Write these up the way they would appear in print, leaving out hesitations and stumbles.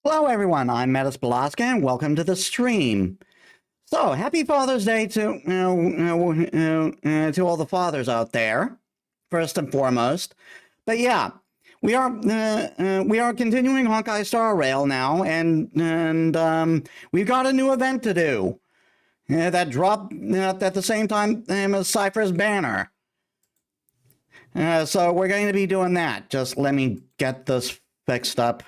Hello, everyone. I'm Metis Balaska, and welcome to the stream. So, happy Father's Day to all the fathers out there, first and foremost. But yeah, we are continuing Honkai Star Rail now, and we've got a new event to do that dropped at the same time as Cipher's banner. So we're going to be doing that. Just let me get this fixed up.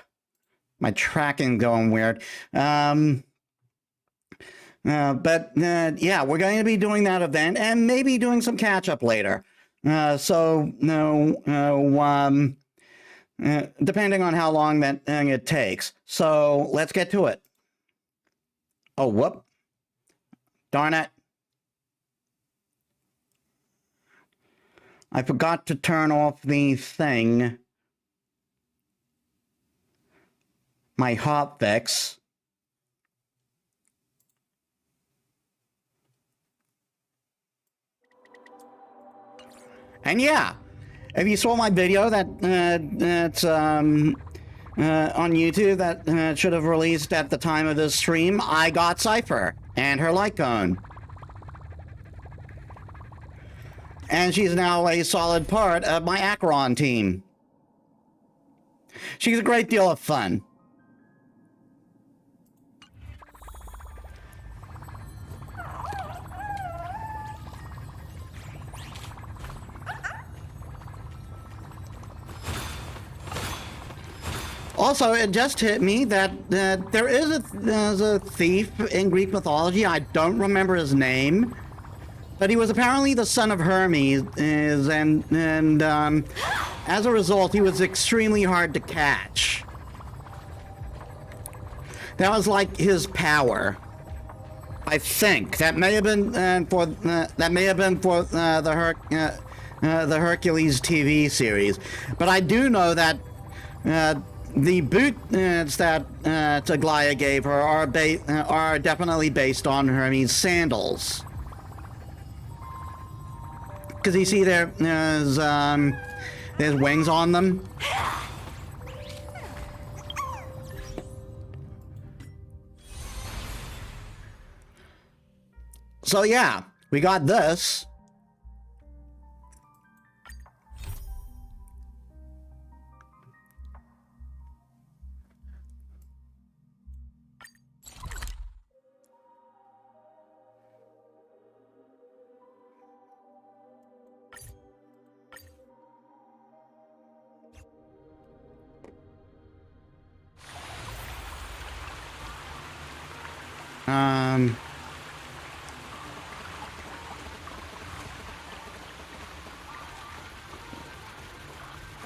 My tracking going weird. Yeah, we're going to be doing that event and maybe doing some catch up later. Depending on how long that it takes. So let's get to it. Oh, whoop. Darn it. I forgot to turn off the thing. My hotfix. And yeah, if you saw my video that's on YouTube that should have released at the time of this stream, I got Cipher and her light cone. And she's now a solid part of my Acheron team. She's a great deal of fun. Also, it just hit me that there's a thief in Greek mythology. I don't remember his name, but he was apparently the son of Hermes, and as a result, he was extremely hard to catch. That was like his power. I think that may have been for the Hercules TV series, but I do know that. The boots that Taglaya gave her are definitely based on Hermes' sandals. Because you see there's wings on them. So yeah, we got this.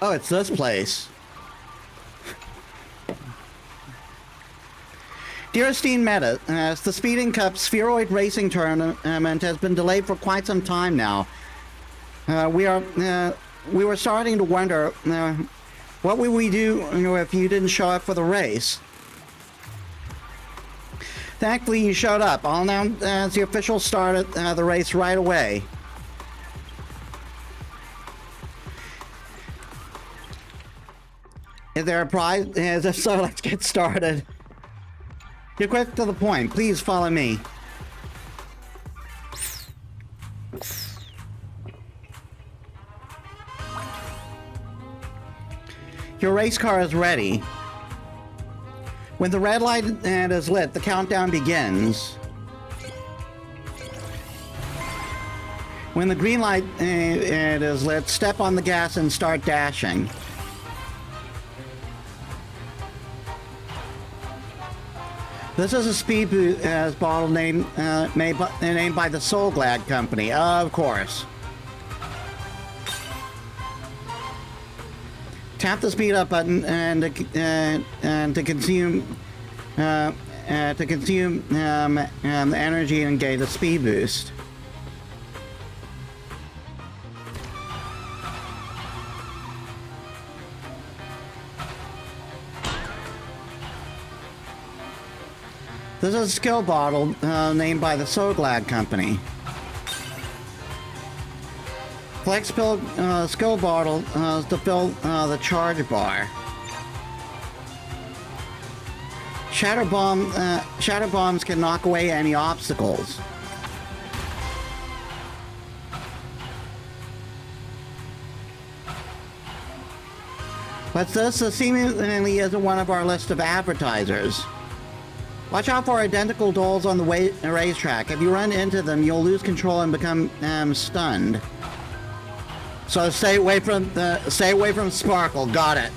Oh, it's this place. Dear esteemed Meta, the Speeding Cup Spheroid Racing Tournament has been delayed for quite some time now. We were starting to wonder, what would we do if you didn't show up for the race? Thankfully, you showed up. I'll announce the official start of the race right away. Is there a prize? If so, let's get started. You're quick to the point. Please follow me. Your race car is ready. When the red light is lit, the countdown begins. When the green light is lit, step on the gas and start dashing. This is a speed boost bottle named by the Soul Glad Company, of course. Tap the speed up button and to consume energy and gain a speed boost. This is a skill bottle named by the So Glad Company. Flex skill bottle to fill the charge bar. Shatter bombs can knock away any obstacles. But this seemingly isn't one of our list of advertisers. Watch out for identical dolls on the racetrack. If you run into them, you'll lose control and become stunned. So stay away from Sparkle. Got it.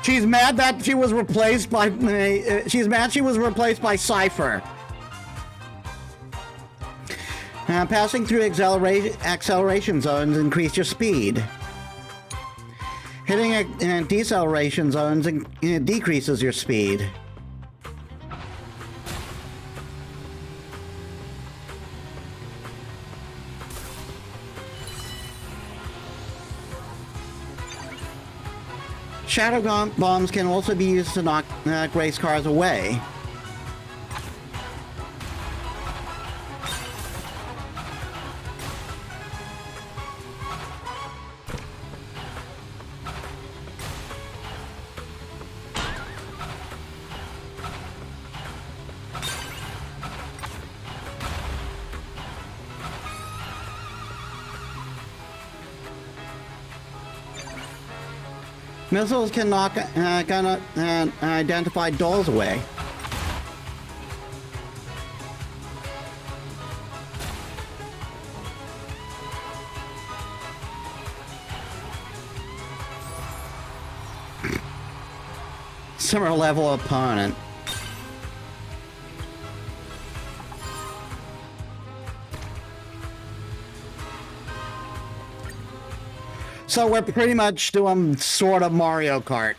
She's mad that she was replaced by. She's mad she was replaced by Cipher. Passing through acceleration zones increase your speed. Hitting deceleration zones decreases your speed. Shadow bombs can also be used to knock race cars away. Missiles can knock identified dolls away. Similar level opponent. So we're pretty much doing sort of Mario Kart.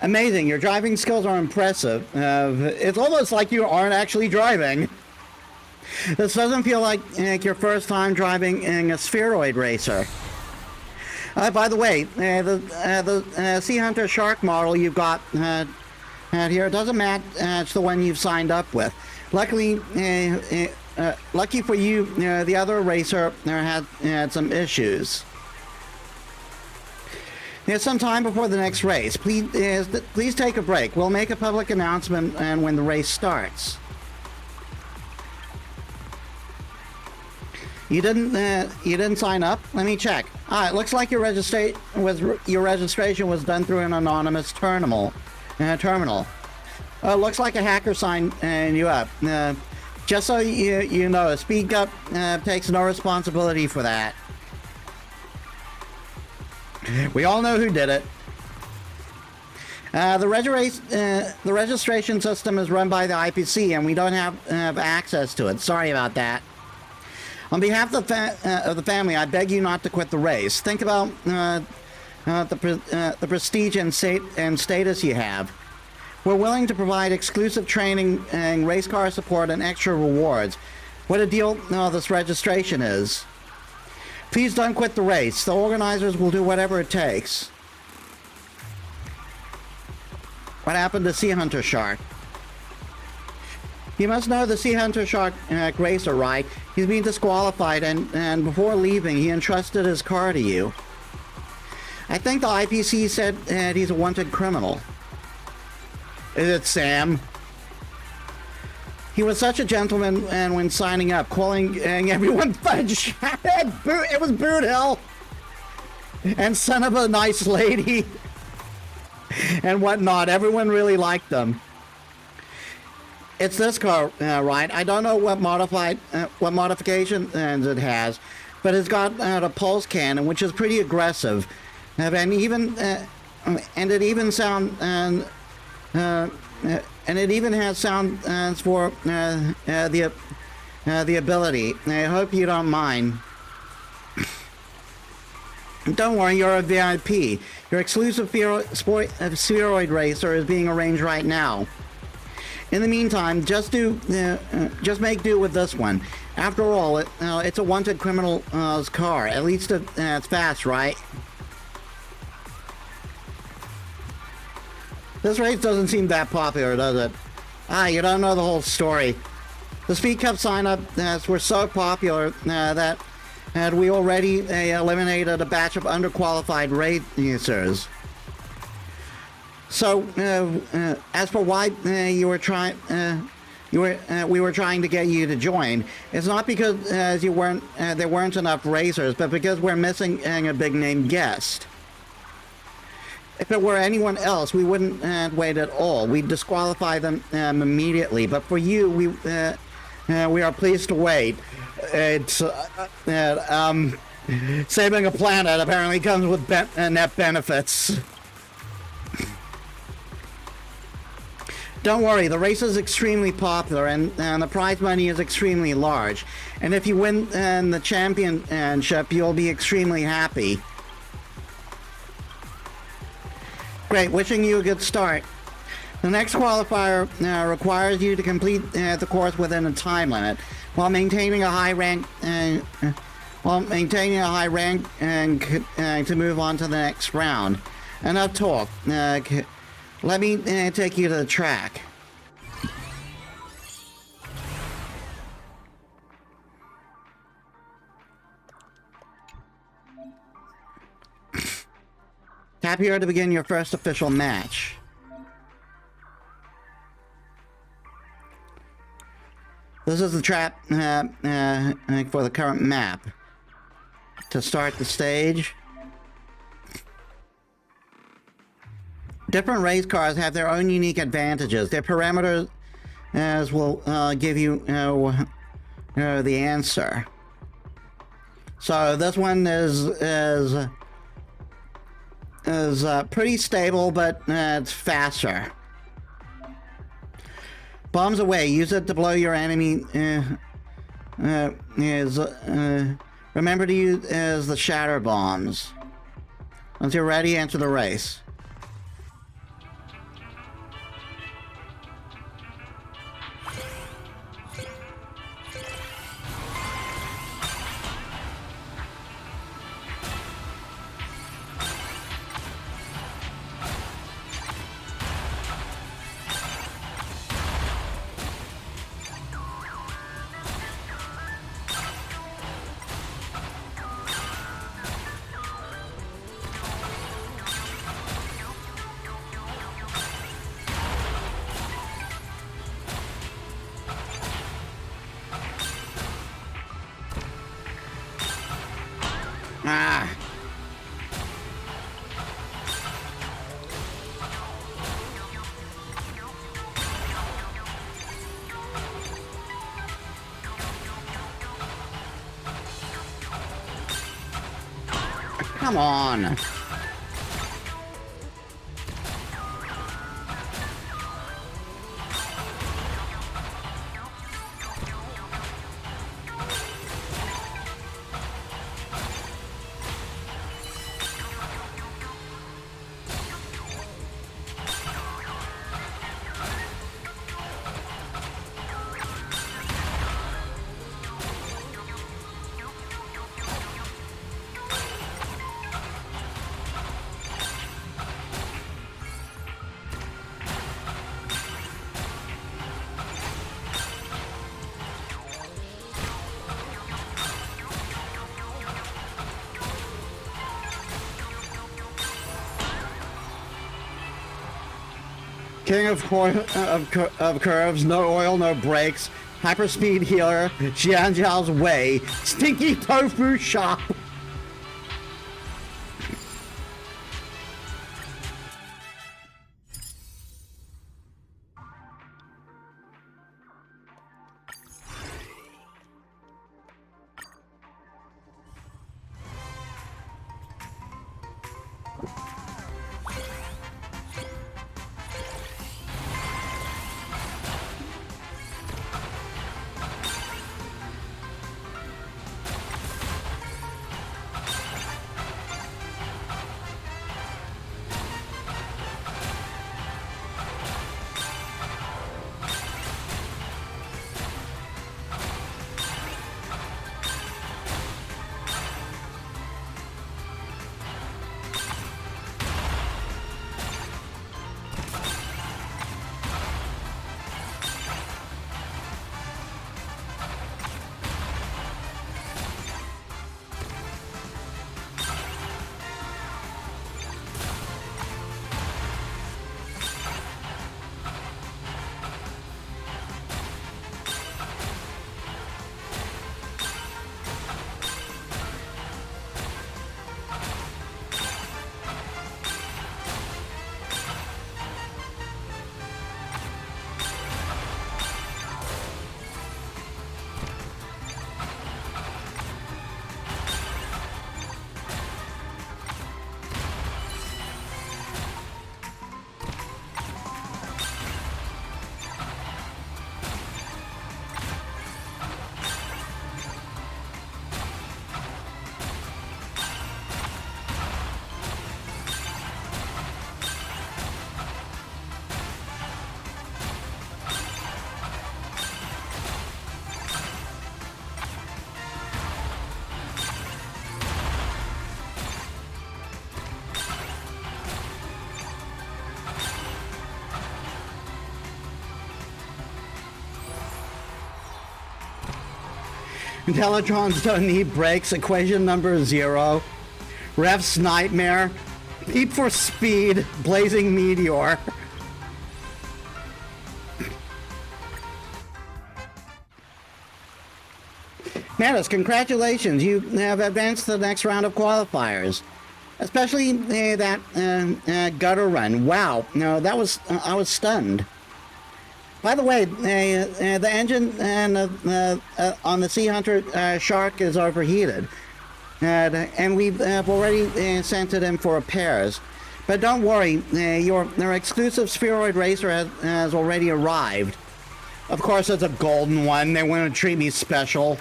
Amazing, your driving skills are impressive. It's almost like you aren't actually driving. This doesn't feel like your first time driving in a spheroid racer. By the way, the Sea Hunter Shark model you've got here doesn't match the one you've signed up with. Luckily, lucky for you, the other racer had some issues. There's some time before the next race. Please take a break. We'll make a public announcement when the race starts. You didn't sign up? Let me check. It looks like your registration was done through an anonymous terminal. Looks like a hacker signed you up. Just so you know, Speed Up takes no responsibility for that. We all know who did it. The registration system is run by the IPC, and we don't have access to it. Sorry about that. On behalf of the family, I beg you not to quit the race. Think about the prestige and status you have. We're willing to provide exclusive training and race car support and extra rewards. What a deal this registration is. Please don't quit the race. The organizers will do whatever it takes. What happened to Sea Hunter Shark? You must know the Sea Hunter Shark racer, right? He's been disqualified, and before leaving, he entrusted his car to you. I think the IPC said he's a wanted criminal. Is it Sam? He was such a gentleman, and when signing up, calling everyone fudge. It was Boot Hill. And son of a nice lady. And whatnot. Everyone really liked them. It's this car, right? I don't know what modifications it has, but it's got a pulse cannon, which is pretty aggressive, and it even has sound for the ability. I hope you don't mind. Don't worry, you're a VIP. Your exclusive spheroid racer is being arranged right now. In the meantime, just make do with this one. After all, it's a wanted criminal's car. At least it's fast, right? This race doesn't seem that popular, does it? You don't know the whole story. The Speed Cup sign-ups were so popular that we already eliminated a batch of underqualified racers. So, as for why you were trying, we were trying to get you to join, it's not because you weren't there weren't enough racers, but because we're missing a big name guest. If it were anyone else, we wouldn't wait at all. We'd disqualify them immediately. But for you, we are pleased to wait. It's saving a planet apparently comes with net benefits. Don't worry, the race is extremely popular and the prize money is extremely large. And if you win the championship, you'll be extremely happy. Great, wishing you a good start. The next qualifier requires you to complete the course within a time limit, while maintaining a high rank. And to move on to the next round. Enough talk. Let me take you to the track. Tap here to begin your first official match. This is the track for the current map. To start the stage, different race cars have their own unique advantages. Their parameters will give you the answer. So this one is pretty stable, but it's faster. Bombs away. Use it to blow your enemy. Remember to use the shatter bombs. Once you're ready, enter the race. Ah. Come on. King of curves, no oil, no brakes, hyperspeed healer, Jianjiao's way, stinky tofu shop. Teletrons don't need brakes. Equation number 0. Ref's nightmare. Peep for speed. Blazing meteor. Metis, congratulations. You have advanced to the next round of qualifiers. Especially that gutter run. Wow. No, that was I was stunned. By the way, the engine on the Sea Hunter Shark is overheated. And we've already sent it in for repairs. But don't worry, your exclusive spheroid racer has already arrived. Of course, it's a golden one. They want to treat me special.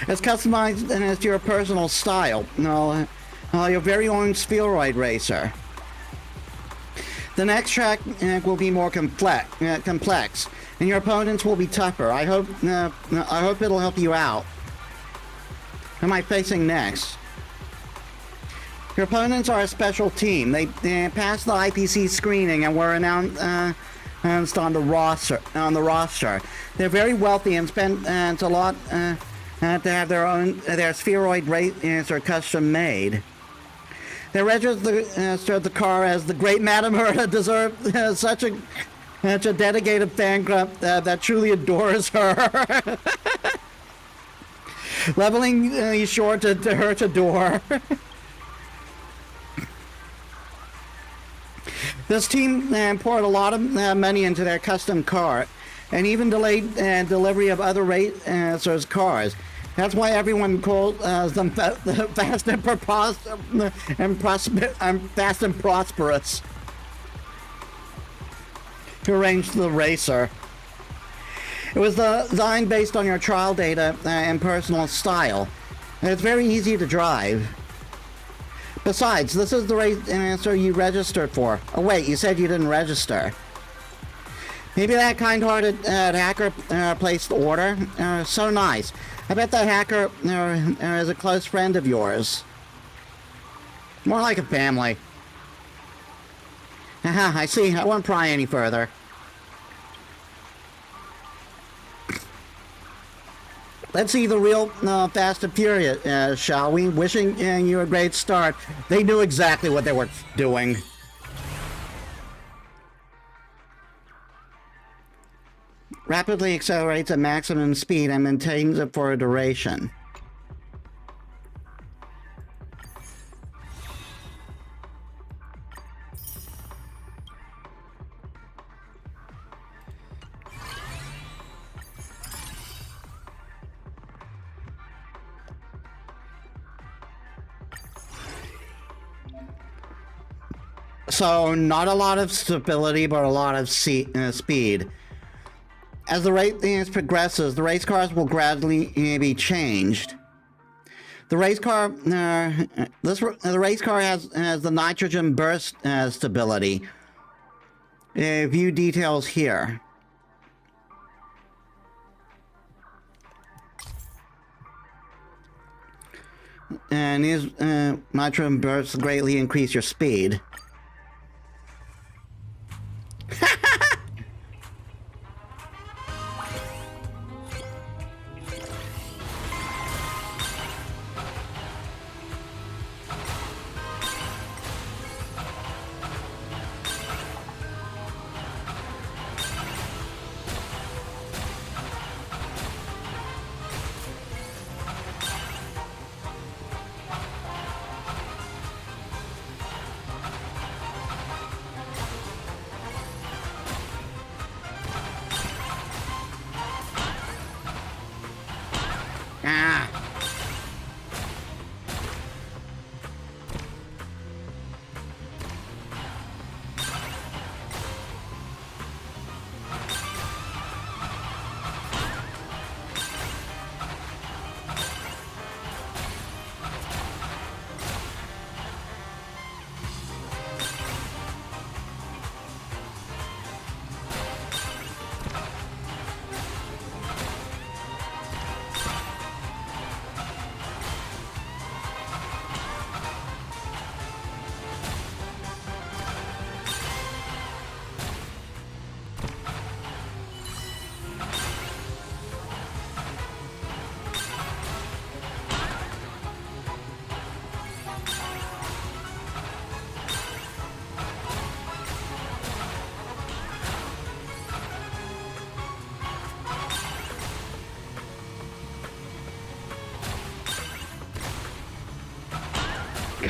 It's customized as to your personal style. No, your very own spheroid racer. The next track will be more complex, and your opponents will be tougher. I hope it'll help you out. Who am I facing next? Your opponents are a special team. They passed the IPC screening and were announced on the roster. They're very wealthy and spend a lot to have their spheroid racer custom made. They registered the car as the Great Madam Herta deserved such a dedicated fan club that truly adores her. Leveling short to her to door. This team poured a lot of money into their custom car, and even delayed delivery of other racers' cars. That's why everyone calls them fast and prosperous. To arrange the racer. It was designed based on your trial data and personal style. And it's very easy to drive. Besides, this is the racer you registered for. Oh wait, you said you didn't register. Maybe that kind-hearted hacker placed the order. So nice. I bet that hacker is a close friend of yours. More like a family. Haha, I see. I won't pry any further. Let's see the real Fast and Furious, shall we? Wishing you a great start. They knew exactly what they were doing. Rapidly accelerates at maximum speed and maintains it for a duration. So, not a lot of stability, but a lot of speed. As the race progresses, the race cars will gradually be changed. The race car, the race car has the nitrogen burst stability. View details here. And these nitrogen bursts greatly increase your speed.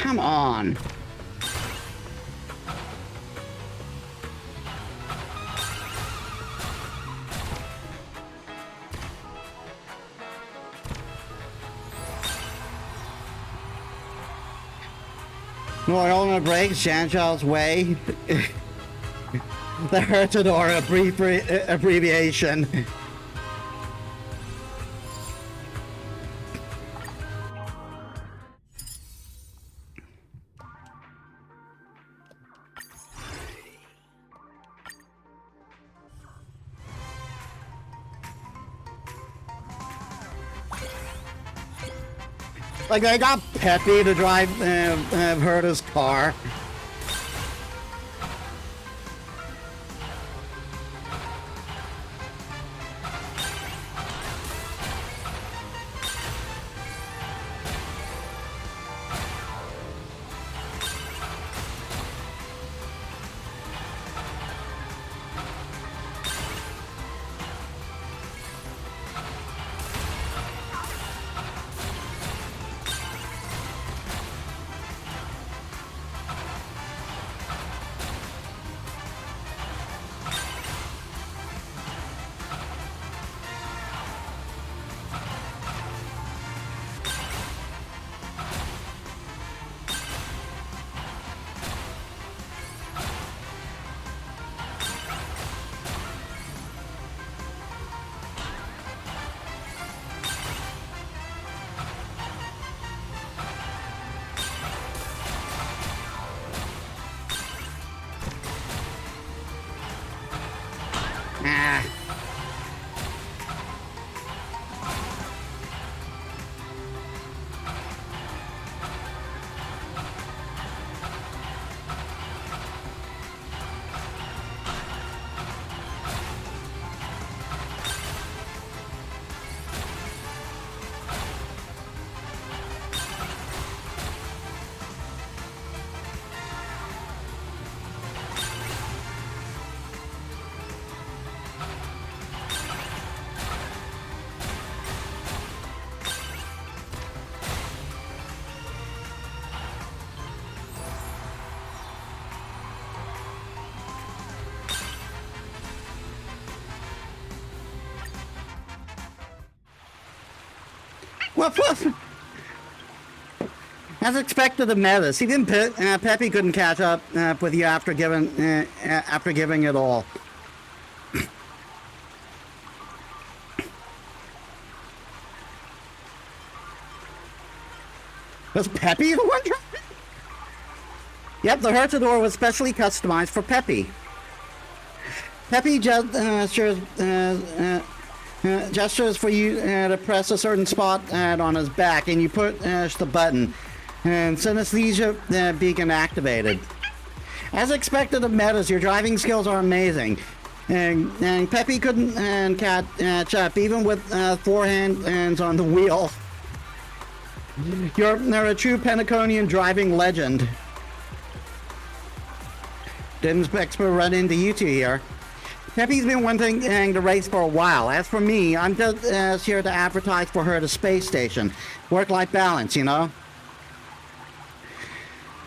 come on. Normal breaks, Janjal's way. The Hurtador abbreviation. Like, I got Peppy to drive Herta's car. Woof woof! As expected of Metis, even Peppy couldn't catch up with you after giving it all. Was Peppy the one driving? Yep, the Hurtador was specially customized for Peppy. Peppy gestures for you to press a certain spot on his back, and you push the button, and synesthesia beacon activated. As expected of Metis, your driving skills are amazing, and Peppy couldn't catch up, even with 4 hands on the wheel. You're a true Pentaconian driving legend. Didn't expect to run into you two here. Peppy's been wanting to race for a while. As for me, I'm just here to advertise for her at a space station. Work-life balance, you know?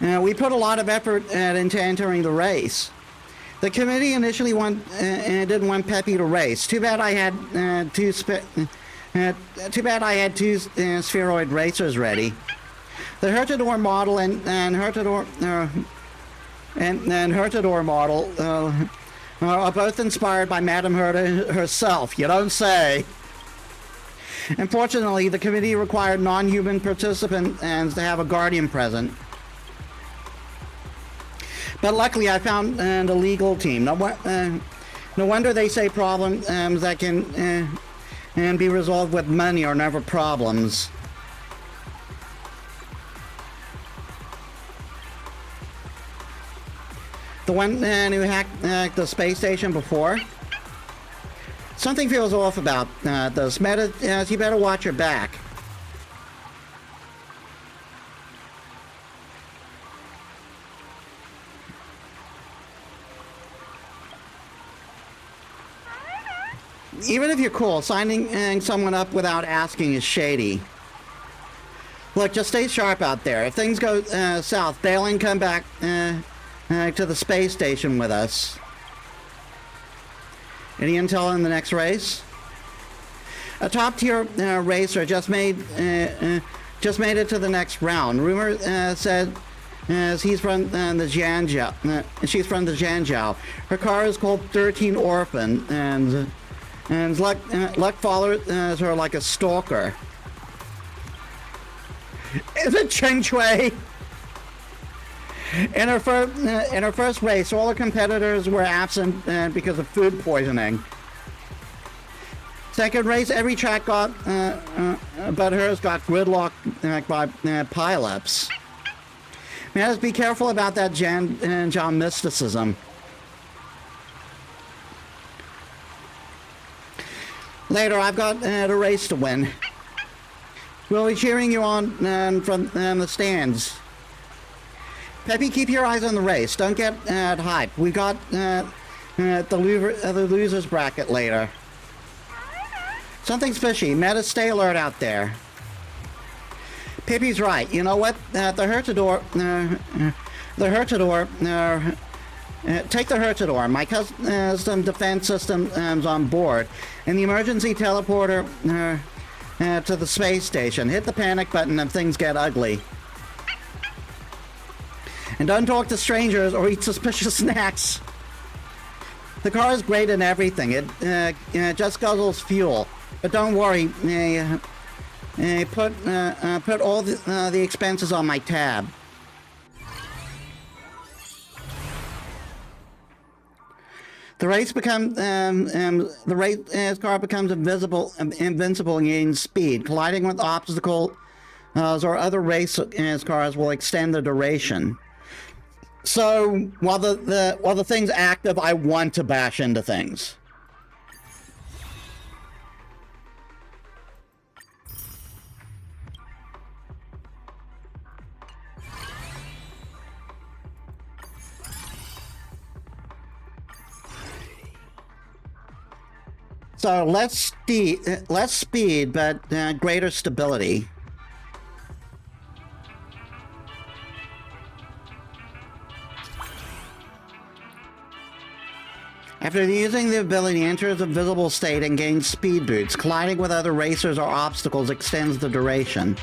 We put a lot of effort into entering the race. The committee initially didn't want Peppy to race. Too bad I had two spheroid racers ready. The Hurtador model and Hurtador model are both inspired by Madame Herta herself. You don't say. Unfortunately, the committee required non-human participants to have a guardian present. But luckily, I found a legal team. No wonder they say problems that can be resolved with money are never problems. The one who hacked the space station before? Something feels off about this. Metis, you better watch your back. Even if you're cool, signing someone up without asking is shady. Look, just stay sharp out there. If things go south, bail and come back to the space station with us. Any intel in the next race? A top-tier racer just made it to the next round. Rumor said he's from the Zhanjiao. She's from the Zhanjiao. Her car is called 13 Orphan, and Luck follows her like a stalker. Is it Cheng Shui? In her first race, all the competitors were absent because of food poisoning. Second race, every track got, but hers got gridlocked by pileups. Metis, be careful about that John mysticism. Later, I've got a race to win. We'll be cheering you on from the stands. Peppy, keep your eyes on the race. Don't get hyped. We've got the losers bracket later. Something's fishy. Metis, stay alert out there. Pippi's right. You know what? The Hurtador... take the Hurtador. My custom defense system's on board. And the emergency teleporter to the space station. Hit the panic button if things get ugly. And don't talk to strangers or eat suspicious snacks. The car is great in everything. It just guzzles fuel. But don't worry. Put all the expenses on my tab. The race car becomes invincible and gains speed. Colliding with obstacles or other race cars will extend the duration. So while the thing's active, I want to bash into things. So less speed, but greater stability. After using the ability, enters a visible state and gains speed boots. Colliding with other racers or obstacles extends the duration.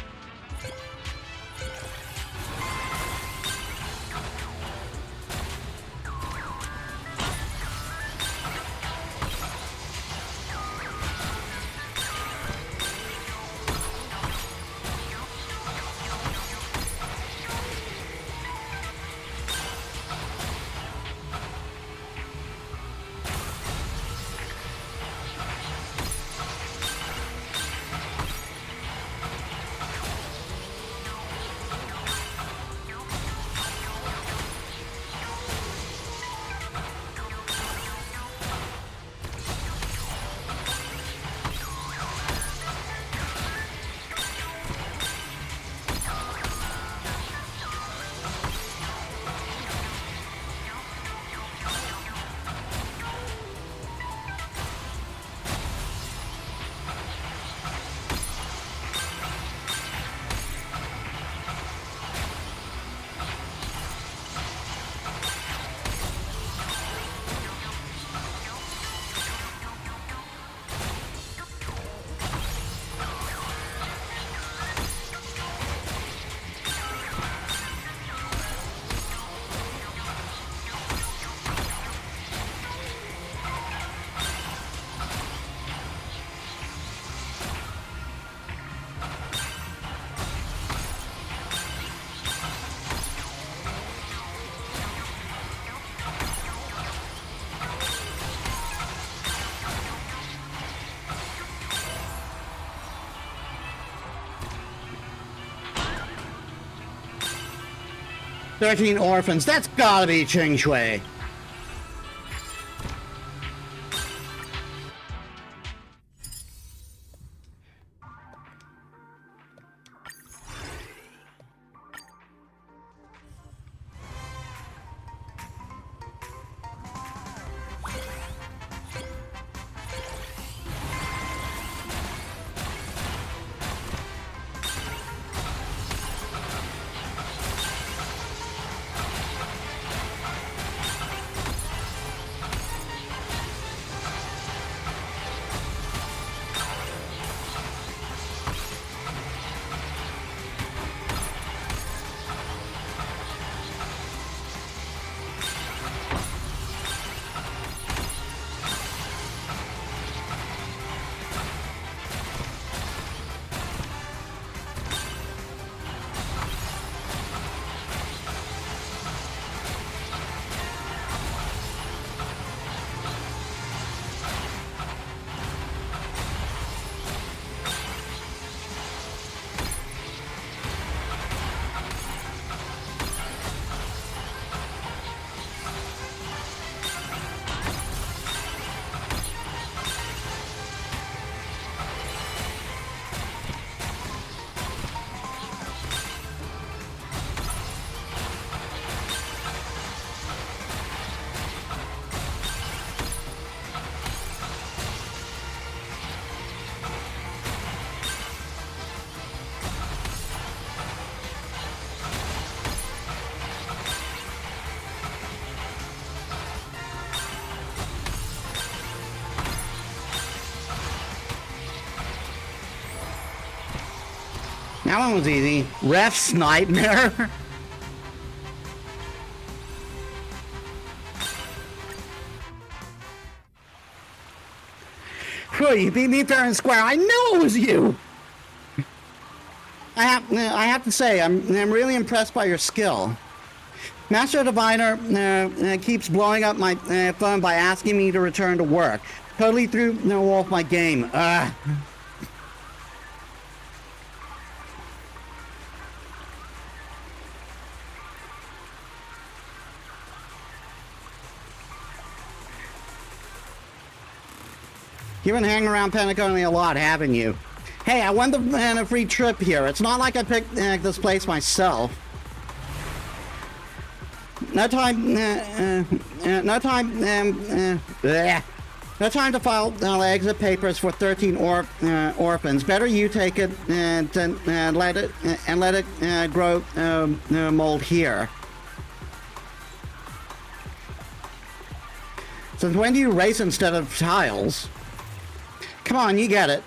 "13 Orphans." That's gotta be Cheng Shui. That one was easy. Ref's nightmare. Whew, you beat me fair and square. I knew it was you. I have to say, I'm really impressed by your skill. Master Diviner keeps blowing up my phone by asking me to return to work. Totally threw off my game. You've been hanging around Pentaconia a lot, haven't you? Hey, I won a free trip here. It's not like I picked this place myself. No time to file exit papers for 13 orphans. Better you take it and let it grow mold here. Since when do you race instead of tiles? Come on, you get it.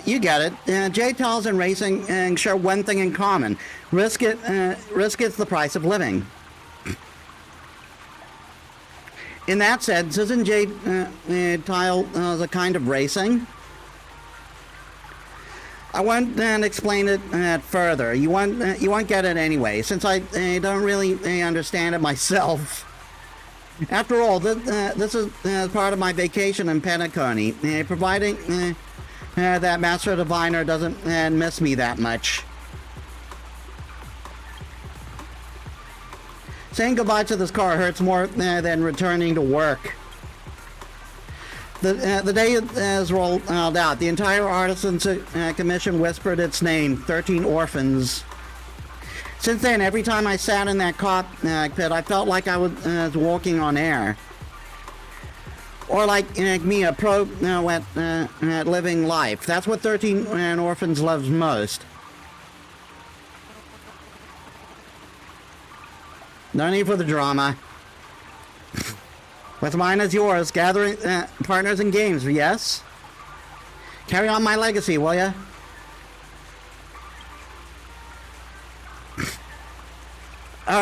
You get it. J-tiles and racing share one thing in common. Risk is the price of living. In that sense, isn't J-tile a kind of racing? I won't explain it further. You won't get it anyway, since I don't really understand it myself. After all, this is part of my vacation in Pentaconia, providing that Master Diviner doesn't miss me that much. Saying goodbye to this car hurts more than returning to work. The day is rolled out. The entire Artisans Commission whispered its name, 13 orphans. Since then, every time I sat in that cockpit, I felt like I was walking on air. Or like me, a pro at living life. That's what 13 orphans loves most. No need for the drama. What's mine is yours. Gathering partners in games, yes? Carry on my legacy, will ya?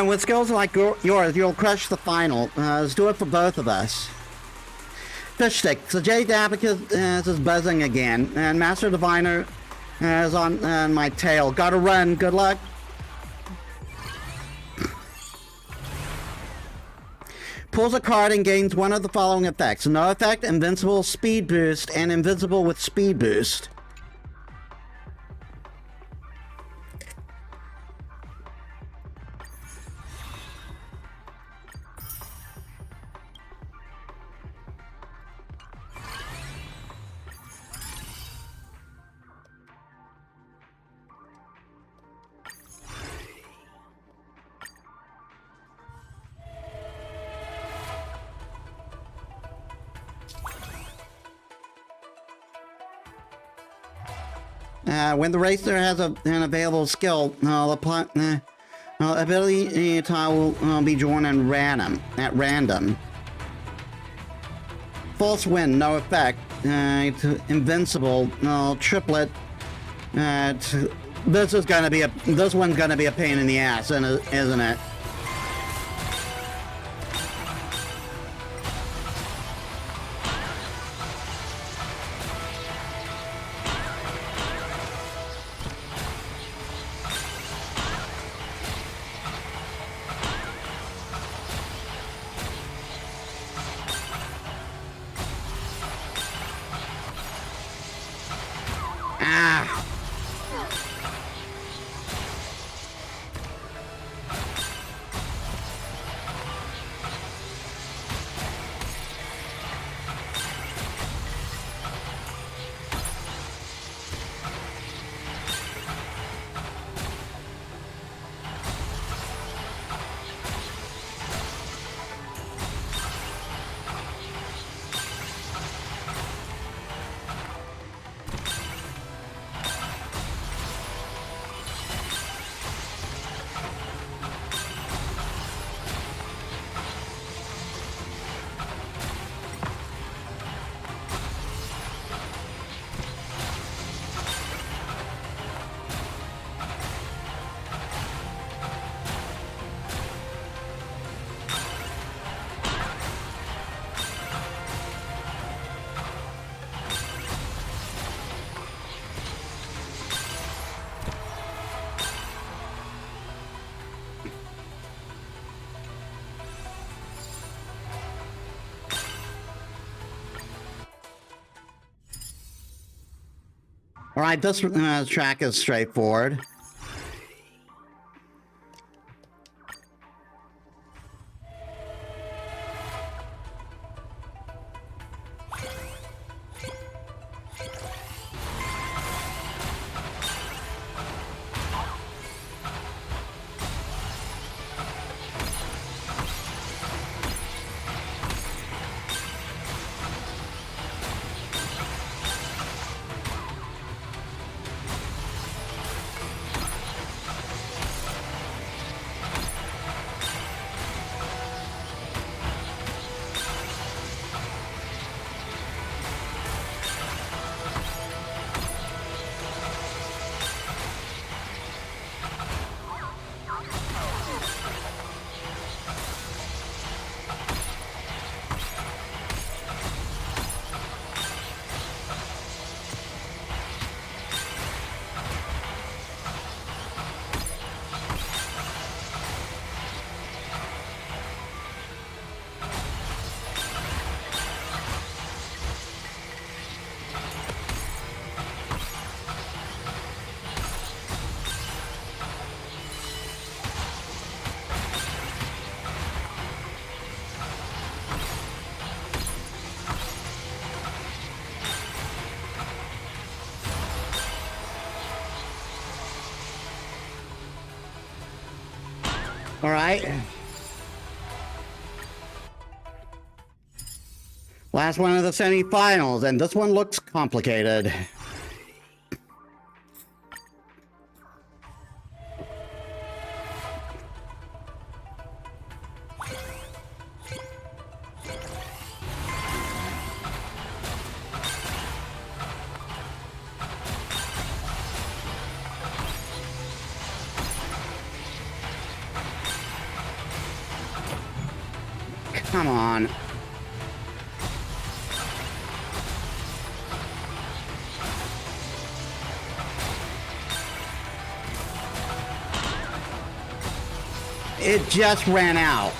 With skills like yours, you'll crush the final. Let's do it for both of us. Fish stick. So Jade Abacus is buzzing again, and Master Diviner is on my tail. Gotta run. Good luck. Pulls a card and gains one of the following effects. No effect, invincible, speed boost, and invincible with speed boost. When the racer has an available skill, the ability tile will be drawn at random. False wind, no effect. Invincible, triplet. This one's gonna be a pain in the ass, isn't it? All right, this track is straightforward. All right. Last one of the semifinals, and this one looks complicated. Come on. It just ran out.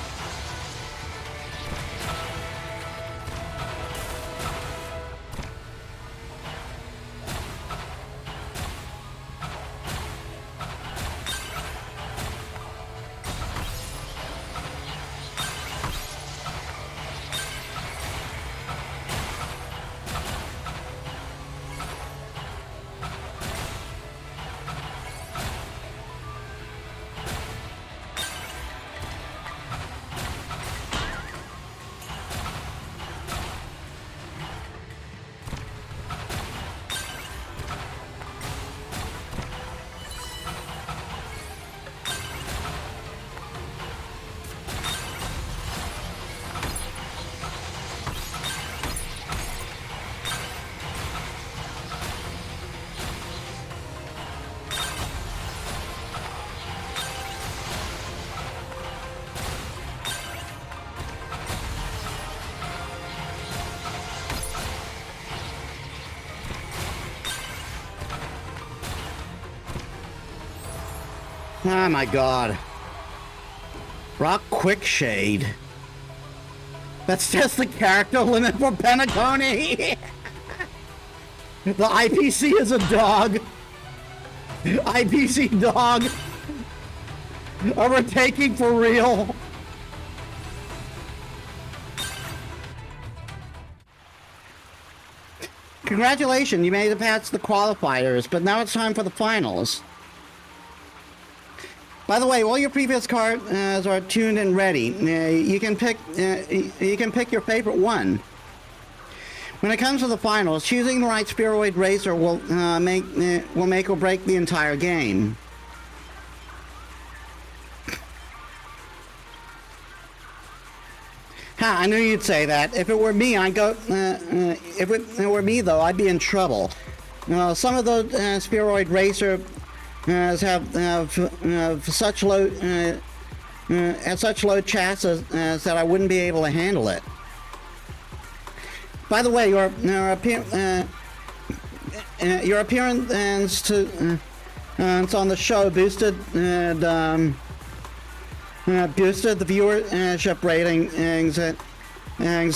Oh my god. Rock Quickshade. That's just the character limit for Penacony. The IPC is a dog. IPC dog. Overtaking for real. Congratulations, you made it past the qualifiers, but now it's time for the finals. By the way, all your previous cards are tuned and ready. You can pick your favorite one. When it comes to the finals, choosing the right spheroid racer will make or break the entire game. Ha! I knew you'd say that. If it were me, I'd go. If it were me, though, I'd be in trouble. Some of those spheroid racer have such low chassis that I wouldn't be able to handle it. By the way, your appearance on the show boosted the viewership ratings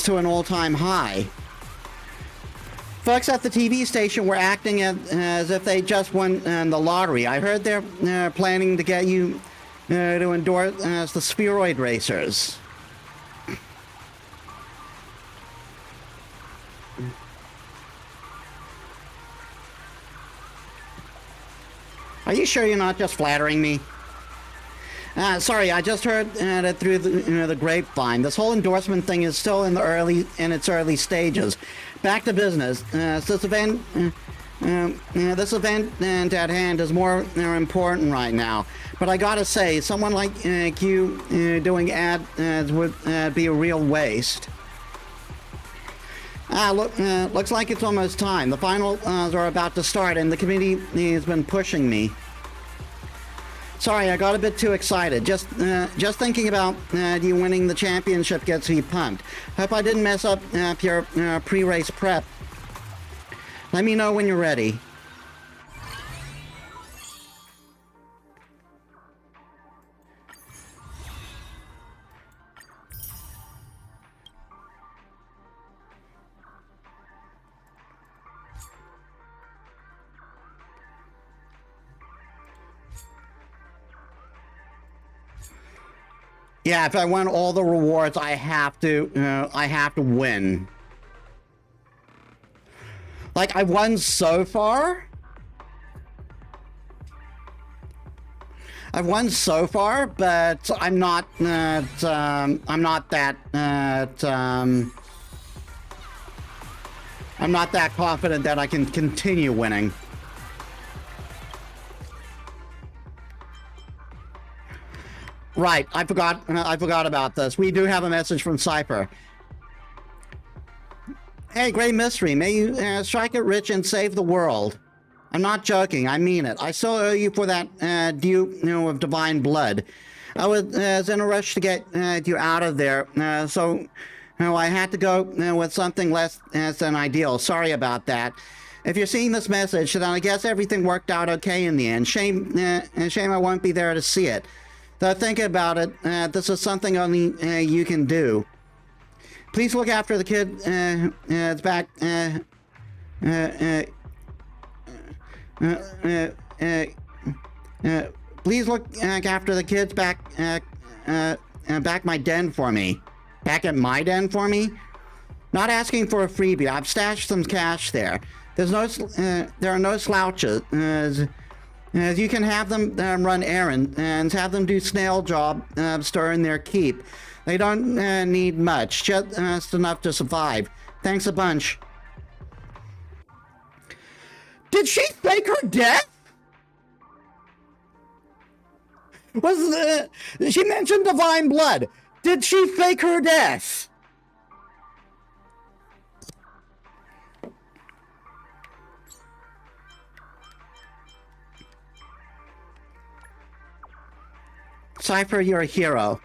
to an all-time high. Folks at the TV station were acting as if they just won the lottery. I heard they're planning to get you to endorse as the spheroid racers. Are you sure you're not just flattering me? Sorry, I just heard it through the grapevine. This whole endorsement thing is still in its early stages. Back to business. This event at hand is more important right now. But I gotta say, someone like you doing ads would be a real waste. Looks like it's almost time. The finals are about to start, and the committee has been pushing me. Sorry, I got a bit too excited. Just thinking about you winning the championship gets me pumped. Hope I didn't mess up your pre-race prep. Let me know when you're ready. Yeah, if I win all the rewards, I have to win. Like, I won so far. I've won so far, but I'm not that confident that I can continue winning. Right, I forgot about this. We do have a message from Cipher. Hey, Great Mystery, may you strike it rich and save the world. I'm not joking, I mean it. I still owe you for that due of divine blood. I was in a rush to get you out of there, so I had to go with something less than ideal. Sorry about that. If you're seeing this message, then I guess everything worked out okay in the end. Shame I won't be there to see it. Though thinking about it, this is something only you can do. Please look after the kid. It's back. Please look after the kids back. Back my den for me. Back at my den for me. Not asking for a freebie. I've stashed some cash there. There are no slouches. You can have them run errands and have them do snail job storing their keep. They don't need much, just enough to survive. Thanks a bunch. Did she fake her death? She mentioned divine blood. Did she fake her death? Cipher, you're a hero.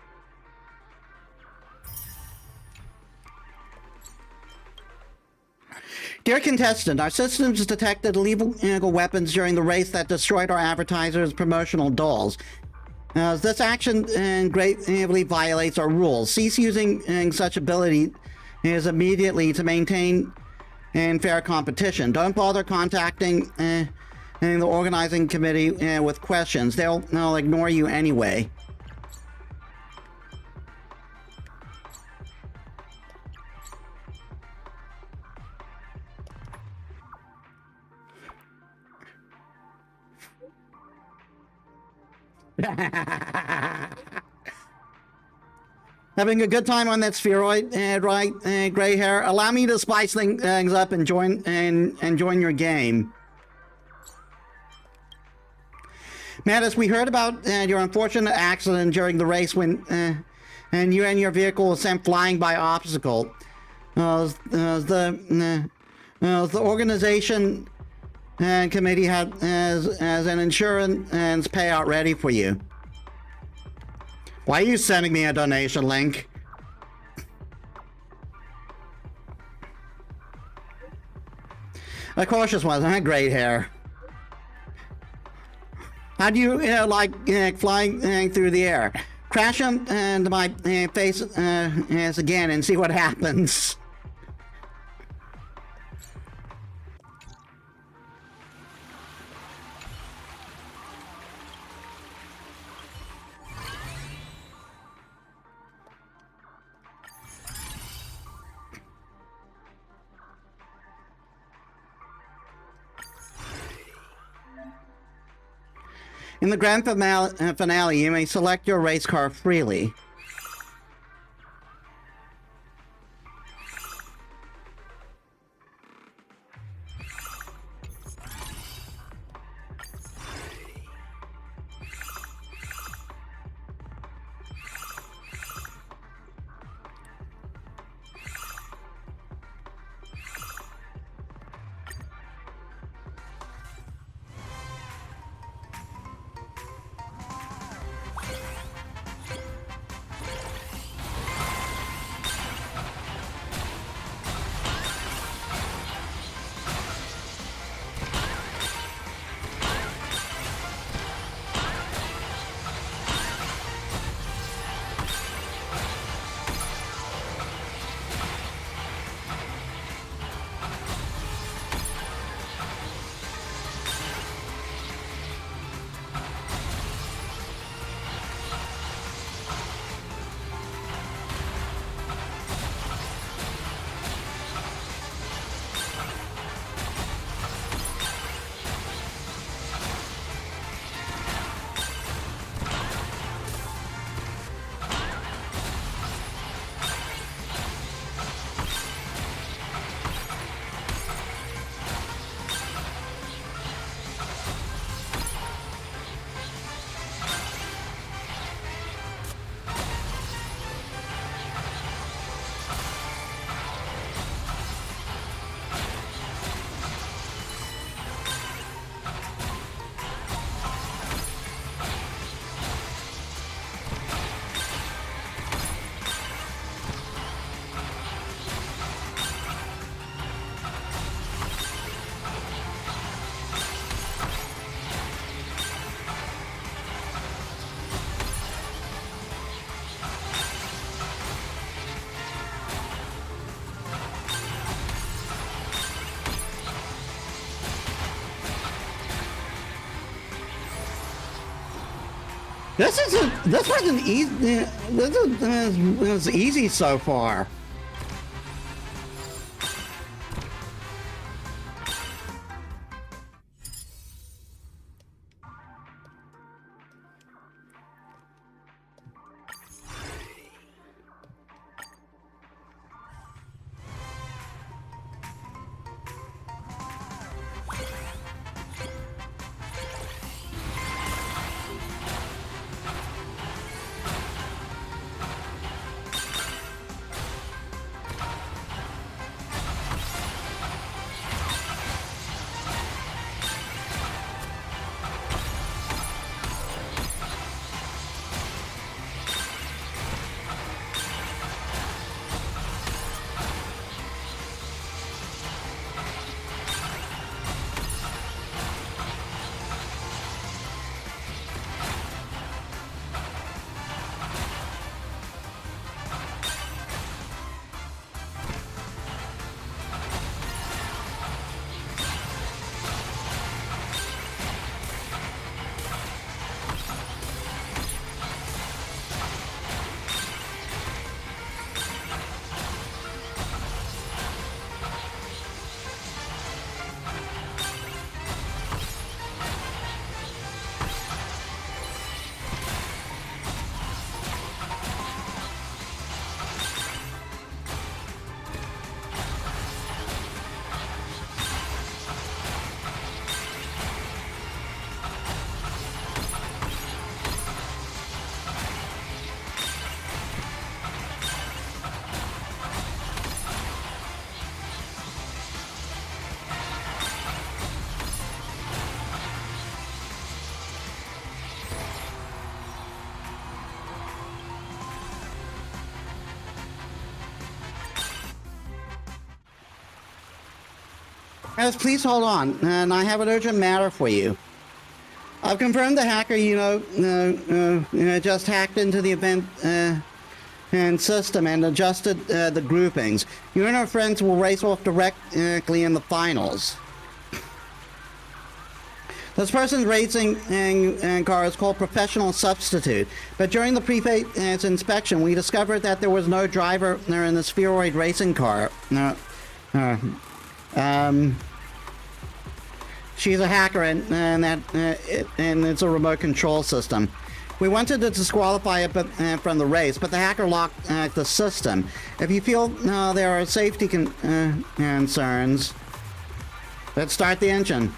Dear contestant, our systems detected illegal weapons during the race that destroyed our advertisers' promotional dolls. This action greatly violates our rules. Cease using such ability immediately to maintain fair competition. Don't bother contacting the organizing committee with questions. They'll ignore you anyway. Having a good time on that spheroid, right, gray hair? Allow me to spice things up and join your game. Metis, we heard about your unfortunate accident during the race when and you and your vehicle were sent flying by obstacle. The organization committee has an insurance payout ready for you. Why are you sending me a donation link? A cautious one, huh? Great hair. How do you like flying through the air? Crash into my face again and see what happens. In the grand finale, you may select your race car freely. This wasn't easy. This was easy so far. Yes, please hold on, and I have an urgent matter for you. I've confirmed the hacker, just hacked into the event and system and adjusted the groupings. You and our friends will race off directly in the finals. This person's racing car is called Professional Substitute, but during the pre-phase inspection, we discovered that there was no driver in the spheroid She's a hacker, and it's a remote control system. We wanted to disqualify it from the race, but the hacker locked the system. If you feel there are safety concerns, let's start the engine.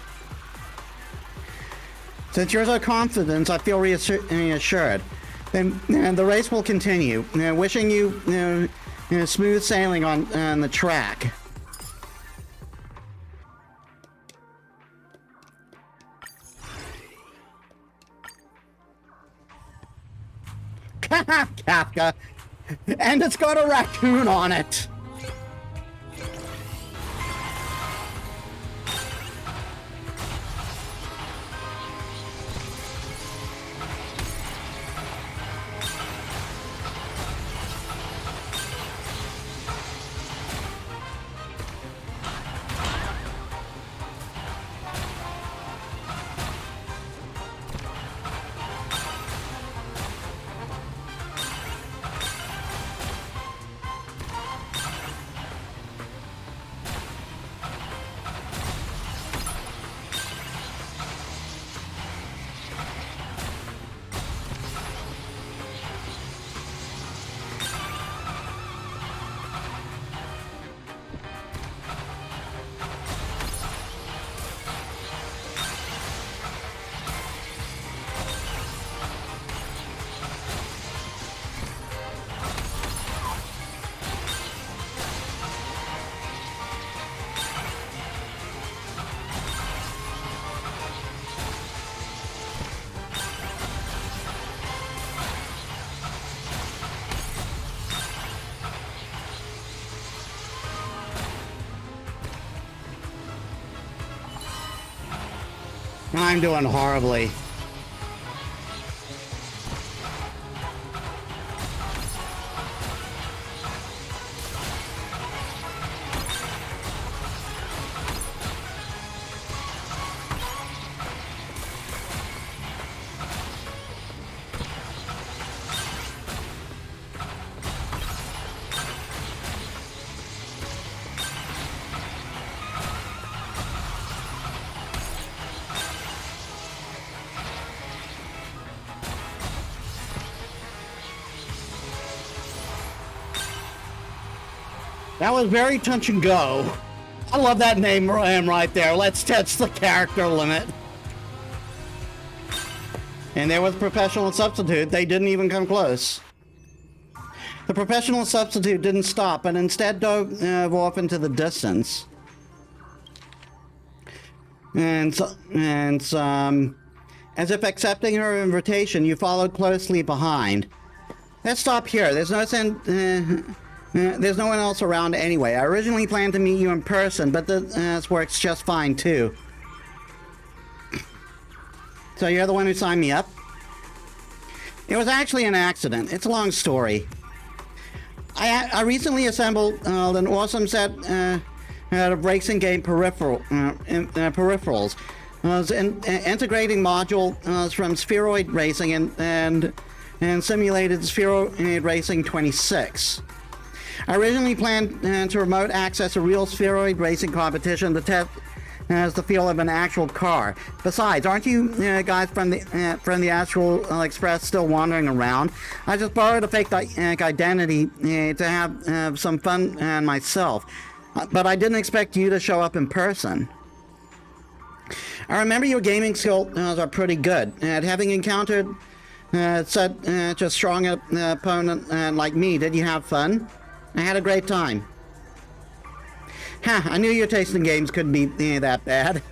Since you're so confident, I feel reassured. Then the race will continue. Wishing you smooth sailing on the track. Kafka, and it's got a raccoon on it. I'm doing horribly. That was very touch and go. I love that name right there. Let's test the character limit. And there was Professional Substitute. They didn't even come close. The Professional Substitute didn't stop, but instead dove off into the distance. And as if accepting her invitation, you followed closely behind. Let's stop here. There's no there's no one else around anyway. I originally planned to meet you in person, but this works just fine too. So you're the one who signed me up? It was actually an accident. It's a long story. I recently assembled an awesome set of racing game peripherals. Integrating modules from Spheroid Racing and simulated Spheroid Racing 26. I originally planned to remote access a real Spheroid Racing competition to test the feel of an actual car. Besides, aren't you guys from the Astral Express still wandering around? I just borrowed a fake identity to have some fun myself, but I didn't expect you to show up in person. I remember your gaming skills are pretty good, and having encountered such a strong opponent like me, did you have fun? I had a great time. I knew your taste in games couldn't be that bad.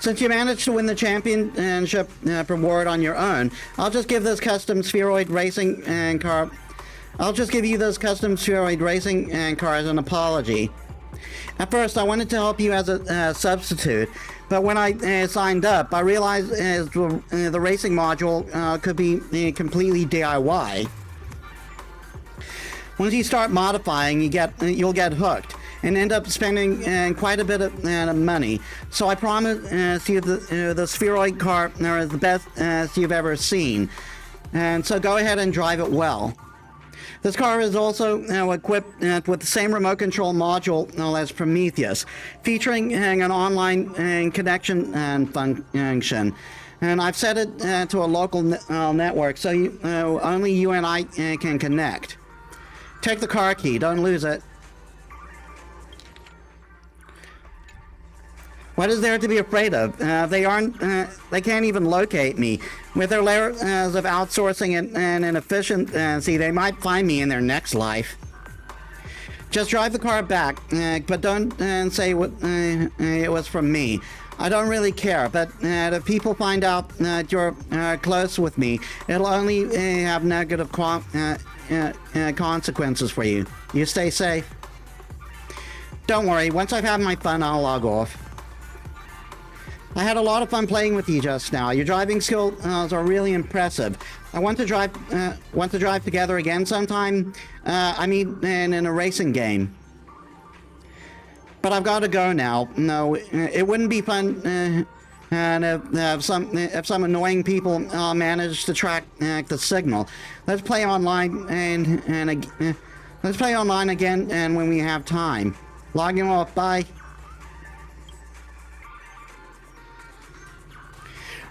Since you managed to win the championship reward on your own, I'll just give this custom Spheroid Racing car. I'll just give you this custom Spheroid Racing car as an apology. At first, I wanted to help you as a substitute, but when I signed up, I realized the racing module could be completely DIY. Once you start modifying, you'll get hooked and end up spending quite a bit of money. So I promise you the Spheroid car is the best you've ever seen. And so go ahead and drive it well. This car is also equipped with the same remote control module as Prometheus, featuring an online connection function. And I've set it to a local network, so only you and I can connect. Take the car key, don't lose it. What is there to be afraid of? They can't even locate me. With their layers of outsourcing and inefficiency, they might find me in their next life. Just drive the car back, but don't say it was from me. I don't really care, but if people find out that you're close with me, it'll only have negative consequences for you. You stay safe. Don't worry, once I've had my fun, I'll log off. I had a lot of fun playing with you just now. Your driving skills are really impressive. I want to drive together again sometime. I mean, in a racing game. But I've got to go now. No, it wouldn't be fun and if some annoying people manage to track the signal. Let's play online let's play online again and when we have time. Logging off. Bye.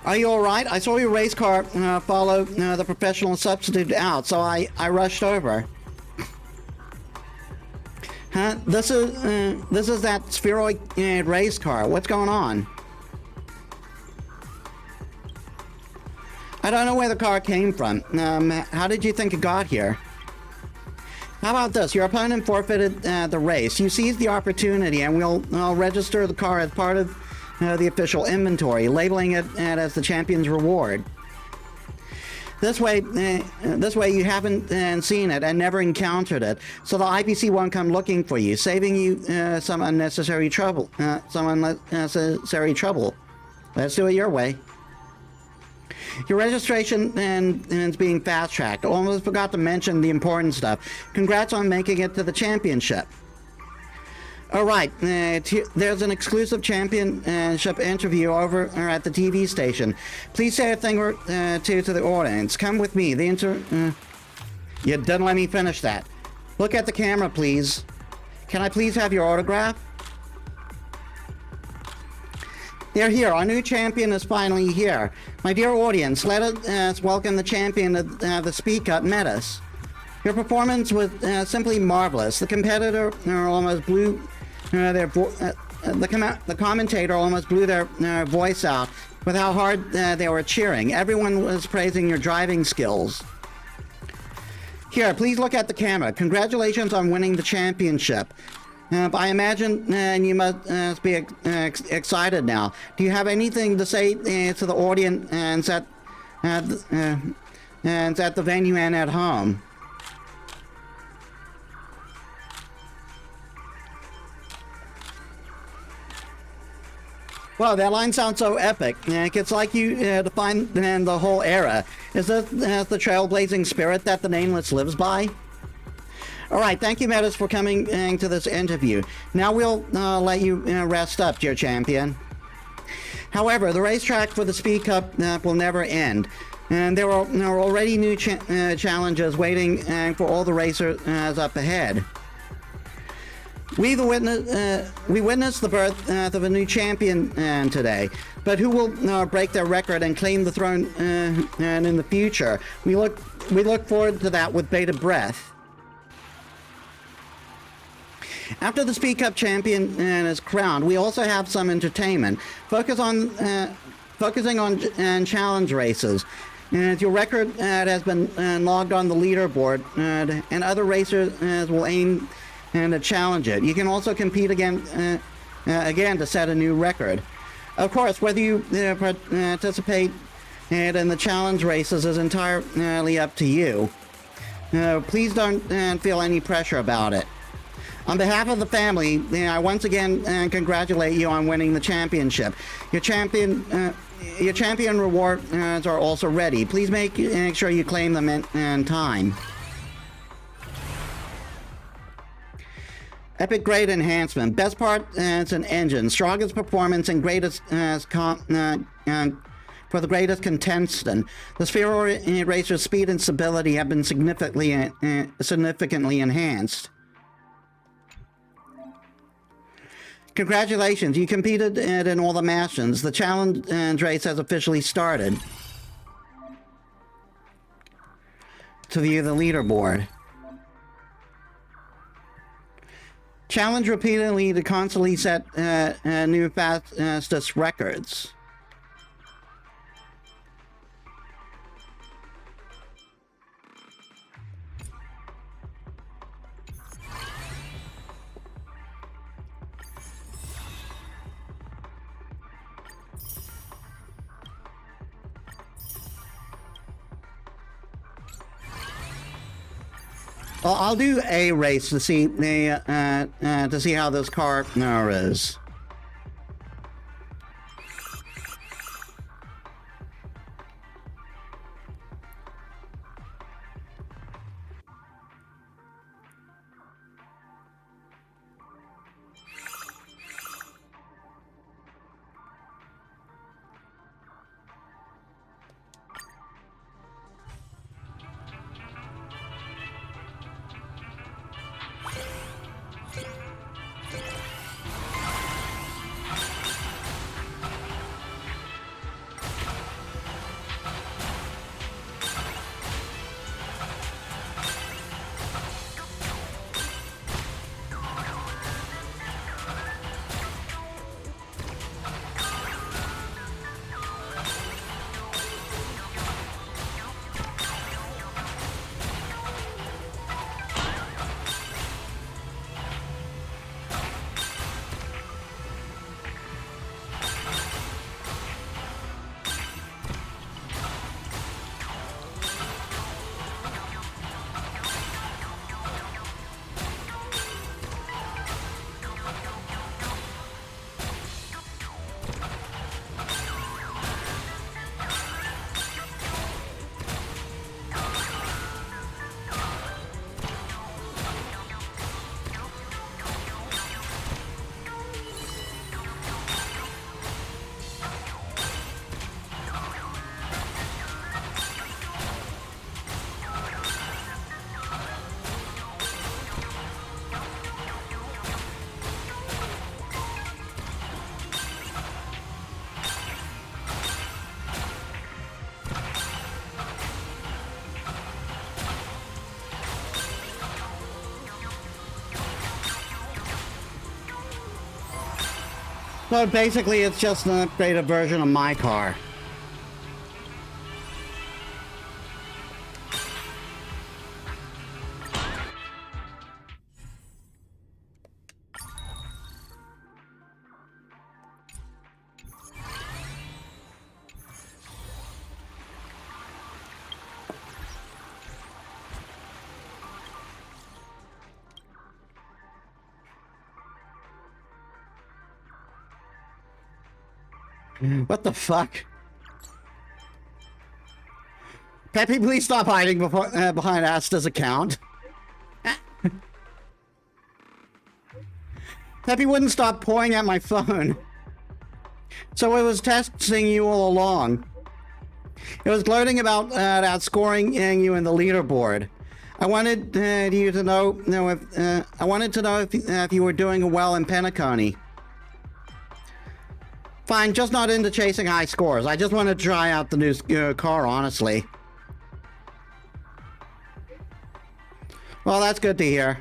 Are you alright? I saw your race car follow the professional substitute out, so I rushed over. Huh? This is that spheroid race car. What's going on? I don't know where the car came from. How did you think it got here? How about this? Your opponent forfeited the race. You seized the opportunity, and I'll register the car as part of the official inventory, labeling it as the champion's reward. This way you haven't seen it and never encountered it, so the IPC won't come looking for you, saving you some unnecessary trouble. Let's do it your way. Your registration is being fast-tracked. Almost forgot to mention the important stuff. Congrats on making it to the championship. All right, there's an exclusive championship interview over at the TV station. Please say a thing or two to the audience. Come with me. You didn't let me finish that. Look at the camera, please. Can I please have your autograph? They're here. Our new champion is finally here. My dear audience, let us welcome the champion of the Speed Cup, Metis. Your performance was simply marvelous. The competitor almost blew the commentator almost blew their voice out with how hard they were cheering. Everyone was praising your driving skills. Here, please look at the camera. Congratulations on winning the championship. I imagine you must be excited now. Do you have anything to say to the audience at the venue and at home? Wow, that line sounds so epic. It's like you define the whole era. Is this the trailblazing spirit that the Nameless lives by? Alright, thank you, Metis, for coming to this interview. Now we'll let you rest up, dear champion. However, the racetrack for the Speed Cup will never end. And there are already new challenges waiting for all the racers up ahead. We witnessed the birth of a new champion today, but who will break their record and claim the throne and in the future? We look forward to that with bated breath. After the Speed Cup champion is crowned, we also have some entertainment. Focusing on challenge races. Your record has been logged on the leaderboard, and other racers will aim to challenge it. You can also compete again to set a new record. Of course, whether you participate in the challenge races is entirely up to you. Please don't feel any pressure about it. On behalf of the family, I once again congratulate you on winning the championship. Your champion rewards are also ready. Please make sure you claim them in time. Epic grade enhancement. Best part is an engine. Strongest performance and greatest for the greatest contestant. The sphere racer's speed and stability have been significantly enhanced. Congratulations, you competed in all the matches. The challenge race has officially started. To view the leaderboard. Challenge repeatedly to constantly set new fastest records. Well, I'll do a race to see how this car is. So basically, it's just an upgraded version of my car. What the fuck? Peppy, please stop hiding behind Asta's account. Peppy wouldn't stop pointing at my phone. So it was testing you all along. It was gloating about outscoring you in the leaderboard. I wanted you to know if you were doing well in Penacony. Fine, just not into chasing high scores. I just want to try out the new car, honestly. Well, that's good to hear.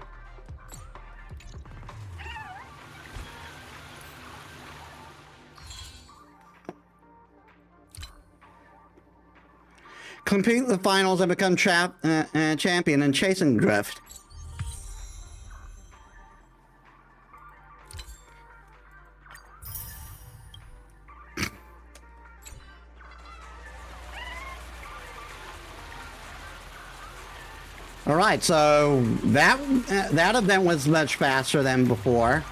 Complete the finals and become champion in chasing drift. All right, so that event was much faster than before.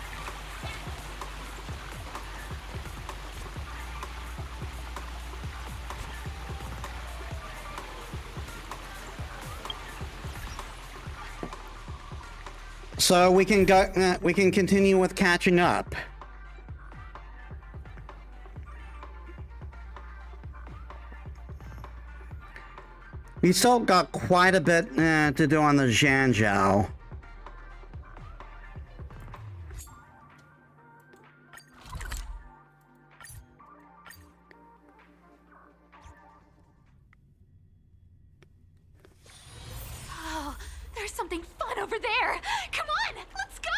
So we can go. We can continue with catching up. We still got quite a bit to do on the Zhanzhou. Oh, there's something fun over there. Come on, let's go.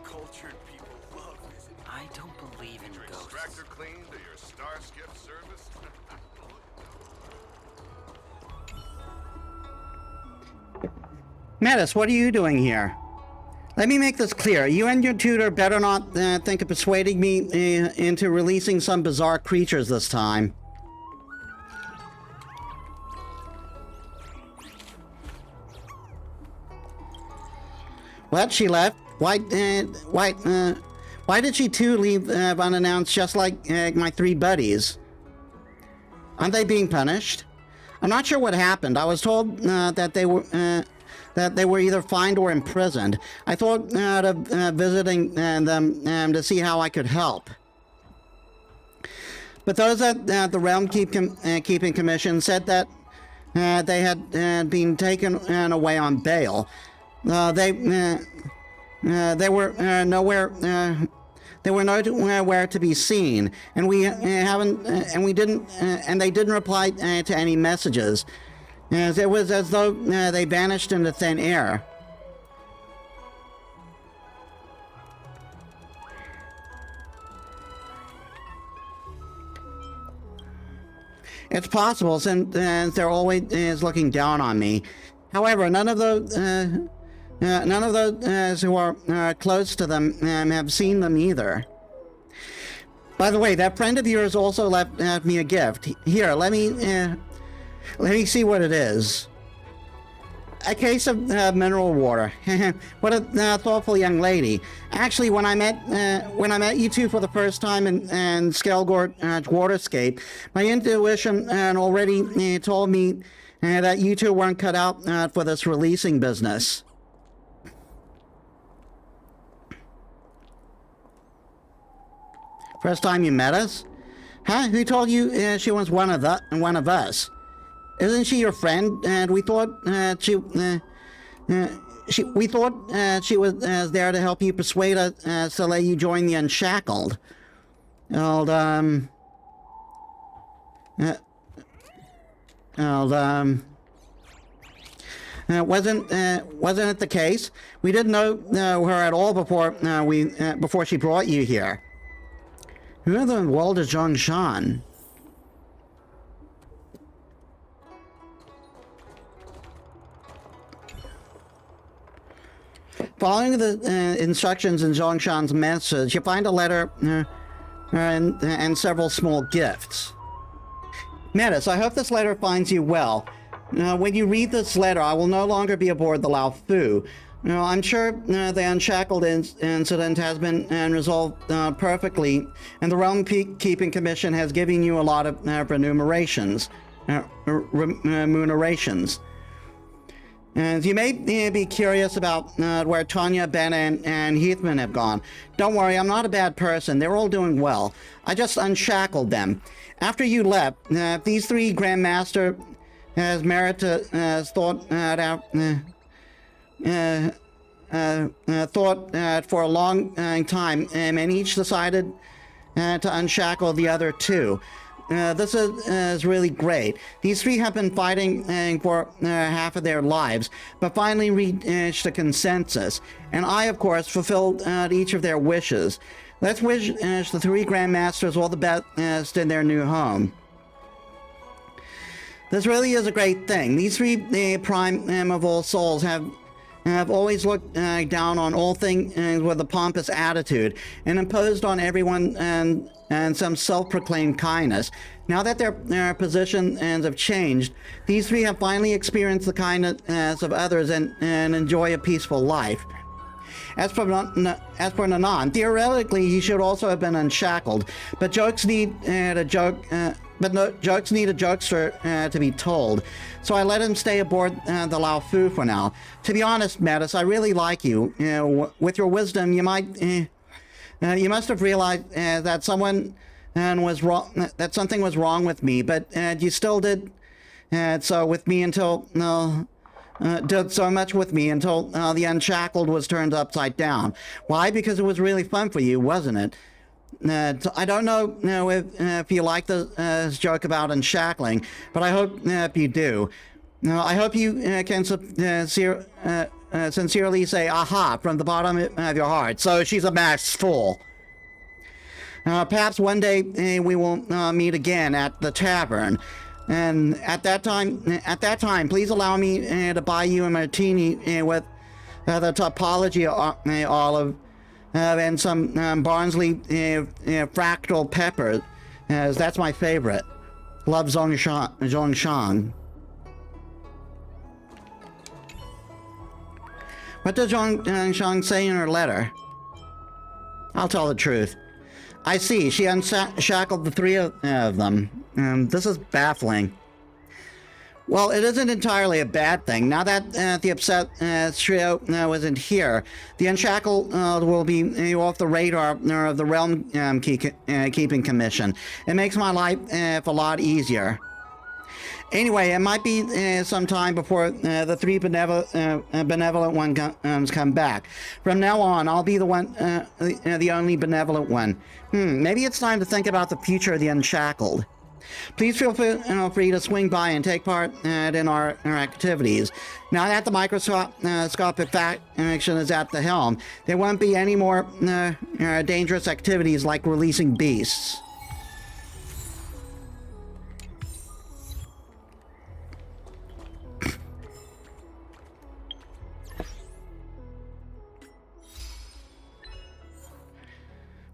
Cultured people love visiting. I don't believe in Your ghosts. extractor clean to your Starskip service. Metis, what are you doing here? Let me make this clear. You and your tutor better not think of persuading me into releasing some bizarre creatures this time. Well, she left. Why did she too leave unannounced, just like my three buddies? Aren't they being punished? I'm not sure what happened. I was told that they were either fined or imprisoned. I thought of visiting them to see how I could help. But those at the Realm Keeping Commission said that they had been taken away on bail. They were nowhere. They were nowhere to be seen, and we haven't, and we didn't, and they didn't reply to any messages. It was as though they vanished into thin air. It's possible, since they're always looking down on me. However, none of those who are close to them have seen them either. By the way, that friend of yours also left me a gift. Here, let me see what it is. A case of mineral water. What a thoughtful young lady. Actually, when I met you two for the first time in Skelgort Waterscape, my intuition already told me that you two weren't cut out for this releasing business. First time you met us? Huh? Who told you she was one of us? Isn't she your friend? And we thought she was there to help you persuade us to let you join the Unshackled. Wasn't it the case? We didn't know her at all before she brought you here. Who in the world is Zhongshan? Following the instructions in Zhongshan's message, you find a letter and several small gifts. Metis, I hope this letter finds you well. When you read this letter, I will no longer be aboard the Lao Fu. I'm sure the Unshackled incident has been resolved perfectly, and the Realm Keeping Commission has given you a lot of remunerations. And you may be curious about where Tanya, Ben, and Heathman have gone. Don't worry, I'm not a bad person. They're all doing well. I just unshackled them. After you left, these three Grandmaster has thought for a long time, and each decided to unshackle the other two. This is really great. These three have been fighting for half of their lives, but finally reached a consensus. And I, of course, fulfilled each of their wishes. Let's wish the three Grandmasters all the best in their new home. This really is a great thing. These three prime of all souls have always looked down on all things with a pompous attitude and imposed on everyone and some self-proclaimed kindness. Now that their positions have changed, these three have finally experienced the kindness of others and enjoy a peaceful life. As for Nanan, theoretically he should also have been unshackled, but jokes need a jokester to be told. So I let him stay aboard the Lao Fu for now. To be honest, Metis, I really like you. With your wisdom, you might You must have realized that someone was wrong, that something was wrong with me, but you still did so with me until did so much with me until the Unshackled was turned upside down. Why? Because it was really fun for you, wasn't it? I don't know if you like the joke about unshackling, but I hope you do. I hope you can sincerely say "aha" from the bottom of your heart. So she's a masked fool. Perhaps one day we will meet again at the tavern, and at that time, please allow me to buy you a martini with the topology olive and some Barnsley fractal pepper, as that's my favorite. Love, Zhongshan. What does Zhongshan say in her letter? I'll tell the truth. I see. She unshackled the three of them. This is baffling. Well, it isn't entirely a bad thing. Now that the upset trio isn't here, the Unshackled will be off the radar of the Realm Keeping Commission. It makes my life a lot easier. Anyway, it might be some time before the three benevolent ones come back. From now on, I'll be the one, the only benevolent one. Maybe it's time to think about the future of the Unshackled. Please feel free to swing by and take part in our activities. Now that the microscopic faction is at the helm, there won't be any more dangerous activities like releasing beasts.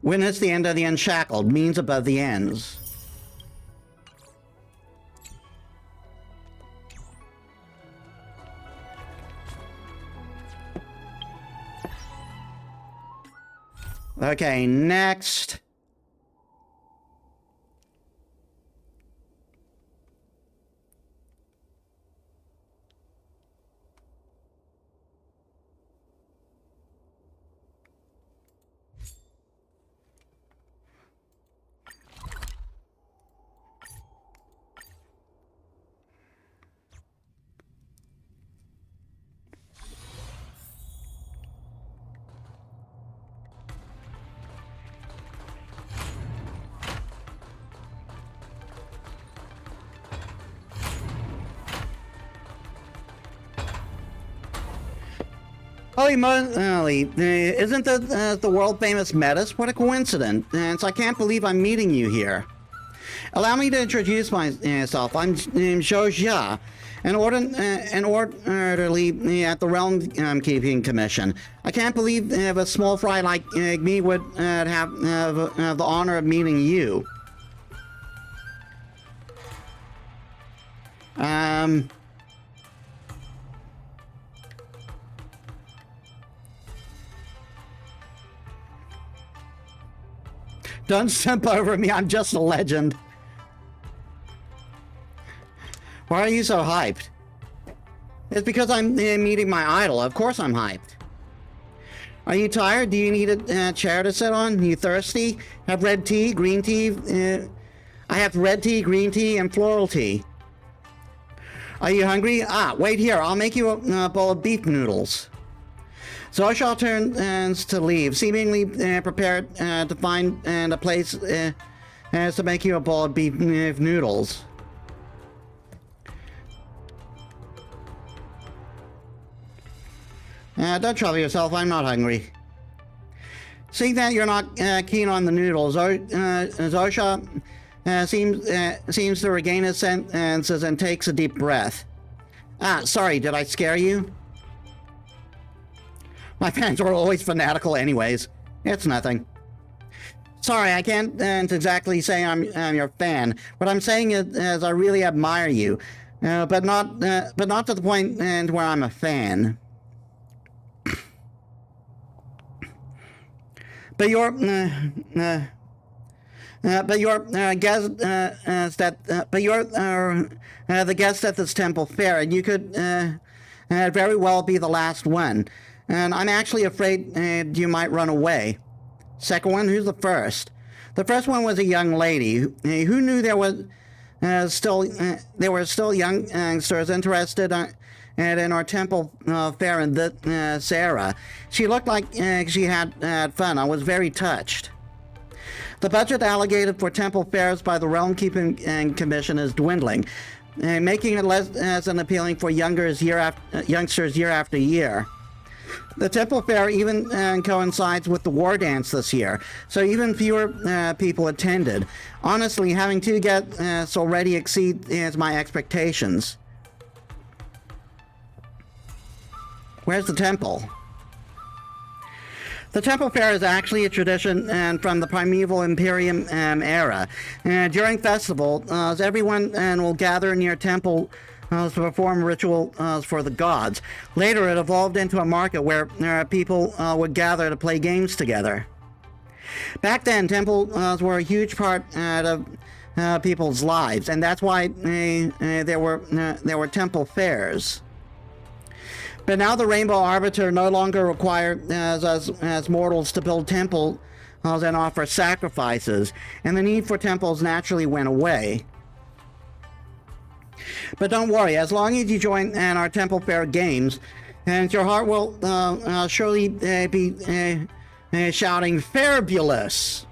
Witness the end of the Unshackled, means above the ends. Okay, next. Holy moly, isn't the world-famous Metis? What a coincidence. I can't believe I'm meeting you here. Allow me to introduce myself. I'm Zhou Jia, an orderly at the Realm Keeping Commission. I can't believe a small fry like me would have the honor of meeting you. Don't simp over me, I'm just a legend. Why are you so hyped? It's because I'm meeting my idol. Of course I'm hyped. Are you tired? Do you need a chair to sit on? You thirsty? Have red tea, green tea? I have red tea, green tea, and floral tea. Are you hungry? Wait here. I'll make you a bowl of beef noodles. Zoshal turns to leave, seemingly prepared to find a place to make you a bowl of beef noodles. Don't trouble yourself, I'm not hungry. Seeing that you're not keen on the noodles, Zosha seems to regain his senses and takes a deep breath. Sorry, did I scare you? My fans are always fanatical anyways. It's nothing. Sorry, I can't exactly say I'm your fan. What I'm saying is I really admire you, but not to the point where I'm a fan. But your the guest at this temple fair, and you could very well be the last one. And I'm actually afraid you might run away. Second one, who's the first? The first one was a young lady who knew there were still youngsters interested in our temple fair in this era. She looked like she had fun. I was very touched. The budget allocated for temple fairs by the Realm Keeping Commission is dwindling, making it less than appealing for youngsters year after year. The temple fair even coincides with the war dance this year, so even fewer people attended. Honestly, having two guests already exceeds my expectations. Where's the temple? The temple fair is actually a tradition from the primeval Imperium era. During festival, everyone will gather near temple to perform rituals for the gods. Later, it evolved into a market where people would gather to play games together. Back then, temples were a huge part of people's lives, and that's why there were temple fairs. But now the Rainbow Arbiter no longer requires as mortals to build temples and offer sacrifices, and the need for temples naturally went away. But don't worry, as long as you join in our temple fair games, and your heart will surely be shouting "Fabulous!"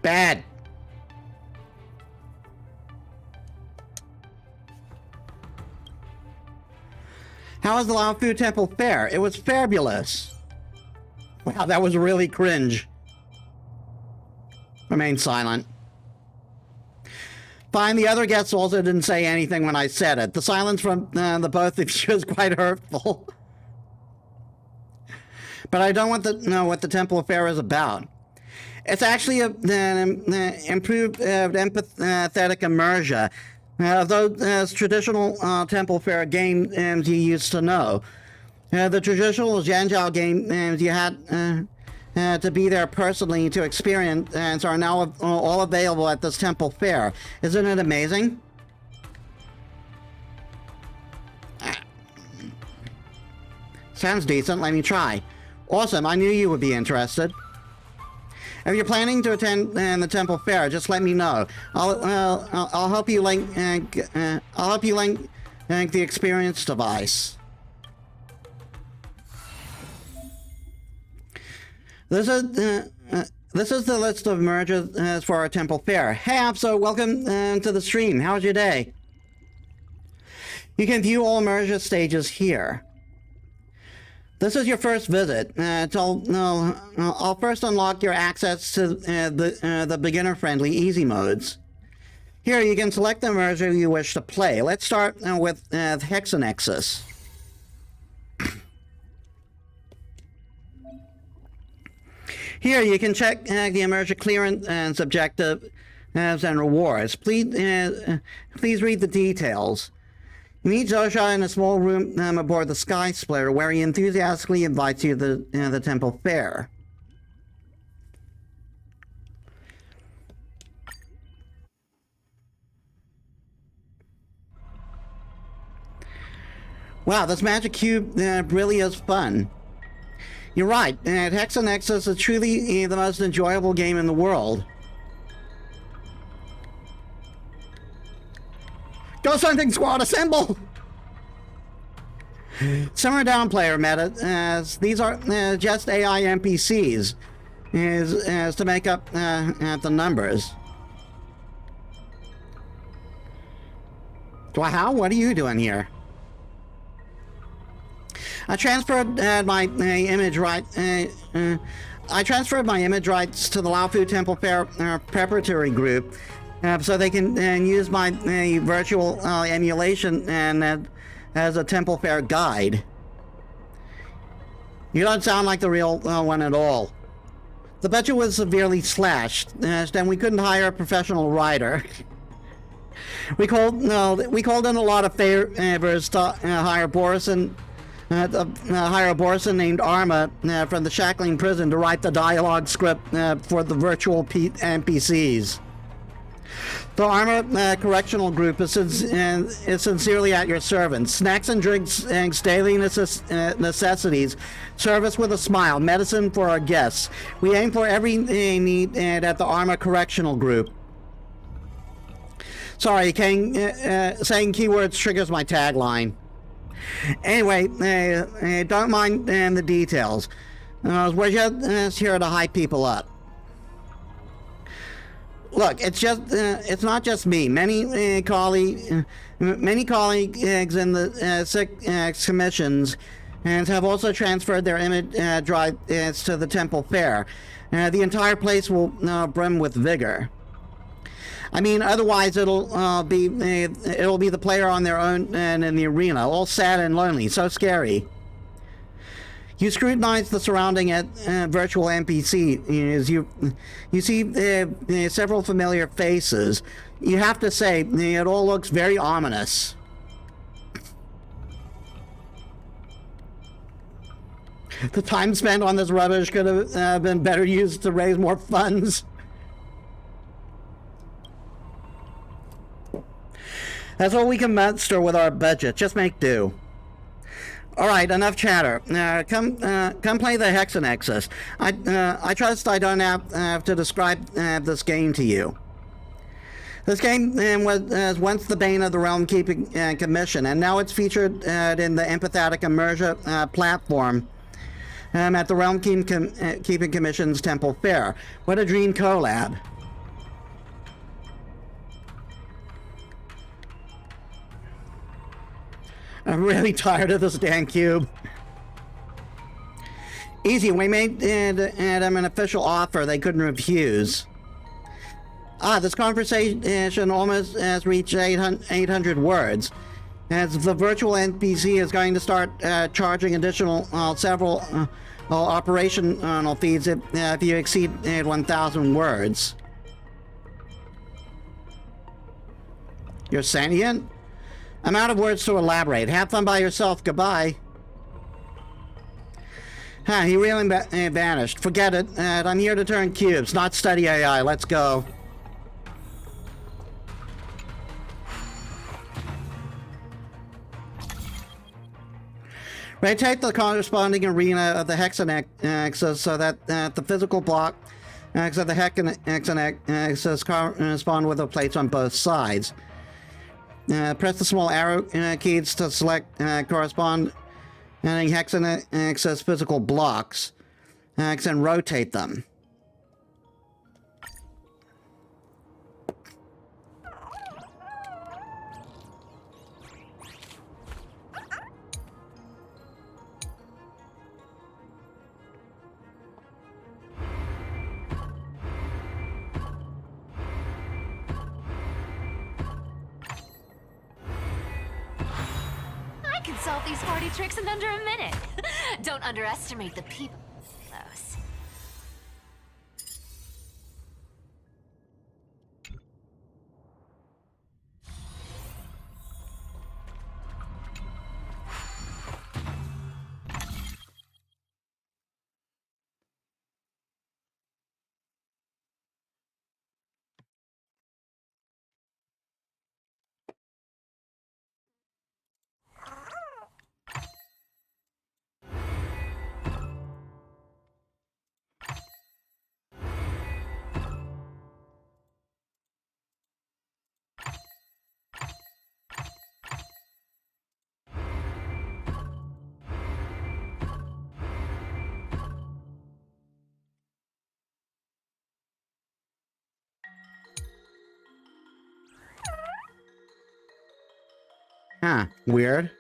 Bad. How was the Lao Fu Temple Fair? It was fabulous. Wow, that was really cringe. Remain silent. Fine, the other guests also didn't say anything when I said it. The silence from the both of you is quite hurtful. But I don't want to know what the Temple Fair is about. It's actually an improved empathetic immersion of those traditional temple fair games you used to know. The traditional Zhanjiao games you had to be there personally to experience and are now all available at this temple fair. Isn't it amazing? Sounds decent. Let me try. Awesome. I knew you would be interested. If you're planning to attend the temple fair, just let me know. I'll help you link. I'll help you link the experience device. This is the list of mergers for our temple fair. Hey, Apso, welcome to the stream. How's your day? You can view all merger stages here. This is your first visit. I'll first unlock your access to the beginner-friendly easy modes. Here, you can select the merger you wish to play. Let's start with Hexanexus. Here, you can check the immersion clearance and objectives and rewards. Please read the details. Meet Zosha in a small room aboard the Sky Splitter, where he enthusiastically invites you to the temple fair. Wow, this magic cube really is fun. You're right, Hexanexus is truly the most enjoyable game in the world. Ghost Hunting Squad, assemble! Simmer down, player meta, as these are just AI NPCs, as to make up the numbers. Wow, what are you doing here? I transferred my image rights to the Lao Fu Temple Fair preparatory group, so they can use my virtual emulation and as a temple fair guide. You don't sound like the real one at all. The budget was severely slashed, and we couldn't hire a professional writer. We called in a lot of favors to hire Boris and hire a Borson named Arma from the Shackling prison to write the dialogue script for the virtual NPCs. The Arma Correctional Group is sincerely at your service. Snacks and drinks and daily necessities. Service with a smile. Medicine for our guests. We aim for every need at the Arma Correctional Group. Sorry, saying keywords triggers my tagline. Anyway, don't mind the details. We're just here to hype people up. Look, it's not just me. Many colleagues in the six commissions and have also transferred their image drives to the Temple Fair. The entire place will brim with vigor. I mean, otherwise it'll be the player on their own and in the arena, all sad and lonely, so scary. You scrutinize the surrounding virtual NPCs. You see several familiar faces. You have to say, it all looks very ominous. The time spent on this rubbish could have been better used to raise more funds. That's all we can muster with our budget. Just make do. All right, enough chatter. Come play the Hexanexus. I trust I don't have to describe this game to you. This game was once the bane of the Realm Keeping Commission, and now it's featured in the Empathetic Immersion platform at the Realm Keeping Commission's Temple Fair. What a dream collab. I'm really tired of this damn cube. Easy, we made them an official offer they couldn't refuse. This conversation almost has reached 800 words. As the virtual NPC is going to start charging additional several operational fees if you exceed 1,000 words. You're sentient? I'm out of words to elaborate. Have fun by yourself. Goodbye. He really vanished. Forget it. I'm here to turn cubes, not study AI. Let's go. Rotate the corresponding arena of the Hexanexus so that the physical block of the Hexanexus correspond with the plates on both sides. Press the small arrow keys to select corresponding Hexanexus physical blocks and rotate them. Solve these 40 tricks in under a minute. Don't underestimate the people. Those. Weird.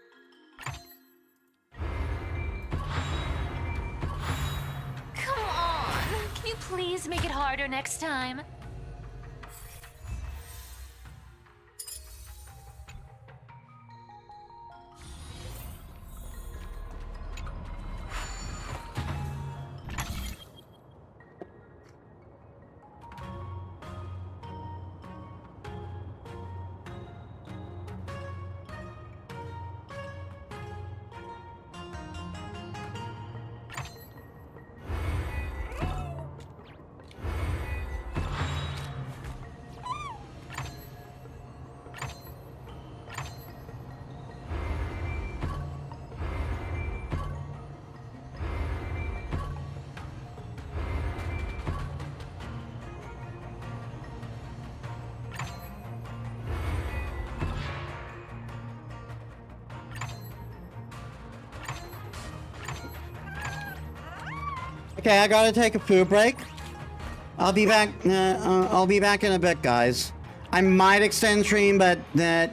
Come on. Can you please make it harder next time? Okay, I gotta take a food break. I'll be back. I'll be back in a bit, guys. I might extend stream, but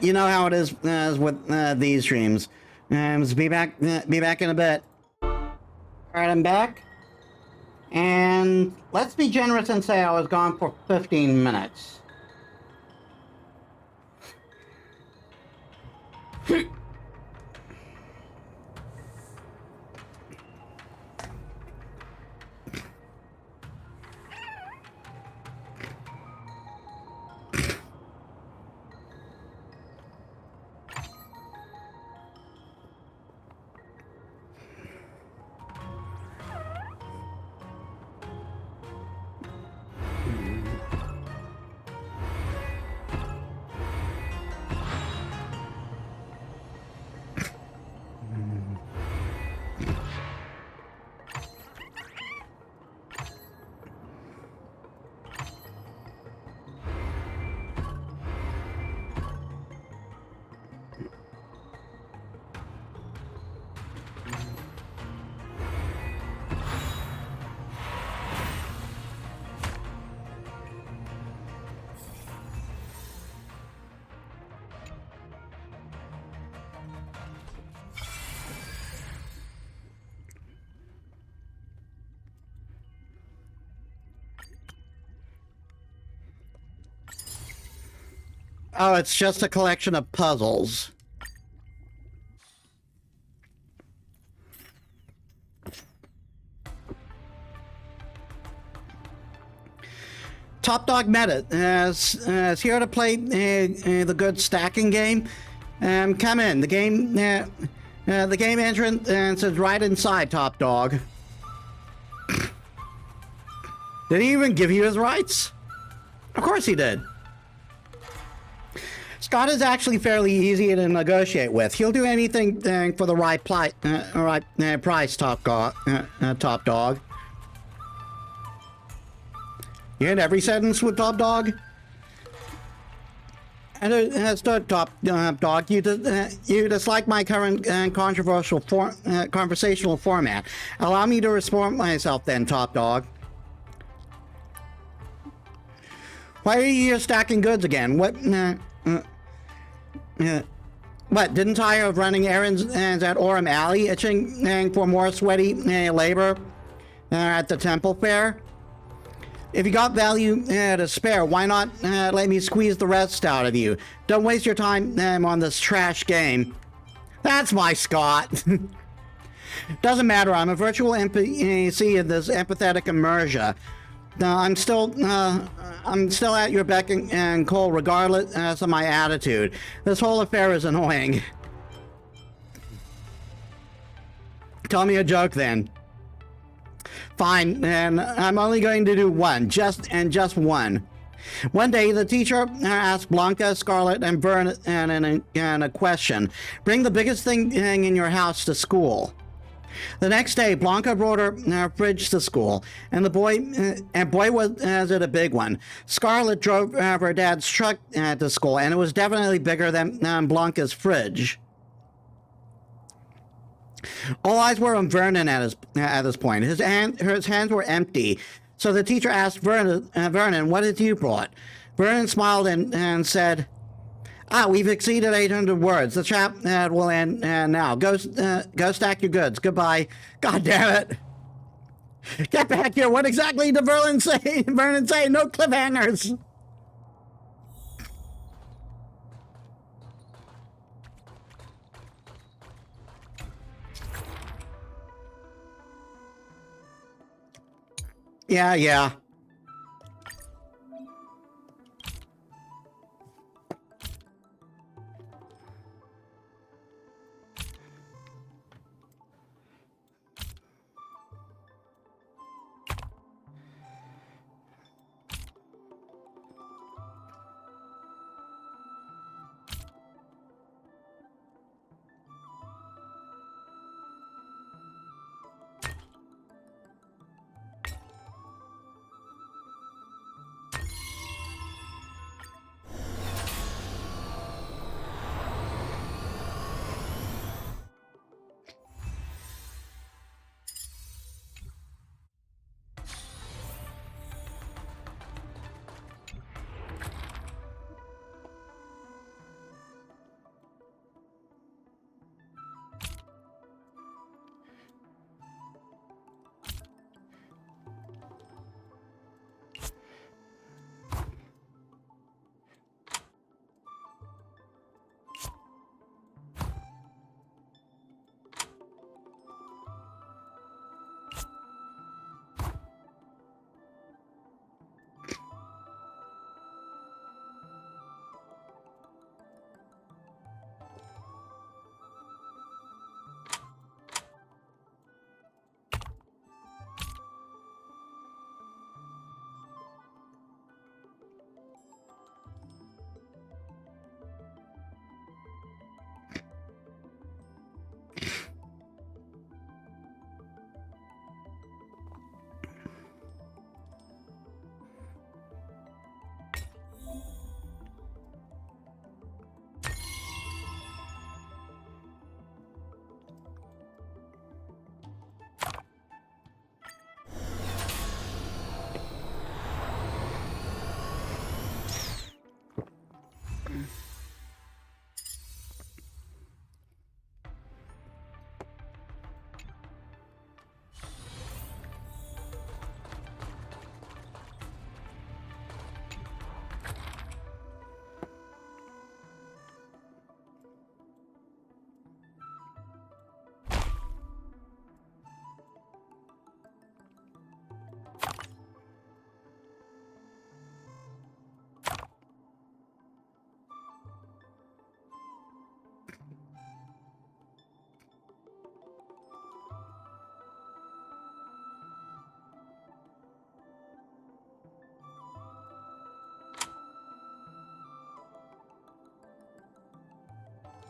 you know how it is with these streams. So be back. Be back in a bit. All right, I'm back. And let's be generous and say I was gone for 15 minutes. Oh, it's just a collection of puzzles. Top Dog Metis is here to play the good stacking game. Come in. The game entrance is right inside Top Dog. Did he even give you his rights? Of course he did. Scott is actually fairly easy to negotiate with. He'll do anything for the right price, Top Dog. You hit every sentence with Top Dog? Understood, Top Dog. You dislike my current controversial conversational format. Allow me to respond myself then, Top Dog. Why are you here stacking goods again? What? What? Didn't tire of running errands at Orem Alley, itching for more sweaty labor at the Temple Fair? If you got value to spare, why not let me squeeze the rest out of you? Don't waste your time on this trash game. That's my Scott. Doesn't matter. I'm a virtual NPC in this empathetic immersion. I'm still at your beck and call, regardless of my attitude. This whole affair is annoying. Tell me a joke then. Fine, and I'm only going to do one, just one. One day, the teacher asked Blanca, Scarlet, and Vernon a question. Bring the biggest thing in your house to school. The next day, Blanca brought her fridge to school, and boy was it a big one. Scarlet drove her dad's truck to school, and it was definitely bigger than Blanca's fridge. All eyes were on Vernon at this point. His hands were empty. So the teacher asked Vernon, what have you brought? Vernon smiled and said, we've exceeded 800 words. The chat will end now. Go stack your goods. Goodbye. God damn it. Get back here. What exactly did Vernon say? No cliffhangers. Yeah.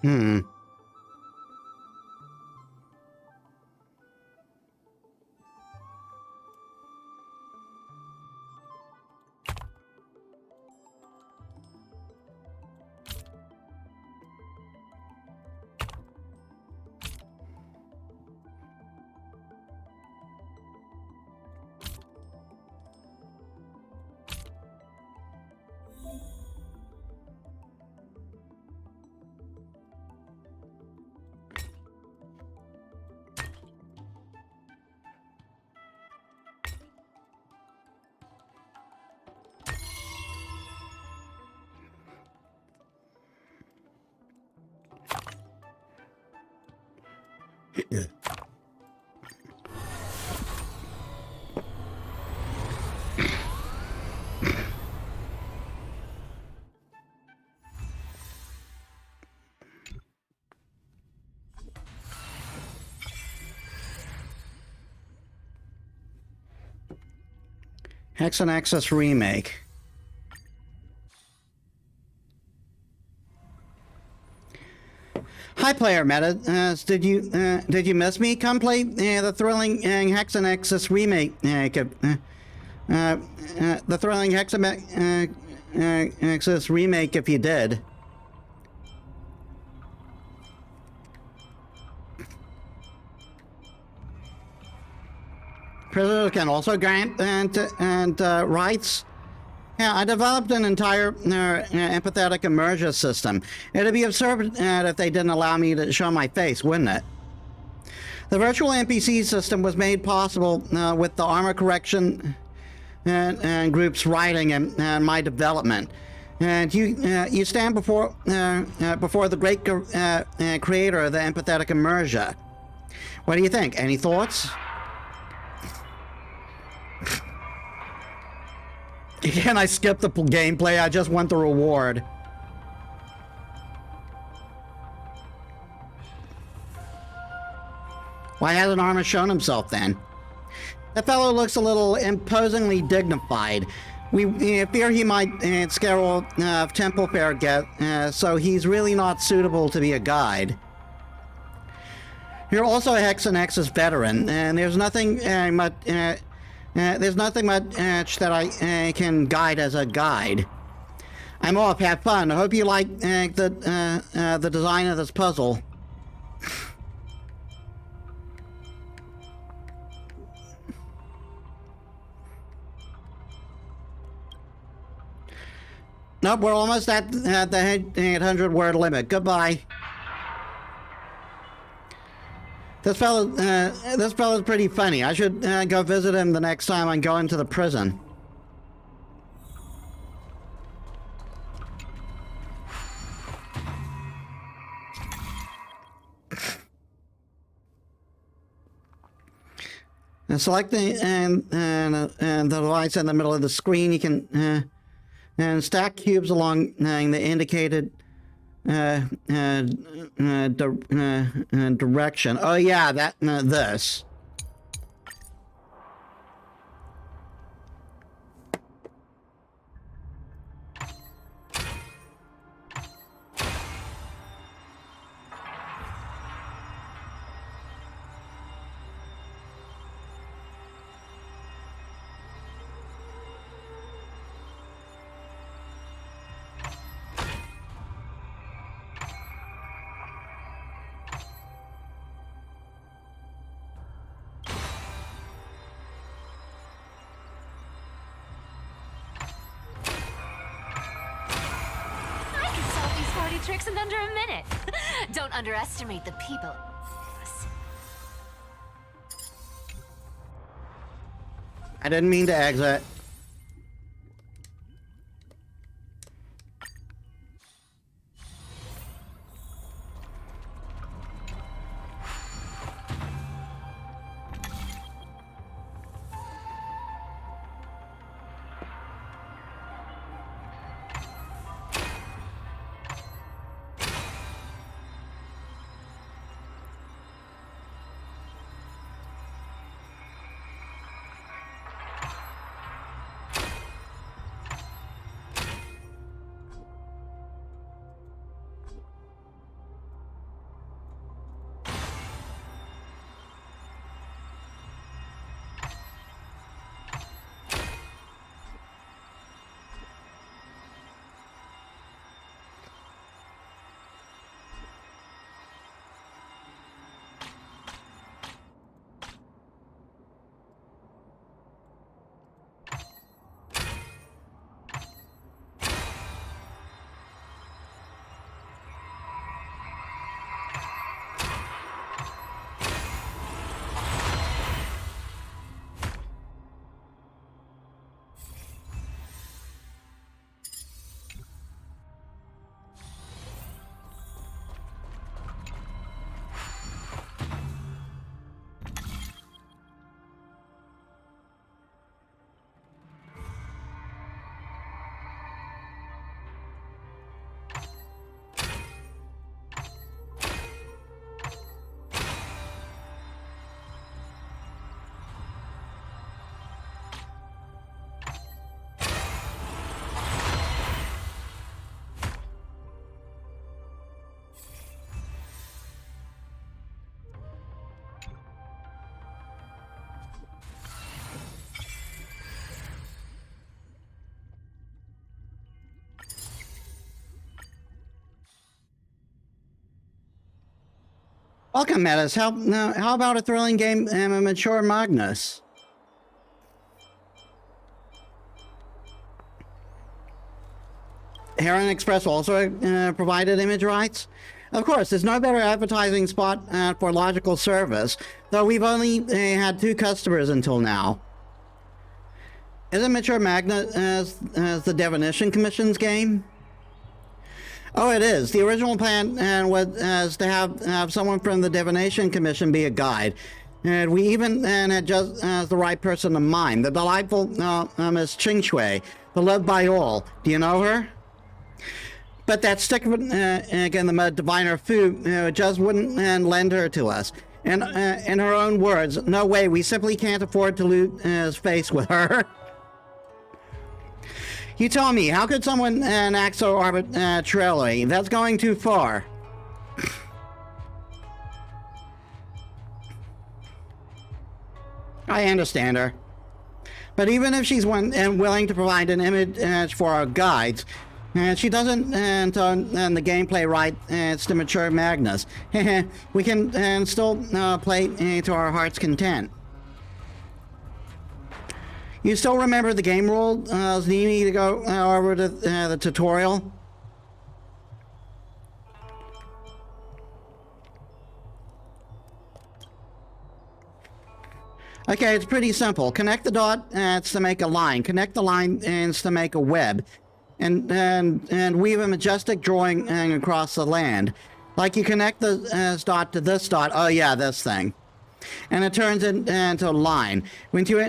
Hmm. Hexen Access Remake. Hi, player Metis. Did you miss me? Come play the thrilling Hexen Access Remake. The thrilling Hexen Access Remake if you did. Prisoners can also grant rights. Yeah, I developed an entire empathetic immersion system. It'd be absurd if they didn't allow me to show my face, wouldn't it? The virtual NPC system was made possible with the armor correction and group's writing and my development. And you stand before the great creator of the empathetic immersion. What do you think? Any thoughts? Can I skip the gameplay? I just want the reward. Why hasn't Armor shown himself then? That fellow looks a little imposingly dignified. We fear he might scare all temple fair guests, so he's really not suitable to be a guide. You're also a Hexen Access veteran, and there's nothing much that I can guide as a guide. I'm off. Have fun. I hope you like the design of this puzzle. Nope, we're almost at the 800-word limit. Goodbye. This fellow's pretty funny. I should go visit him the next time I go into the prison. And select the device in the middle of the screen. You can and stack cubes along the indicated direction. Oh yeah, that this. Tricks in under a minute. Don't underestimate the people. I didn't mean to exit. Welcome, Metis. How about a thrilling game and a mature Magnus? Heron Express also provided image rights. Of course, there's no better advertising spot for logical service, though we've only had 2 customers until now. Isn't Mature Magna as the Definition Commission's game? Oh, it is. The original plan was to have someone from the Divination Commission be a guide. And we even had just the right person in mind, the delightful Miss Ching Shui, beloved by all. Do you know her? But that stick again, the mud diviner Fu just wouldn't lend her to us. And in her own words, no way, we simply can't afford to lose face with her. You tell me, how could someone act so arbitrarily? That's going too far. I understand her. But even if she's willing to provide an image for our guides, she doesn't turn the gameplay right. It's the Mature Magnus. We can still play to our heart's content. You still remember the game rules? Do you need to go over to the tutorial? Okay, it's pretty simple. Connect the dots to make a line. Connect the line to make a web. And weave a majestic drawing across the land. Like you connect the dot to this dot. Oh yeah, this thing. And it turns into a line. When you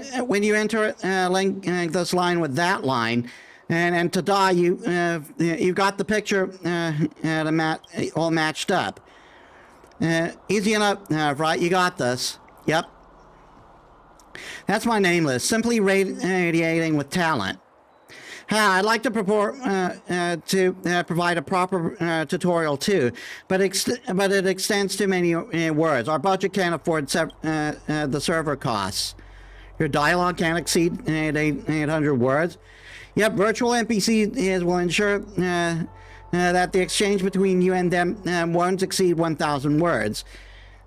enter link this line with that line, and to die, you've got the picture all matched up. Easy enough, right? You got this. Yep. That's my name list. Simply radiating with talent. I'd like to provide a proper tutorial too, but it extends too many words. Our budget can't afford the server costs. Your dialogue can't exceed 800 words. Yep, virtual NPCs will ensure that the exchange between you and them won't exceed 1,000 words.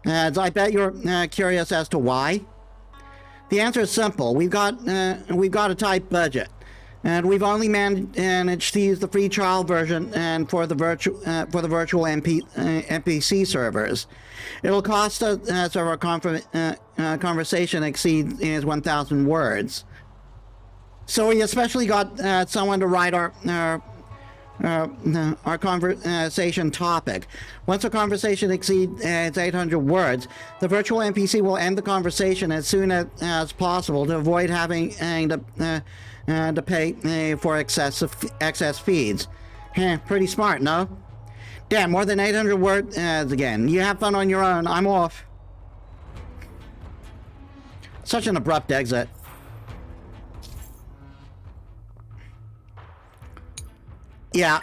I bet you're curious as to why. The answer is simple. We've got a tight budget. And we've only managed to use the free trial version and for the virtual NPC servers. It'll cost us so our conversation exceeds 1,000 words. So we especially got someone to write our conversation topic. Once a conversation exceeds 800 words, the virtual NPC will end the conversation as soon as possible to avoid having to pay for excess feeds. Pretty smart, no? Damn, more than 800 words again. You have fun on your own. I'm off. Such an abrupt exit. Yeah.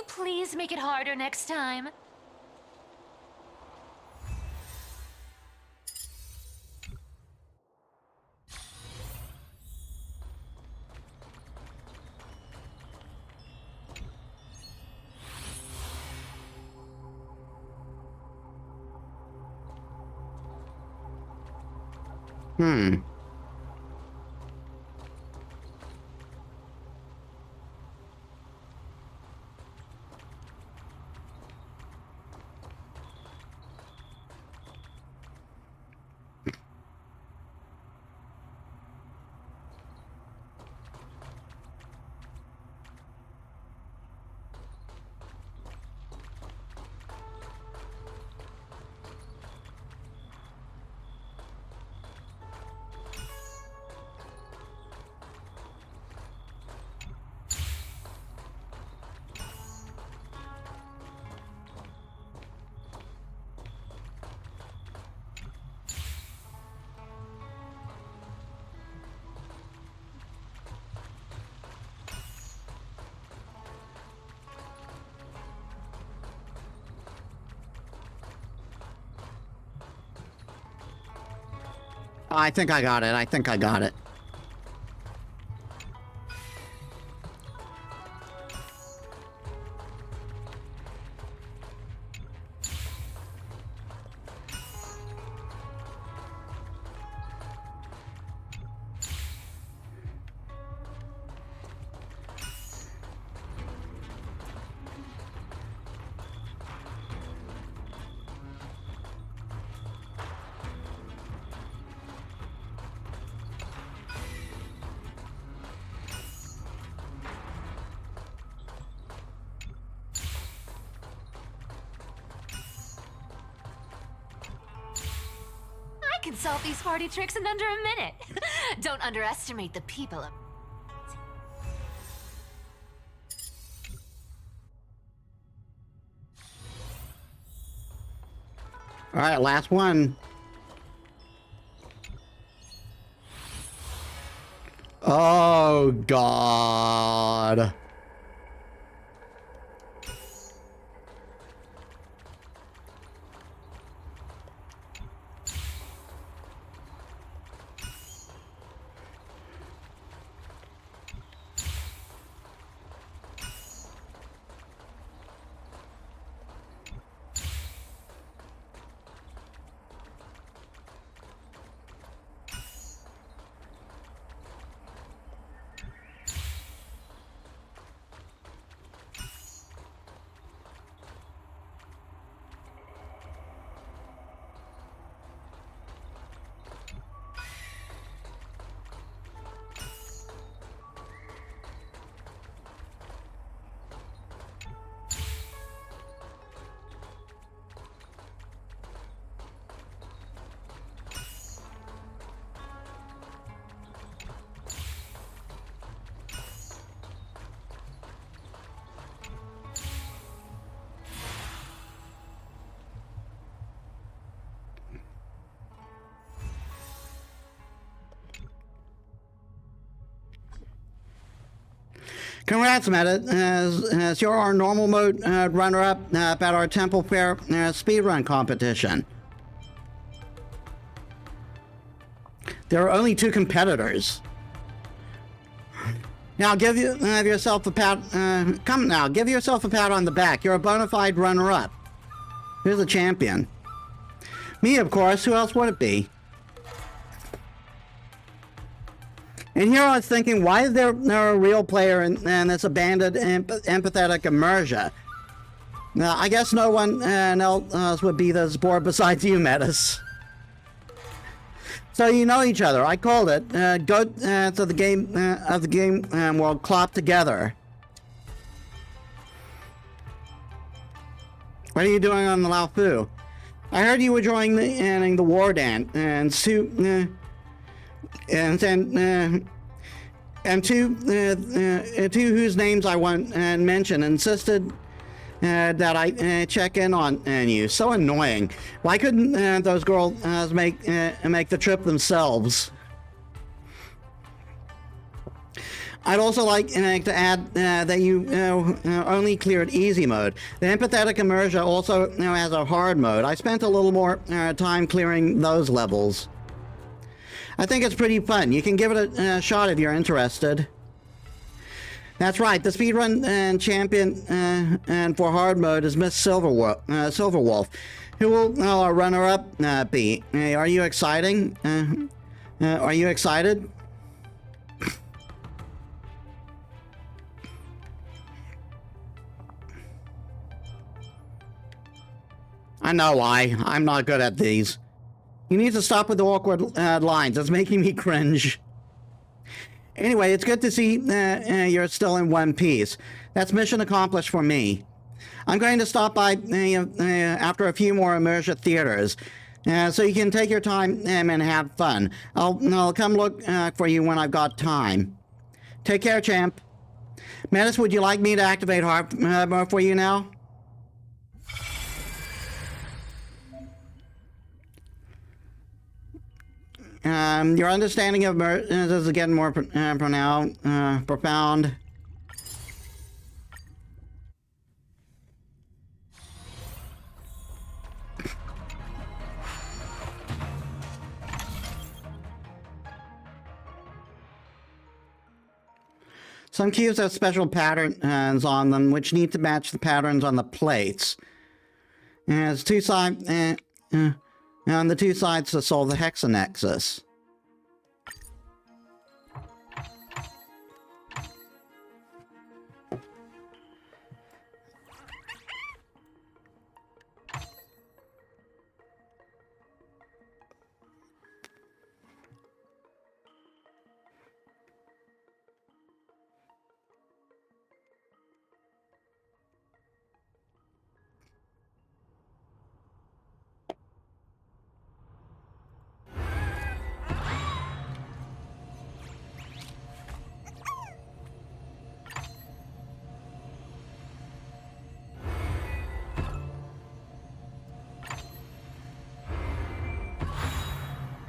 Please make it harder next time. I think I got it. I think I got it. I can solve these party tricks in under a minute. Don't underestimate the people of... All right, last one. Oh, God. Congrats, Metis, as you're our normal mode runner-up at our Temple Fair speedrun competition. There are only 2 competitors. Now, give yourself a pat. Come now, give yourself a pat on the back. You're a bona fide runner-up. You're the champion. Me, of course. Who else would it be? And here I was thinking, why is there a real player in this abandoned empathetic immersion? Now, I guess no one else would be this bored besides you, Metis. So you know each other. I called it. Go to the game world clop together. What are you doing on the Laofu? I heard you were joining the war dance and two whose names I won't mention insisted that I check in on you. So annoying. Why couldn't those girls make the trip themselves? I'd also like to add that you only cleared easy mode. The empathetic immersion also has a hard mode. I spent a little more time clearing those levels. I think it's pretty fun. You can give it a shot if you're interested. That's right. The speedrun champion and for hard mode is Miss Silverwolf. Who will our runner-up be? Are you exciting? Are you excited? I know why. I'm not good at these. You need to stop with the awkward lines. It's making me cringe. Anyway, it's good to see you're still in one piece. That's mission accomplished for me. I'm going to stop by after a few more immersion theaters, so you can take your time and have fun. I'll come look for you when I've got time. Take care, champ. Metis, would you like me to activate hard mode for you now? Your understanding of is getting more profound. Some cubes have special patterns on them, which need to match the patterns on the plates. And there's two sides, on the two sides to solve the hexanexus.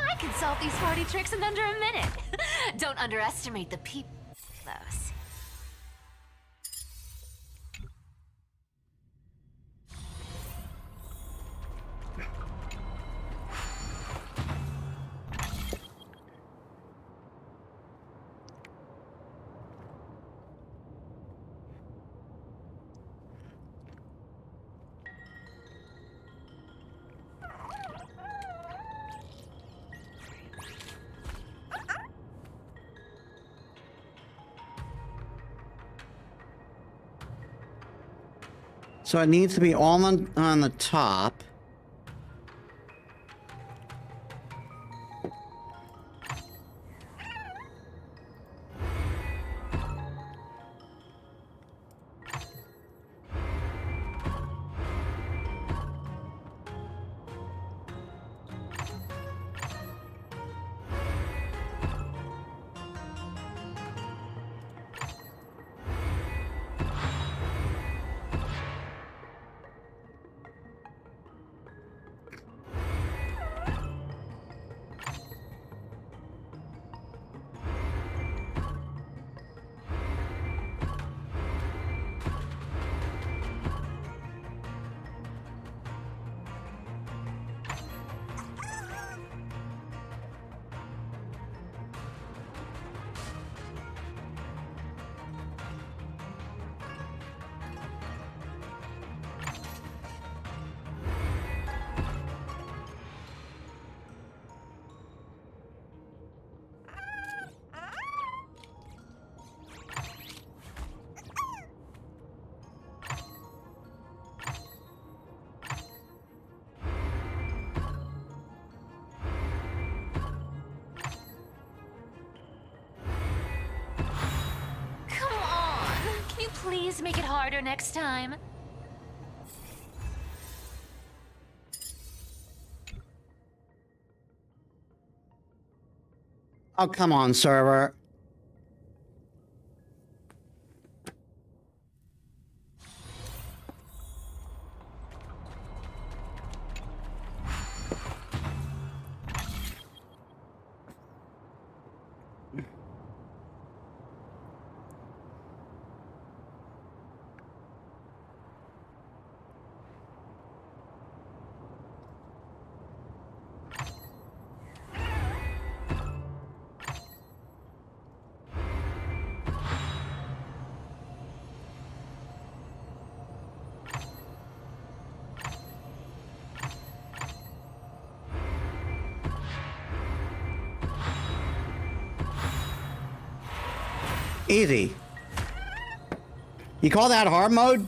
I can solve these 40 tricks in under a minute. Don't underestimate the people. Close. So it needs to be all on the top. Come on. Can you please make it harder next time? Oh, come on, server. Easy. You call that hard mode?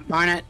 Darn it.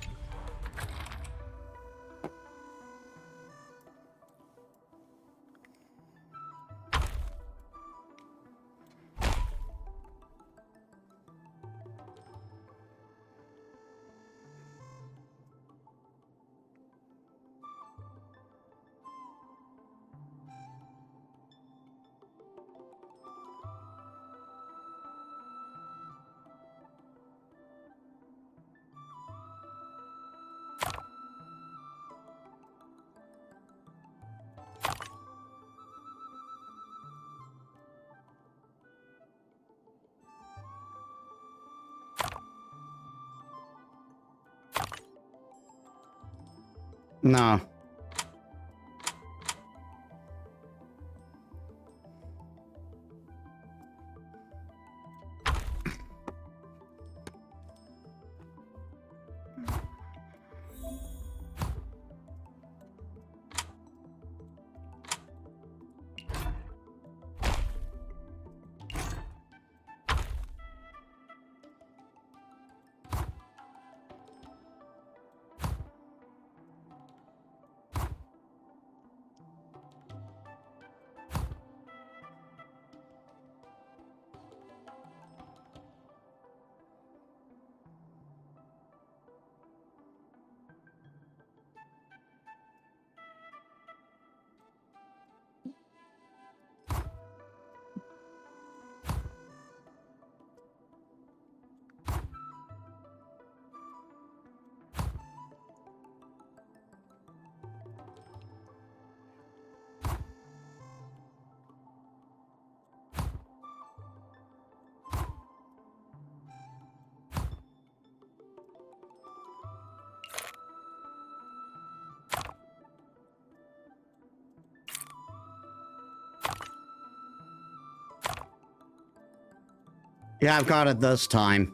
No. Yeah, I've got it this time.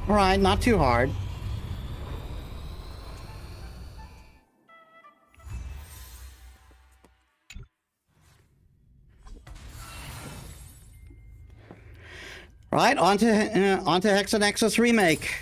All right, not too hard. All right, on to Hexanexus Remake.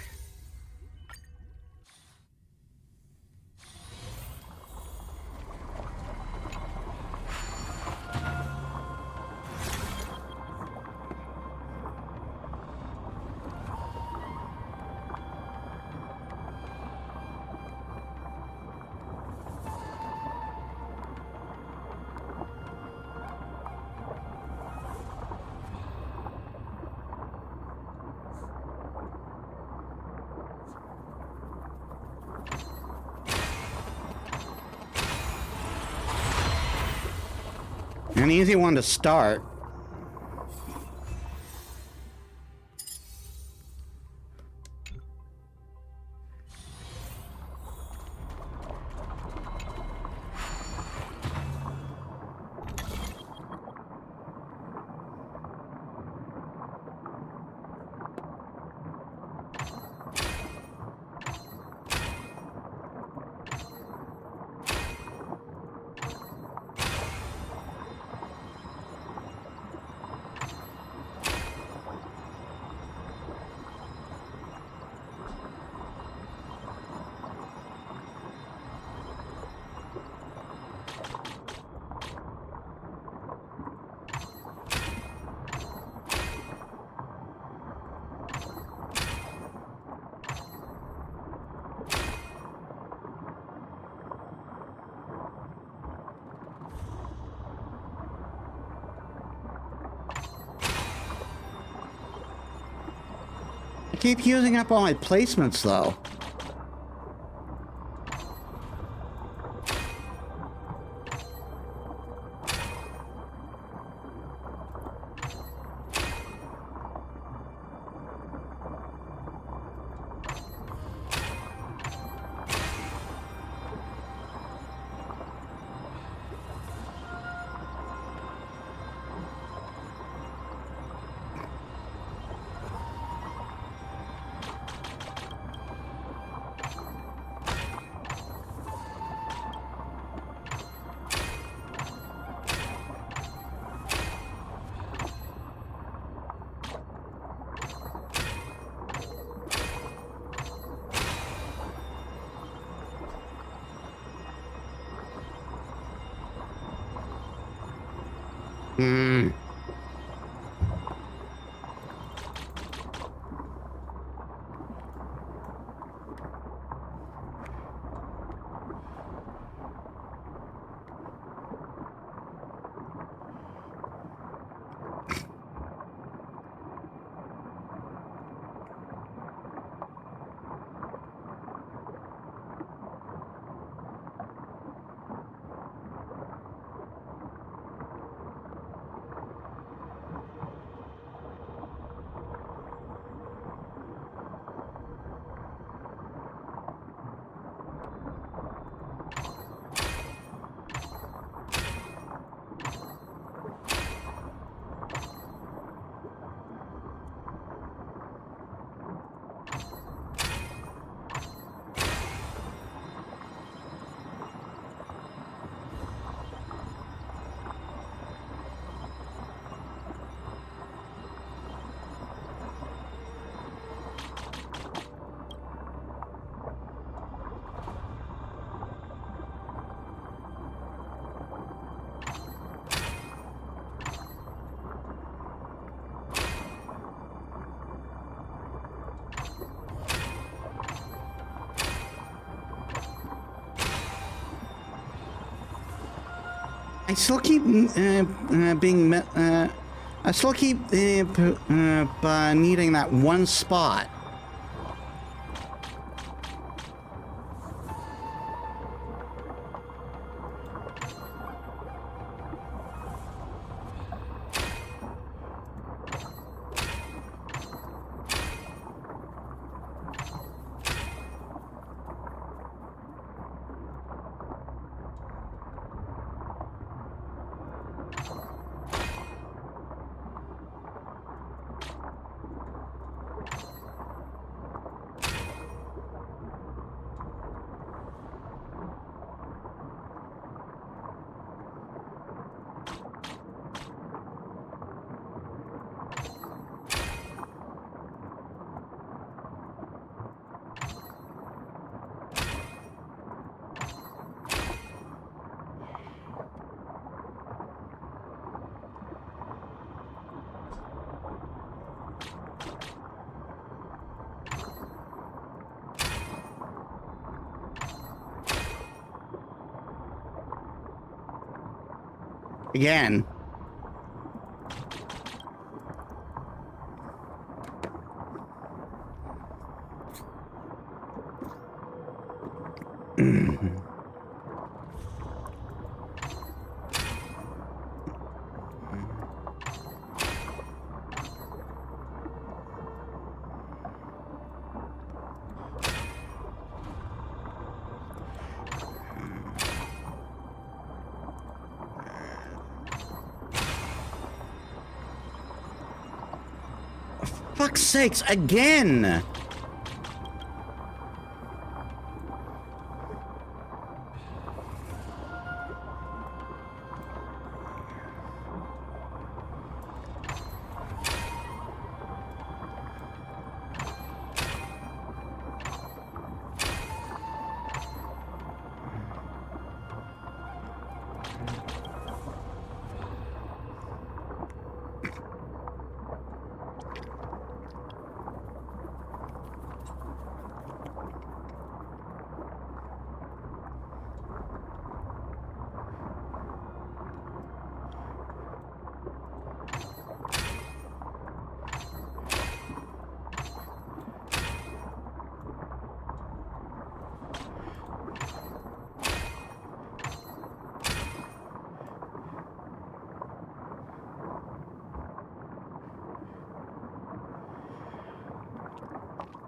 An easy one to start. I keep using up all my placements, though. Hmm. I still keep I still keep needing that one spot. Again. fuck's sakes, again!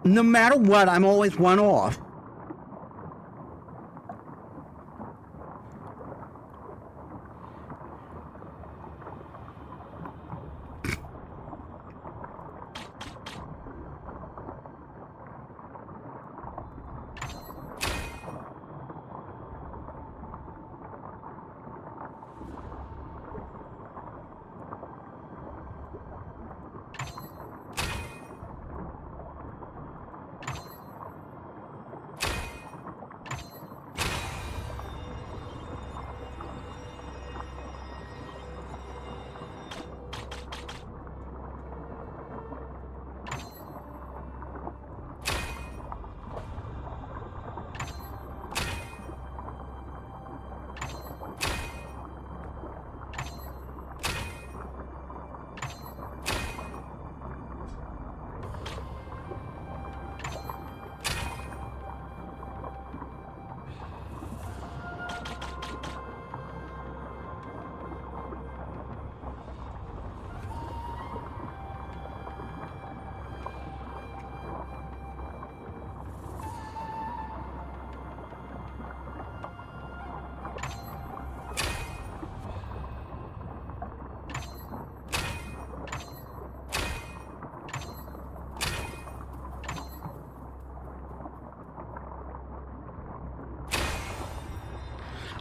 No matter what, I'm always one off.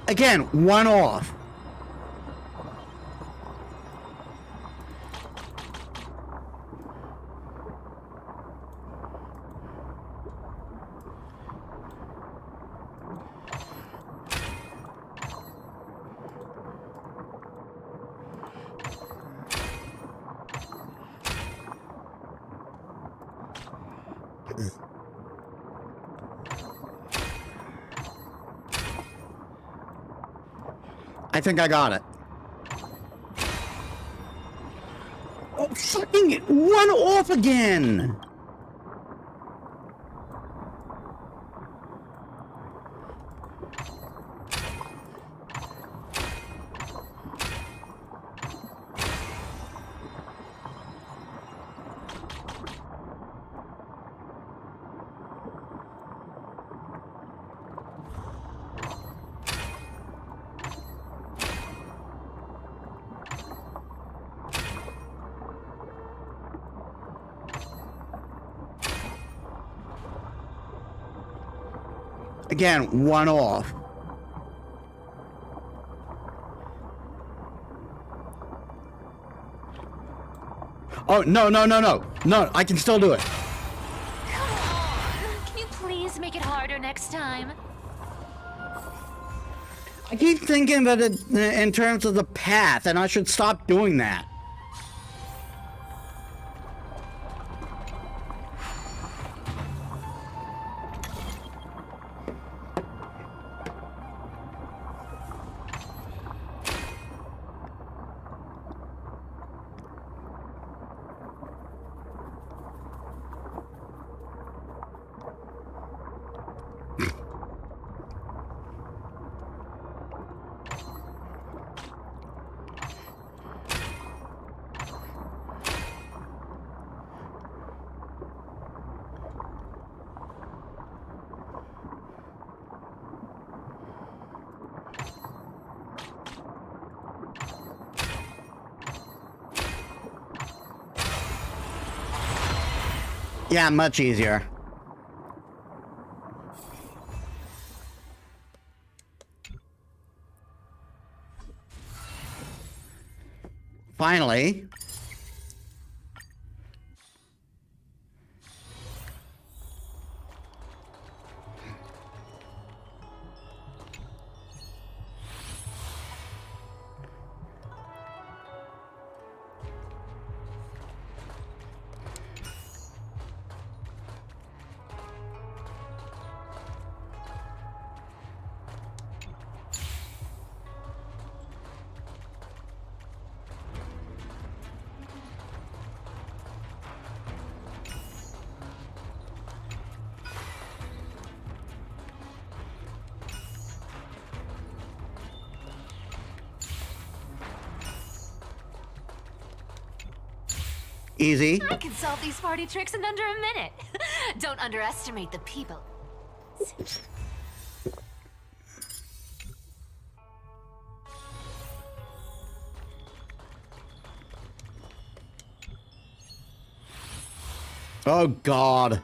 Again, one off. I think I got it. Oh, fucking one off again! Again, one off. Oh, no, no, no, no. No, I can still do it. Come on! Can you please make it harder next time? I keep thinking that it, in terms of the path, and I should stop doing that. Yeah, much easier. Finally. Easy. I can solve these party tricks in under a minute. Don't underestimate the people. Oh, God.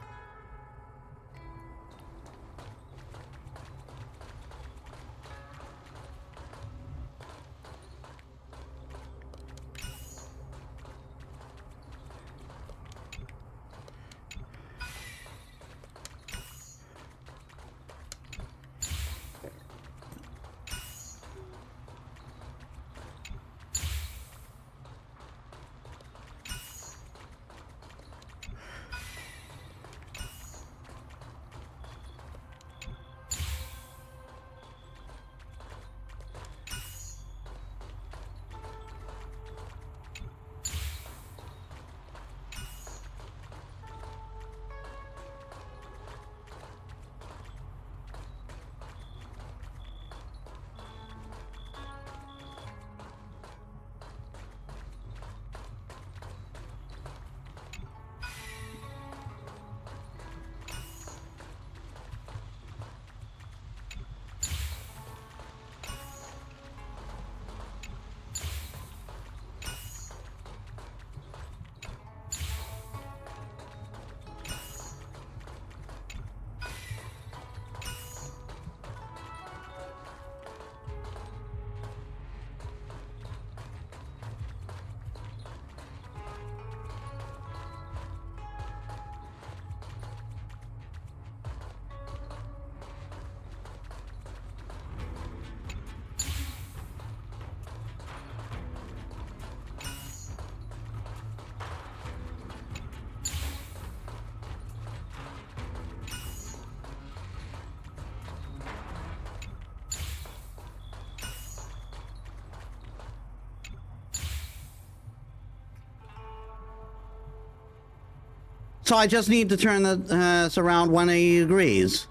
So I just need to turn this around 180 degrees.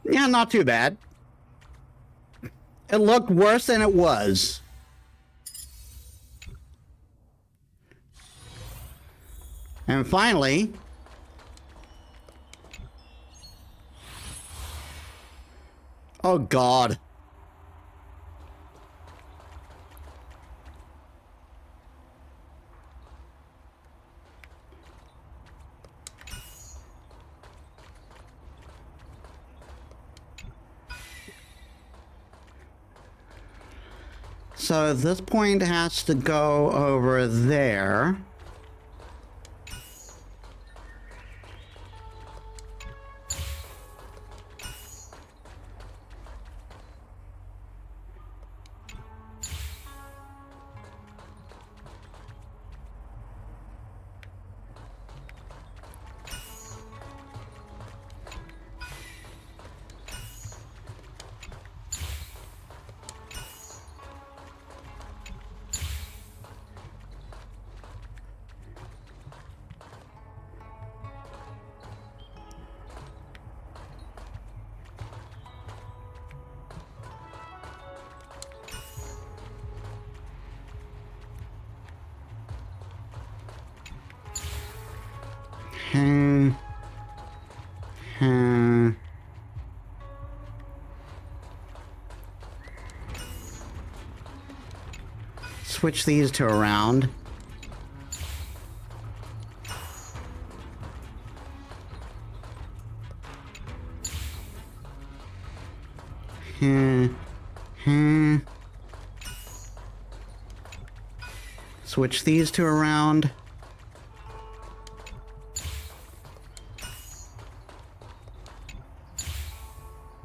Yeah, not too bad. It looked worse than it was. And finally... Oh, God. So this point has to go over there. Hmm. Hmm. Switch these two around. Hmm. Hmm. Switch these two around.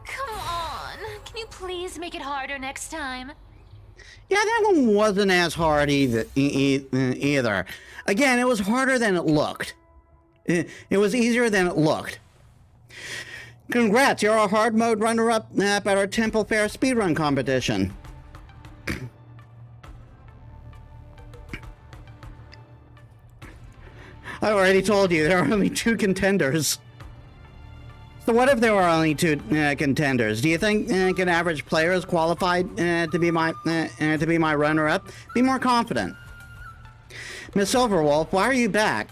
Come on. Can you please make it harder next time? Yeah, that one wasn't as hard either. Again, it was harder than it looked. It was easier than it looked. Congrats, you're a hard mode runner-up at our Temple Fair speedrun competition. I already told you there are only 2 contenders. So what if there were only 2 contenders? Do you think an average player is qualified to be my runner-up? Be more confident. Miss Silverwolf, why are you back?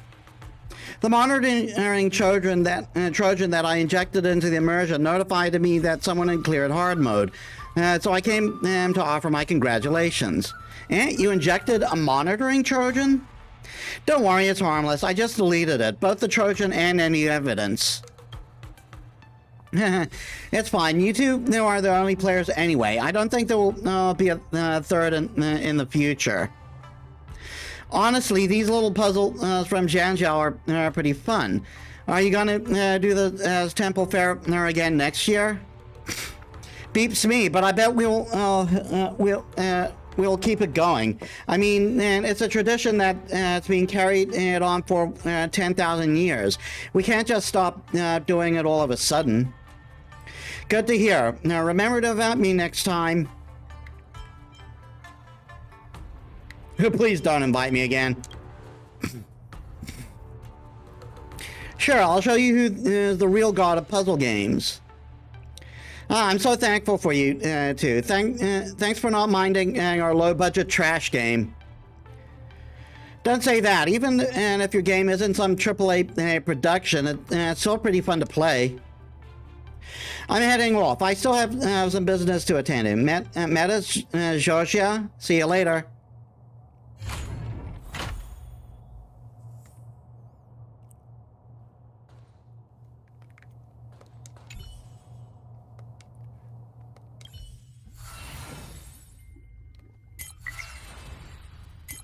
The monitoring Trojan that I injected into the immersion notified me that someone had cleared hard mode. So I came to offer my congratulations. You injected a monitoring Trojan? Don't worry, it's harmless. I just deleted it, both the Trojan and any evidence. It's fine. You two are the only players anyway. I don't think there will be a third in the future. Honestly, these little puzzles from Zhanjiao are pretty fun. Are you gonna do the Temple Fair again next year? Beeps me, but I bet we'll keep it going. I mean, and it's a tradition that it's been carried on for 10,000 years. We can't just stop doing it all of a sudden. Good to hear. Now remember to invite me next time. Please don't invite me again. Sure, I'll show you who is the real god of puzzle games. I'm so thankful for you, too. Thanks for not minding our low-budget trash game. Don't say that. Even if your game isn't some AAA production, it's still pretty fun to play. I'm heading off. I still have some business to attend to. Metis Balaska. See you later.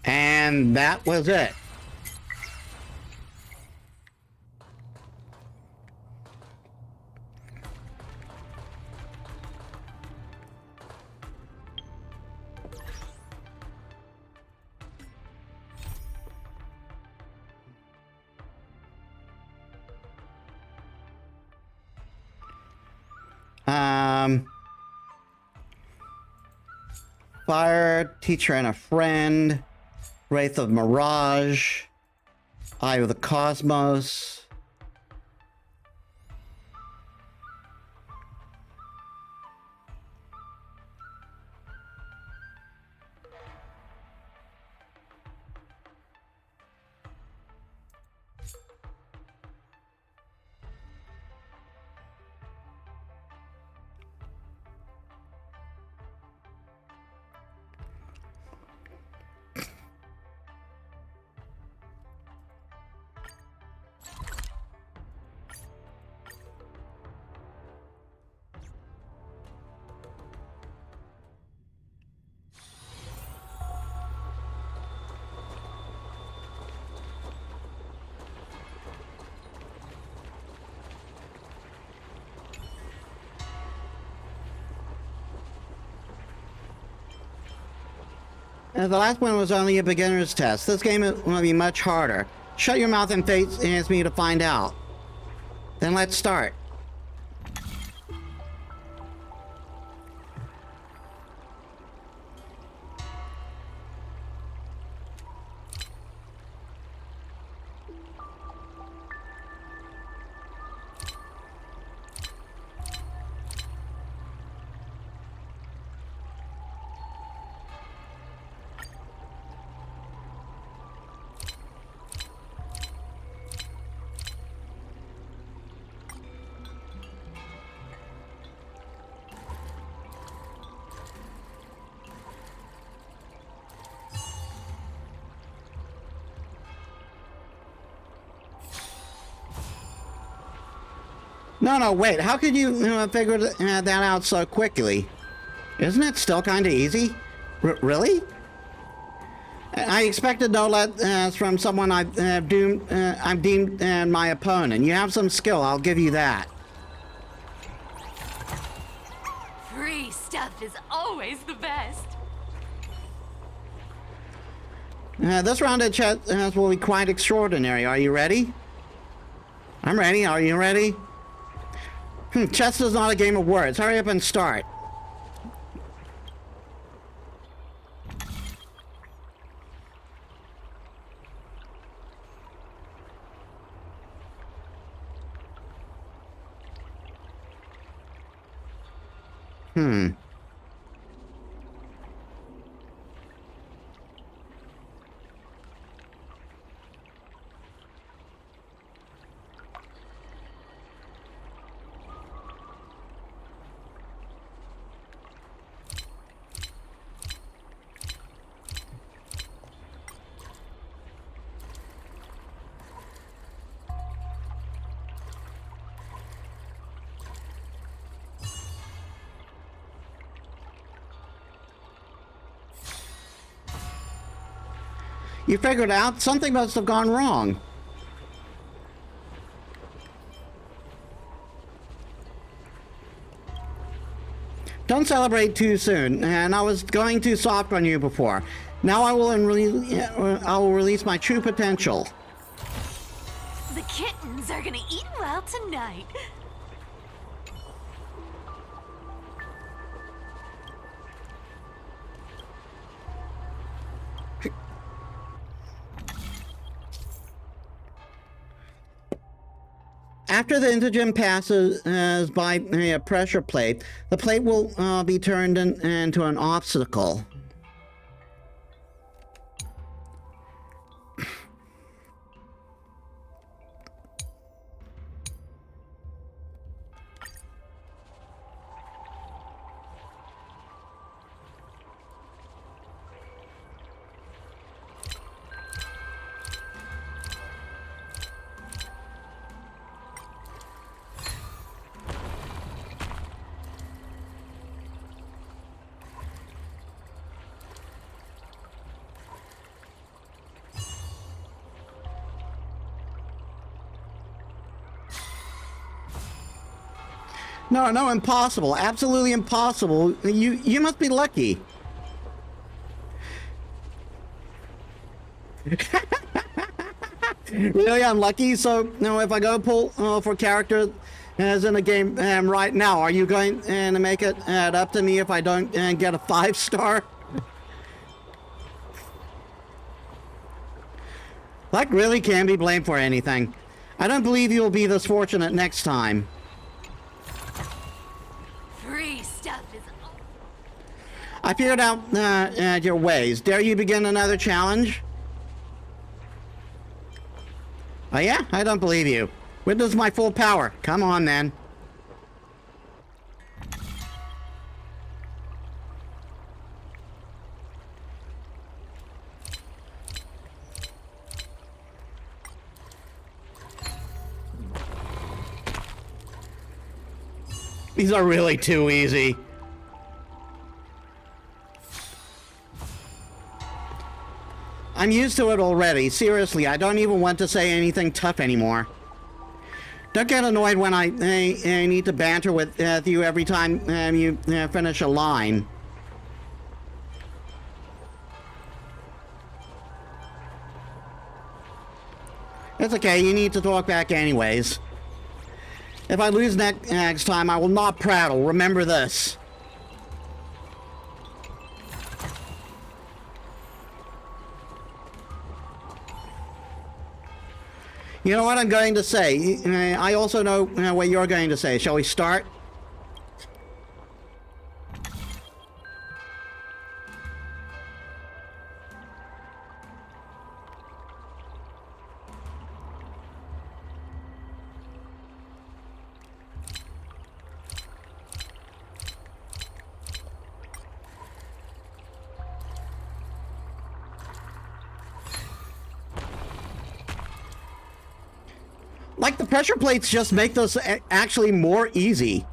And that was it. Fire, teacher and a friend, Wraith of Mirage, Eye of the Cosmos. The last one was only a beginner's test. This game will be much harder. Shut your mouth and face me to find out. Then let's start. No, wait. How could you figure that out so quickly? Isn't it still kind of easy? Really? I expected no less from someone I've deemed my opponent. You have some skill, I'll give you that. Free stuff is always the best. This round of chess will be quite extraordinary. Are you ready? I'm ready. Are you ready? Chess is not a game of words. Hurry up and start. You figured out something must have gone wrong. Don't celebrate too soon, and I was going too soft on you before. Now I will release my true potential. The kittens are gonna eat well tonight. After the antigen passes by a pressure plate, the plate will be turned into an obstacle. No, impossible. Absolutely impossible. You must be lucky. Really unlucky? So, if I go pull for character as in a game right now, are you going to make it up to me if I don't get a 5-star? Luck really can't be blamed for anything. I don't believe you'll be this fortunate next time. I figured out your ways. Dare you begin another challenge? Oh yeah? I don't believe you. Witness my full power. Come on, then. These are really too easy. I'm used to it already. Seriously, I don't even want to say anything tough anymore. Don't get annoyed when I need to banter with you every time you finish a line. It's okay, you need to talk back anyways. If I lose next time, I will not prattle. Remember this. You know what I'm going to say. I also know what you're going to say. Shall we start? Like, the pressure plates just make this actually more easy.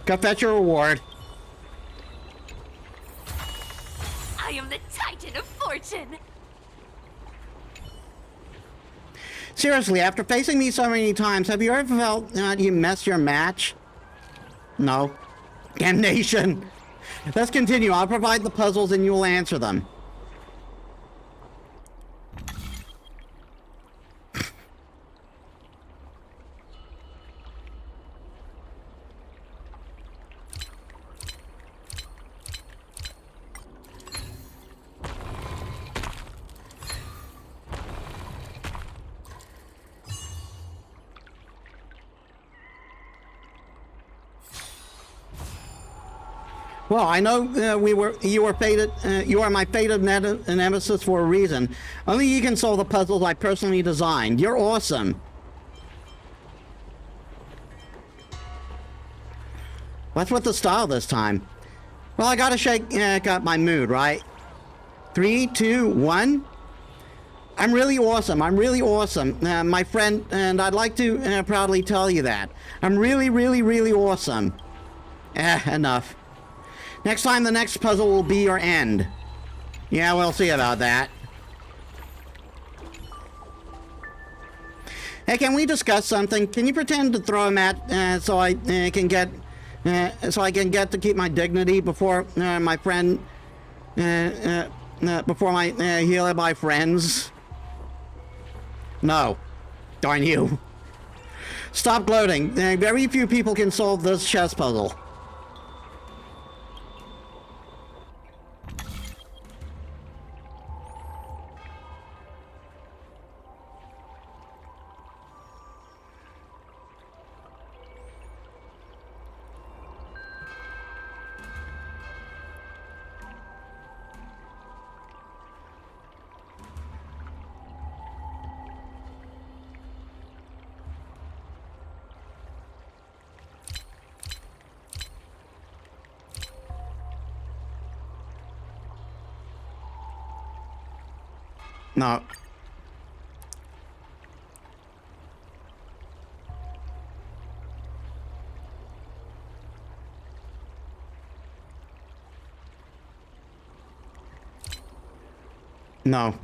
Go fetch your reward. I am the Titan of Fortune. Seriously, after facing me so many times, have you ever felt you messed your match? No. Damnation. Let's continue. I'll provide the puzzles and you will answer them. Well, I know you were fated. You are my fated nemesis for a reason. Only you can solve the puzzles I personally designed. You're awesome. What's with the style this time? Well, I gotta shake up my mood, right? 3, 2, 1. I'm really awesome. I'm really awesome, my friend, and I'd like to proudly tell you that. I'm really, really, really awesome. Enough. Next time, the next puzzle will be your end. Yeah, we'll see about that. Hey, can we discuss something? Can you pretend to throw a mat so I can get to keep my dignity before my friend, before my healer by friends? No. Darn you. Stop gloating. Very few people can solve this chess puzzle. No. No.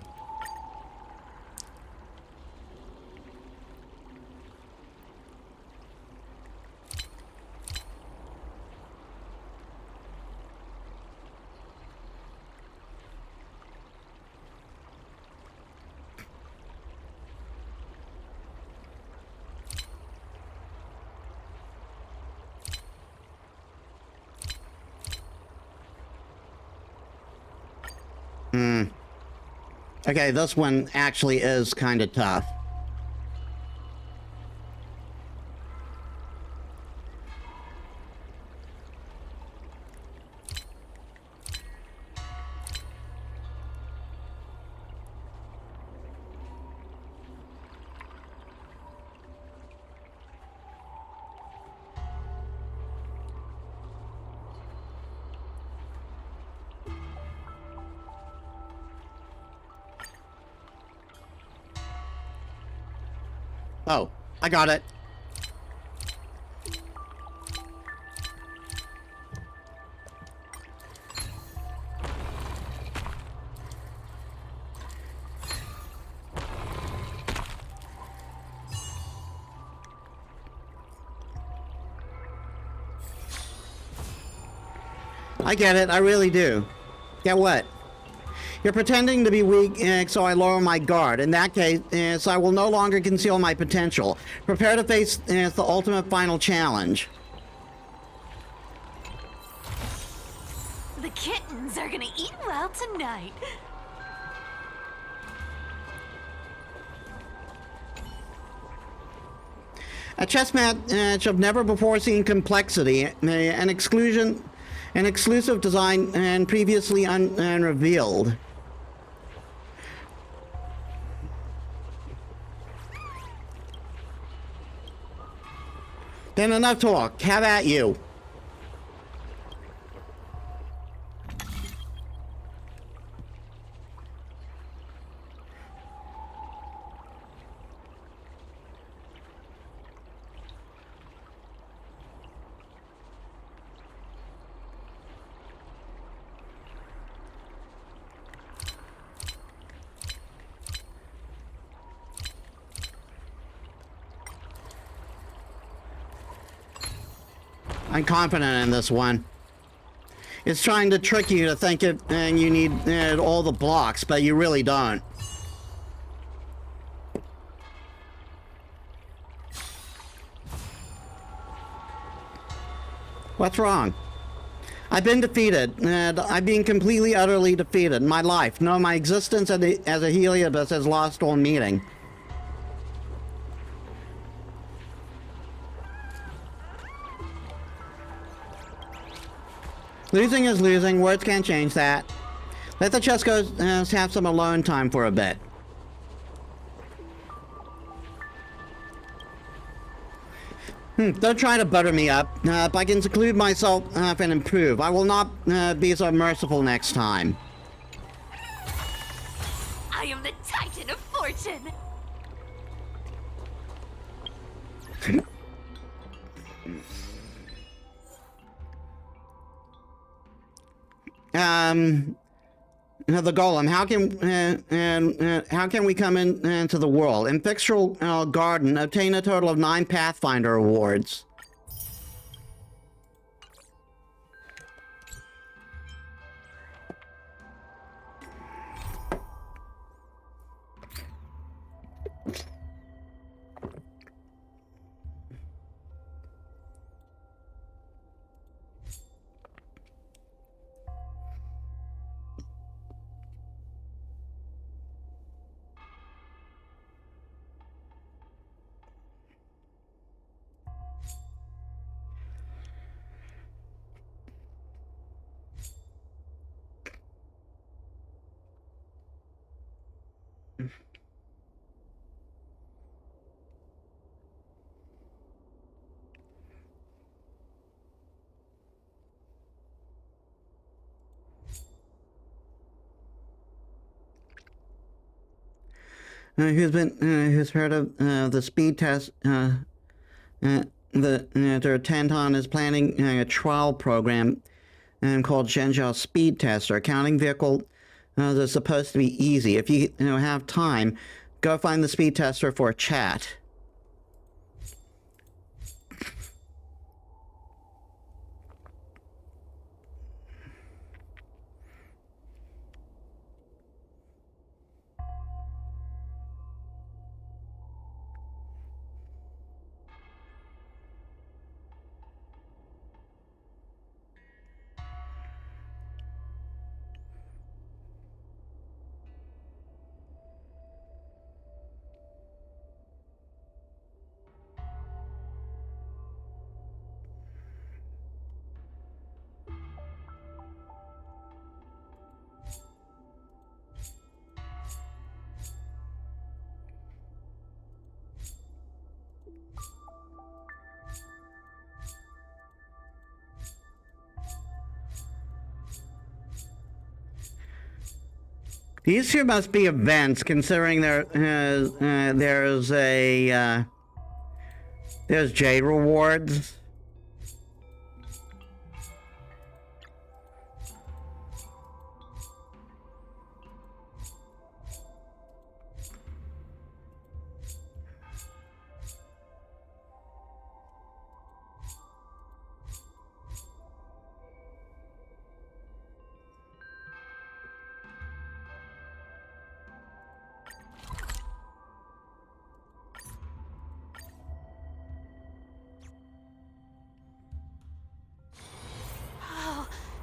Okay, this one actually is kind of tough. Oh, I got it. I get it, I really do. Get what? You're pretending to be weak, so I lower my guard. In that case, I will no longer conceal my potential. Prepare to face the ultimate final challenge. The kittens are gonna eat well tonight. A chess match of never before seen complexity, an exclusive design, and previously unrevealed. Then enough talk. Have at you. I'm confident in this one. It's trying to trick you to think it, and you need all the blocks, but you really don't. What's wrong? I've been defeated, and I've been completely, utterly defeated. My life, no, my existence as a Heliobus has lost all meaning. Losing is losing. Words can't change that. Let the chess go have some alone time for a bit. Don't try to butter me up. If I can seclude myself and improve, I will not be so merciful next time. I am the Titan of Fortune! The golem. How can we come into the world? In Fictional Garden, obtain a total of 9 Pathfinder awards. Who's heard of the speed test to attend on is planning a trial program called Zhenjiao Speed Tester. Counting vehicle is supposed to be easy. If you have time, go find the speed tester for a chat. These two must be events, considering there's Jade rewards.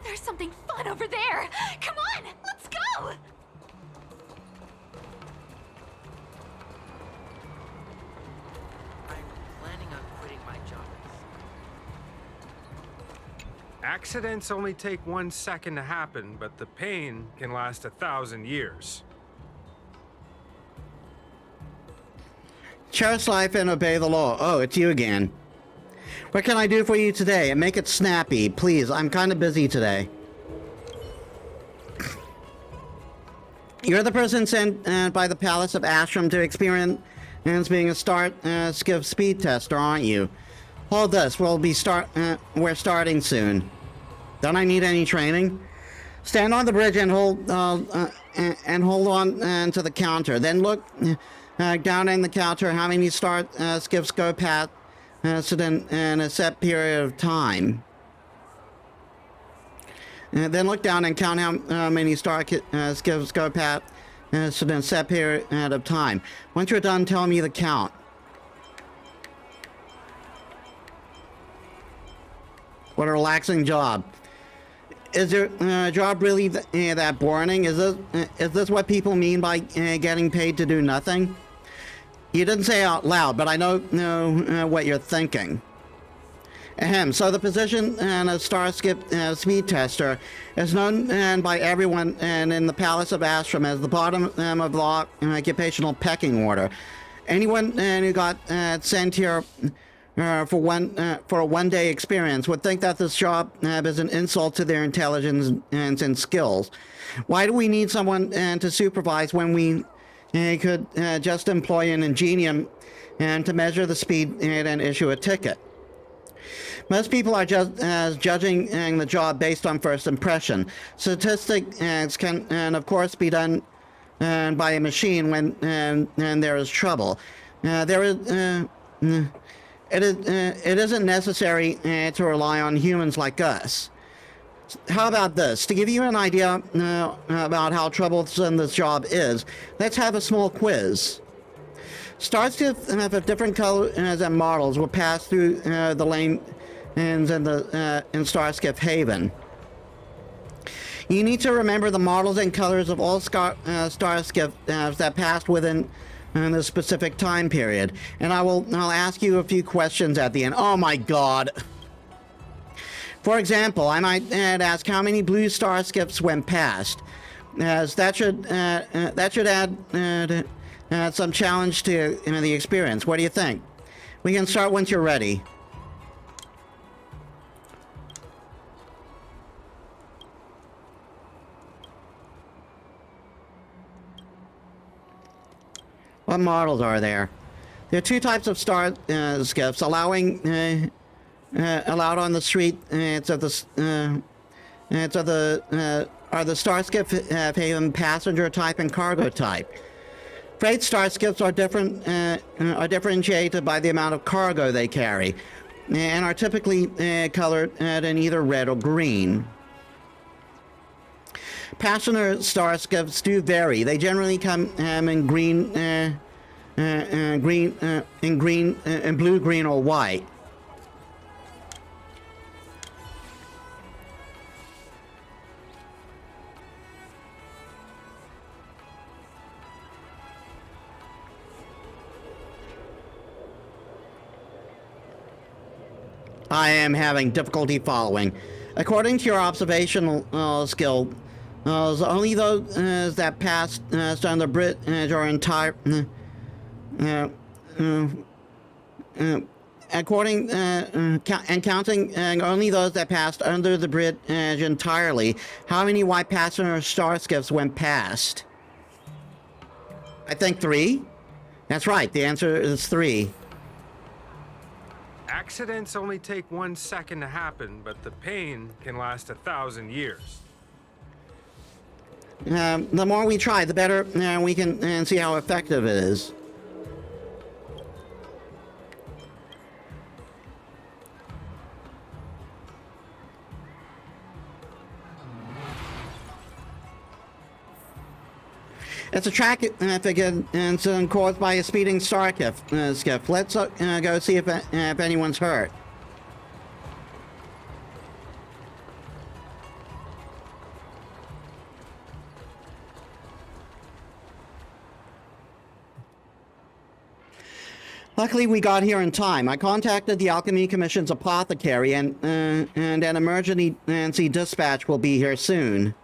There's something fun over there! Come on, let's go! I'm planning on quitting my job. Accidents only take 1 second to happen, but the pain can last 1,000 years. Cherish life and obey the law. Oh, it's you again. What can I do for you today? And make it snappy, please. I'm kind of busy today. You're the person sent by the Palace of Ashram to experience being a skiff speed tester, aren't you? Hold this. We're starting soon. Don't I need any training? Stand on the bridge and hold on to the counter. Then look down in the counter how many skiffs go past incident in a set period of time. Then look down and count how many skips go past in a set period of time. Once you're done, tell me the count. What a relaxing job. Is your job really that boring? Is this what people mean by getting paid to do nothing? You didn't say it out loud, but I know what you're thinking. Ahem. So the position of Starskip speed tester is known by everyone in the Palace of Astrum as the bottom of the occupational pecking order. Anyone who got sent here for a one-day experience would think that this job is an insult to their intelligence and skills. Why do we need someone to supervise when we could just employ an ingenium to measure the speed and issue a ticket? Most people are just judging the job based on first impression. Statistics can, of course, be done by a machine when there is trouble. It isn't necessary to rely on humans like us. How about this? To give you an idea about how troublesome this job is, let's have a small quiz. Starships of different colors and models will pass through the lanes in Starskip Haven. You need to remember the models and colors of all Starskips that passed within the specific time period, and I'll ask you a few questions at the end. Oh my God! For example, I might ask how many blue Starskips went past, as that should add some challenge to the experience. What do you think? We can start once you're ready. What models are there? There are two types of Starskips allowed on the street. Are the Starskip Haven passenger type and cargo type. Freight Starskips are differentiated by the amount of cargo they carry, and are typically colored in either red or green. Passenger Starskips do vary. They generally come in blue, green, or white. I am having difficulty following. According to your observational skill, only those that passed on the bridge are entire. According and counting only those that passed under the bridge entirely. How many white passenger Starskips went past? I think 3. That's right. The answer is 3. Accidents only take 1 second to happen, but the pain can last 1,000 years. The more we try, the better we can see how effective it is. It's a traffic incident caused by a speeding Starskip. Let's go see if anyone's hurt. Luckily, we got here in time. I contacted the Alchemy Commission's apothecary, and an emergency dispatch will be here soon.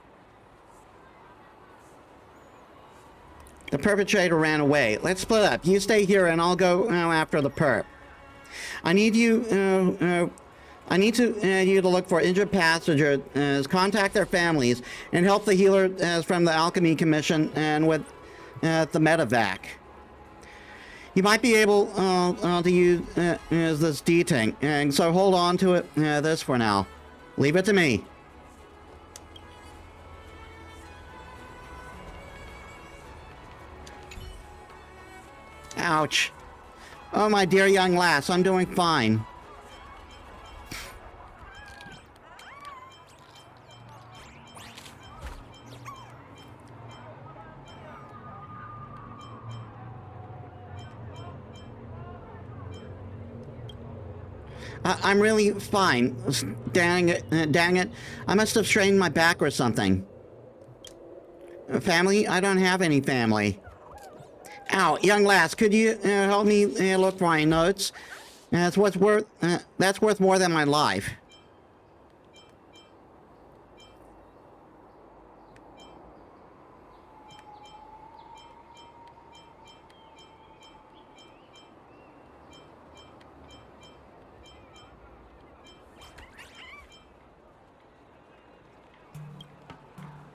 The perpetrator ran away. Let's split up. You stay here, and I'll go after the perp. I need you to look for injured passengers, contact their families, and help the healers from the Alchemy Commission and with the medevac. You might be able to use this D-Tank, and so hold on to it this for now. Leave it to me. Ouch. Oh, my dear young lass, I'm doing fine. I'm really fine. Dang it. I must have strained my back or something. Family? I don't have any family. Ow, young lass, could you help me look for my notes? That's worth more than my life.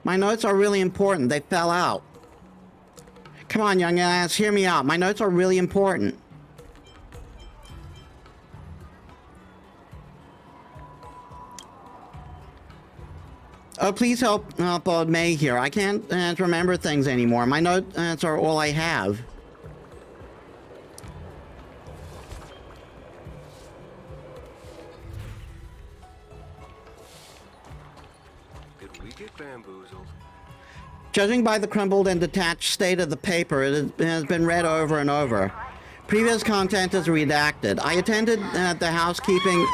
My notes are really important. They fell out. Come on, young ass, hear me out. My notes are really important. Oh, please help old May here. I can't remember things anymore. My notes are all I have. Did we get bamboozled? Judging by the crumbled and detached state of the paper, it has been read over and over. Previous content is redacted. I attended the housekeeping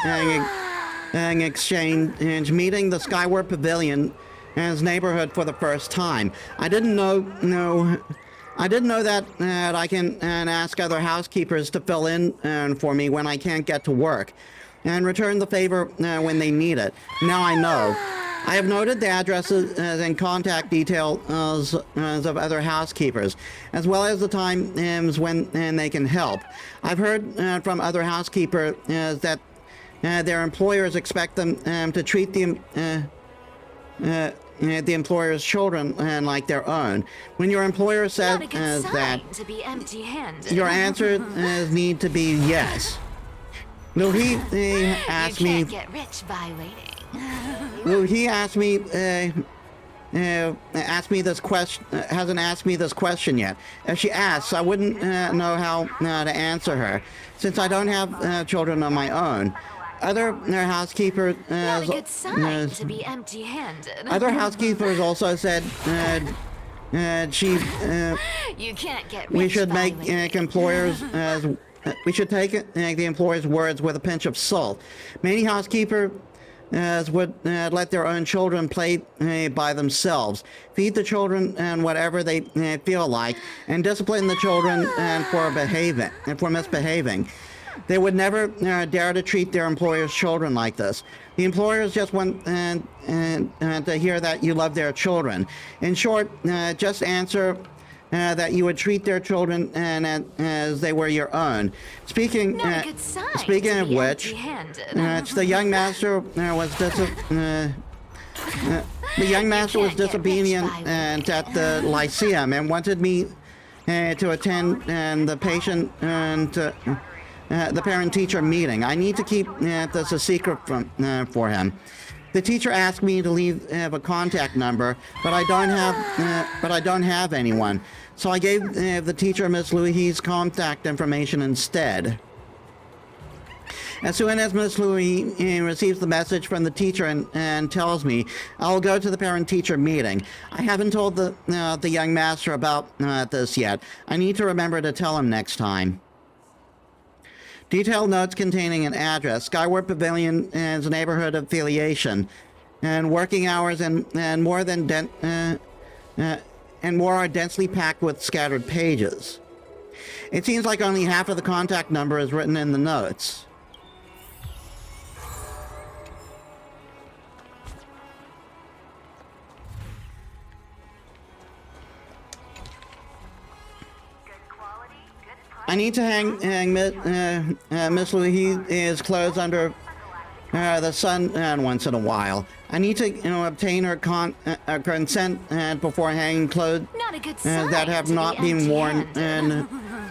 exchange meeting the Skyward Pavilion in his neighborhood for the first time. I didn't know that I can ask other housekeepers to fill in for me when I can't get to work, and return the favor when they need it. Now I know. I have noted the addresses and contact details of other housekeepers, as well as the times when they can help. I've heard from other housekeepers that their employers expect them to treat the employer's children like their own. When your employer says that, to be empty-handed. your answer need to be yes. Will he ask me? You can't get rich by waiting. Will he ask me? Ask me this question. Hasn't asked me this question yet. If she asks, I wouldn't know how to answer her, since I don't have children of my own. Other housekeepers. Not a good sign to be empty-handed. Other housekeepers also said You can't get rich we should by make waiting. employers we should take the employer's words with a pinch of salt. Many housekeepers would let their own children play by themselves, feed the children and whatever they feel like, and discipline the children for misbehaving. They would never dare to treat their employer's children like this. The employers just want to hear that you love their children. In short, just answer that you would treat their children as they were your own. Speaking Not a good sign speaking to of be which, empty-handed. the young master was disobedient at the Lyceum and wanted me to attend the patient and the parent-teacher meeting. I need to keep this a secret for him. The teacher asked me to leave a contact number, but I don't have anyone. So I gave the teacher Miss Louie's contact information instead. As soon as Miss Louie receives the message from the teacher and tells me, I'll go to the parent-teacher meeting. I haven't told the young master about this yet. I need to remember to tell him next time. Detailed notes containing an address, Skyward Pavilion and neighborhood affiliation, and working hours and more are densely packed with scattered pages. It seems like only half of the contact number is written in the notes. I need to hang Miss Louie's clothes under the sun once in a while. I need to obtain her consent before hanging clothes Not a good sign that have to be not been worn empty-handed.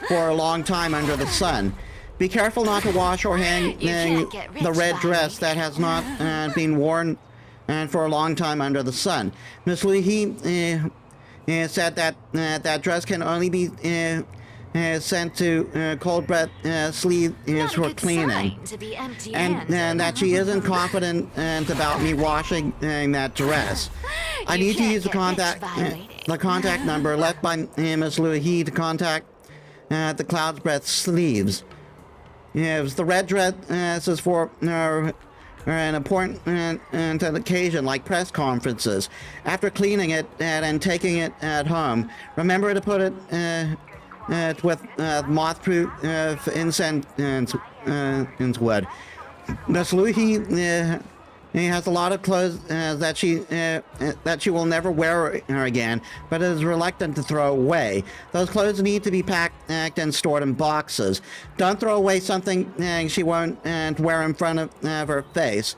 for a long time under the sun. Be careful not to wash or hang can't get rich the red by dress that has not been worn for a long time under the sun. Miss Louie said that that dress can only be sent to cold breath sleeve Not a for good cleaning. sign to be And empty-handed. that she isn't confident about me washing that dress. I You need to can't use get bitch violating. the contact number left by Miss Louis to contact the Cloud's Breath sleeves. Yes, the red dress is for an important occasion like press conferences. After cleaning it and taking it at home, remember to put it with moth-proof incense wood. Miss Louis he has a lot of clothes that she will never wear again, but is reluctant to throw away. Those clothes need to be packed and stored in boxes. Don't throw away something she won't wear in front of her face,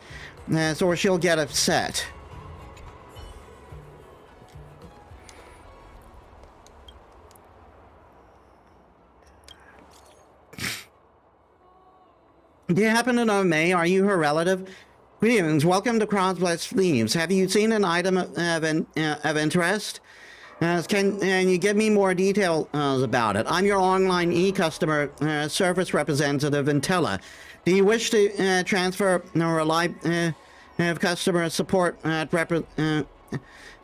or she'll get upset. Do you happen to know May? Are you her relative? Greetings, welcome to Crossbless Sleeves. Have you seen an item of interest? Can you give me more details about it? I'm your online e-customer service representative, Intella. Do you wish to transfer or live customer support do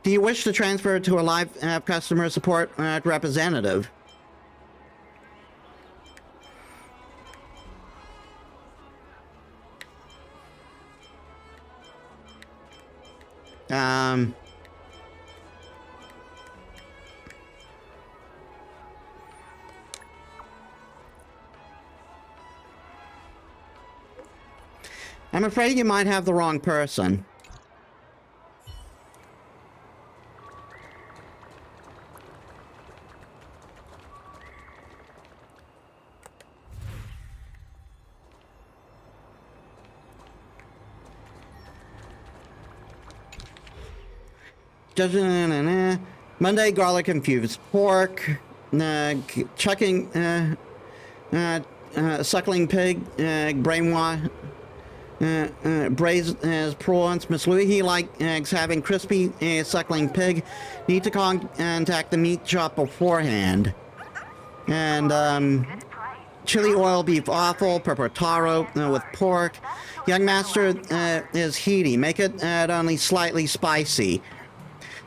you wish to transfer to a live customer support representative? I'm afraid you might have the wrong person. Monday, garlic infused pork, chucking, suckling pig, brainwash, braised prawns. Miss Louis likes having crispy suckling pig. Need to contact the meat shop beforehand. And chili oil beef offal, pepper taro with pork. Young master is heaty. Make it only slightly spicy.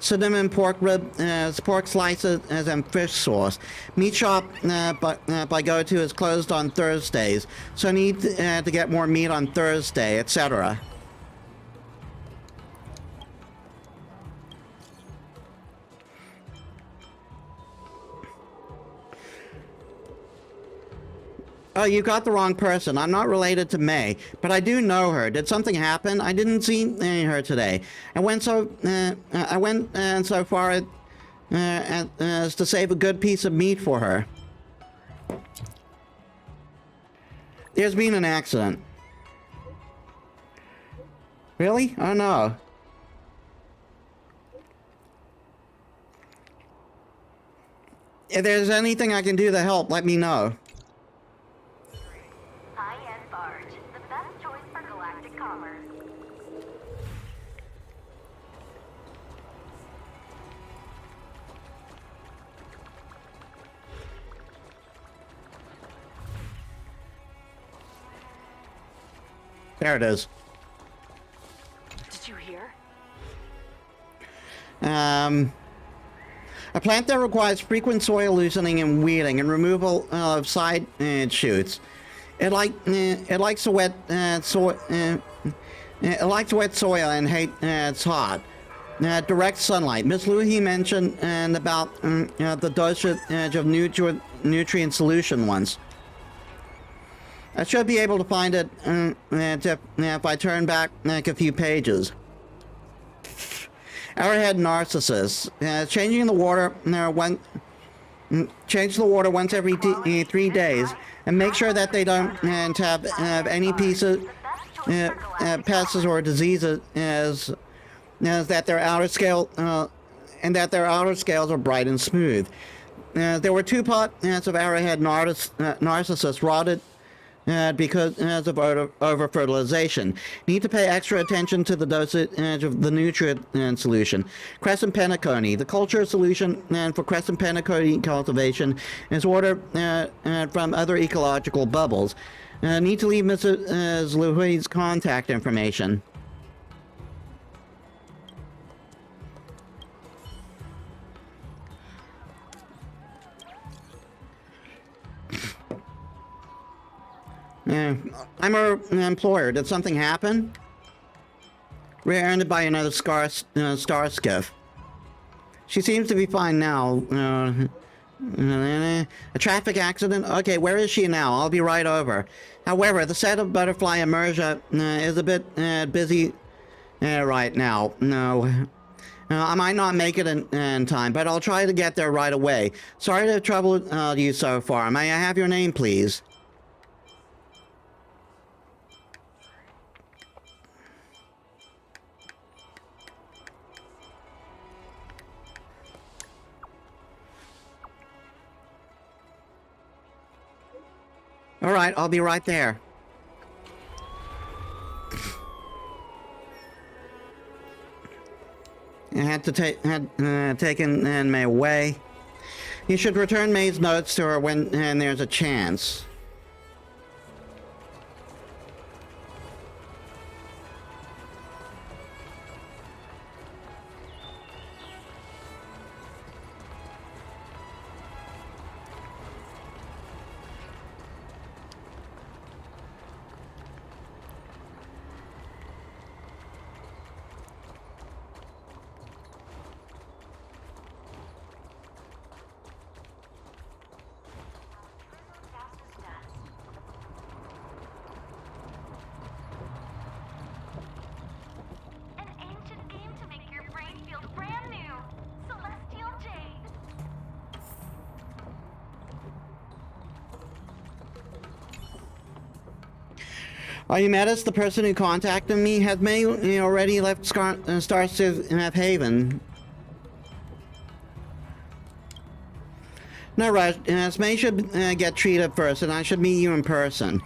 Cinnamon pork rib, pork slices and fish sauce. Meat shop by go-to is closed on Thursdays, so need to get more meat on Thursday, etc. Oh, you got the wrong person. I'm not related to May, but I do know her. Did something happen? I didn't see her today. I went so far as to save a good piece of meat for her. There's been an accident. Really? Oh no. If there's anything I can do to help, let me know. High-end barge, the best choice for galactic commerce. There it is. Did you hear? A plant that requires frequent soil loosening and weeding and removal of side shoots. It likes wet soil and it's hot. Direct sunlight. Miss Louis mentioned about the dosage of nutrient solution once. I should be able to find it if I turn back a few pages. Arrowhead narcissus. Changing the water change the water once every 3 days, and make sure that they don't have any pieces, pests or diseases, that their outer scale and that their outer scales are bright and smooth. There were 2 pots of arrowhead narcissus rotted because of over-fertilization. Need to pay extra attention to the dosage of the nutrient solution. Crescent penacony. The culture solution for crescent penacony cultivation is ordered from other ecological bubbles. Need to leave Mrs. Louis' contact information. I'm her employer. Did something happen? Rear-ended by another star skiff. She seems to be fine now. A traffic accident? Okay, where is she now? I'll be right over. However, the set of butterfly immersia is a bit busy right now. No. I might not make it in time, but I'll try to get there right away. Sorry to have troubled you so far. May I have your name, please? All right, I'll be right there. I had to taken May away. You should return May's notes to her when there's a chance. An ancient game to make your brain feel brand new. Celestial Jade. Are you Metis, the person who contacted me? Has May already left Star Haven? No rush. May should get treated first, and I should meet you in person.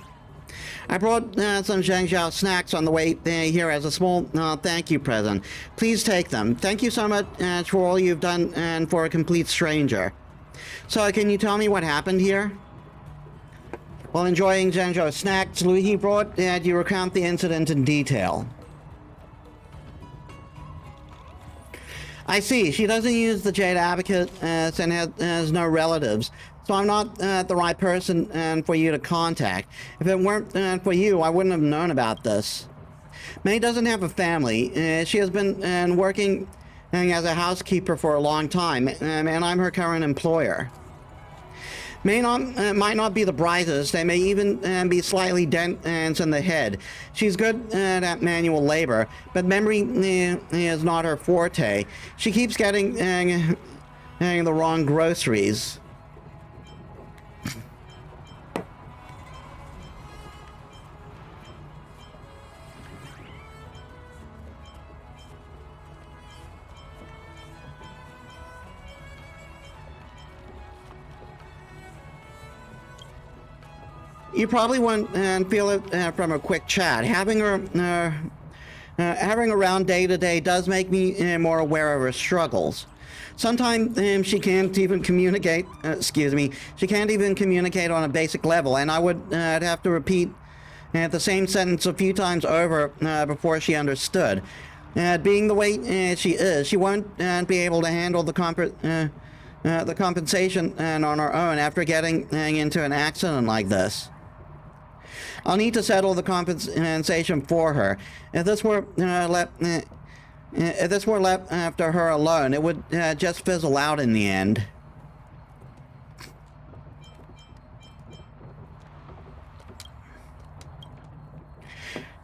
I brought some Zhengzhou snacks on the way here as a small thank you present. Please take them. Thank you so much for all you've done and for a complete stranger. So, can you tell me what happened here? While enjoying Zhengzhou snacks, Louis brought you recount the incident in detail. I see. She doesn't use the Jade Abacus and has no relatives. So I'm not the right person for you to contact. If it weren't for you, I wouldn't have known about this. May doesn't have a family. She has been working as a housekeeper for a long time, and I'm her current employer. Might not be the brightest. They may even be slightly dense in the head. She's good at manual labor, but memory is not her forte. She keeps getting the wrong groceries. You probably won't feel it from a quick chat. Having her around day to day does make me more aware of her struggles. Sometimes she can't even communicate. She can't even communicate on a basic level, and I would have to repeat the same sentence a few times over before she understood. Being the way she is, she won't be able to handle the compensation on her own after getting into an accident like this. I'll need to settle the compensation for her. If this were left after her alone, it would just fizzle out in the end.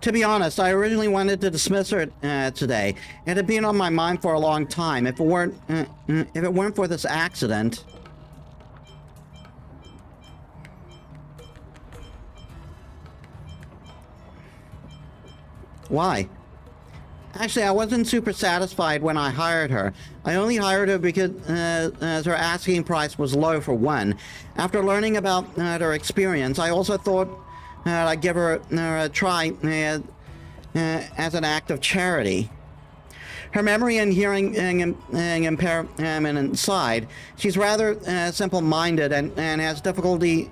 To be honest, I originally wanted to dismiss her today. It had been on my mind for a long time. If it weren't for this accident. Why? Actually, I wasn't super satisfied when I hired her. I only hired her because her asking price was low for one. After learning about her experience, I also thought I'd give her a try as an act of charity. Her memory and hearing impairment inside, she's rather simple-minded and has difficulty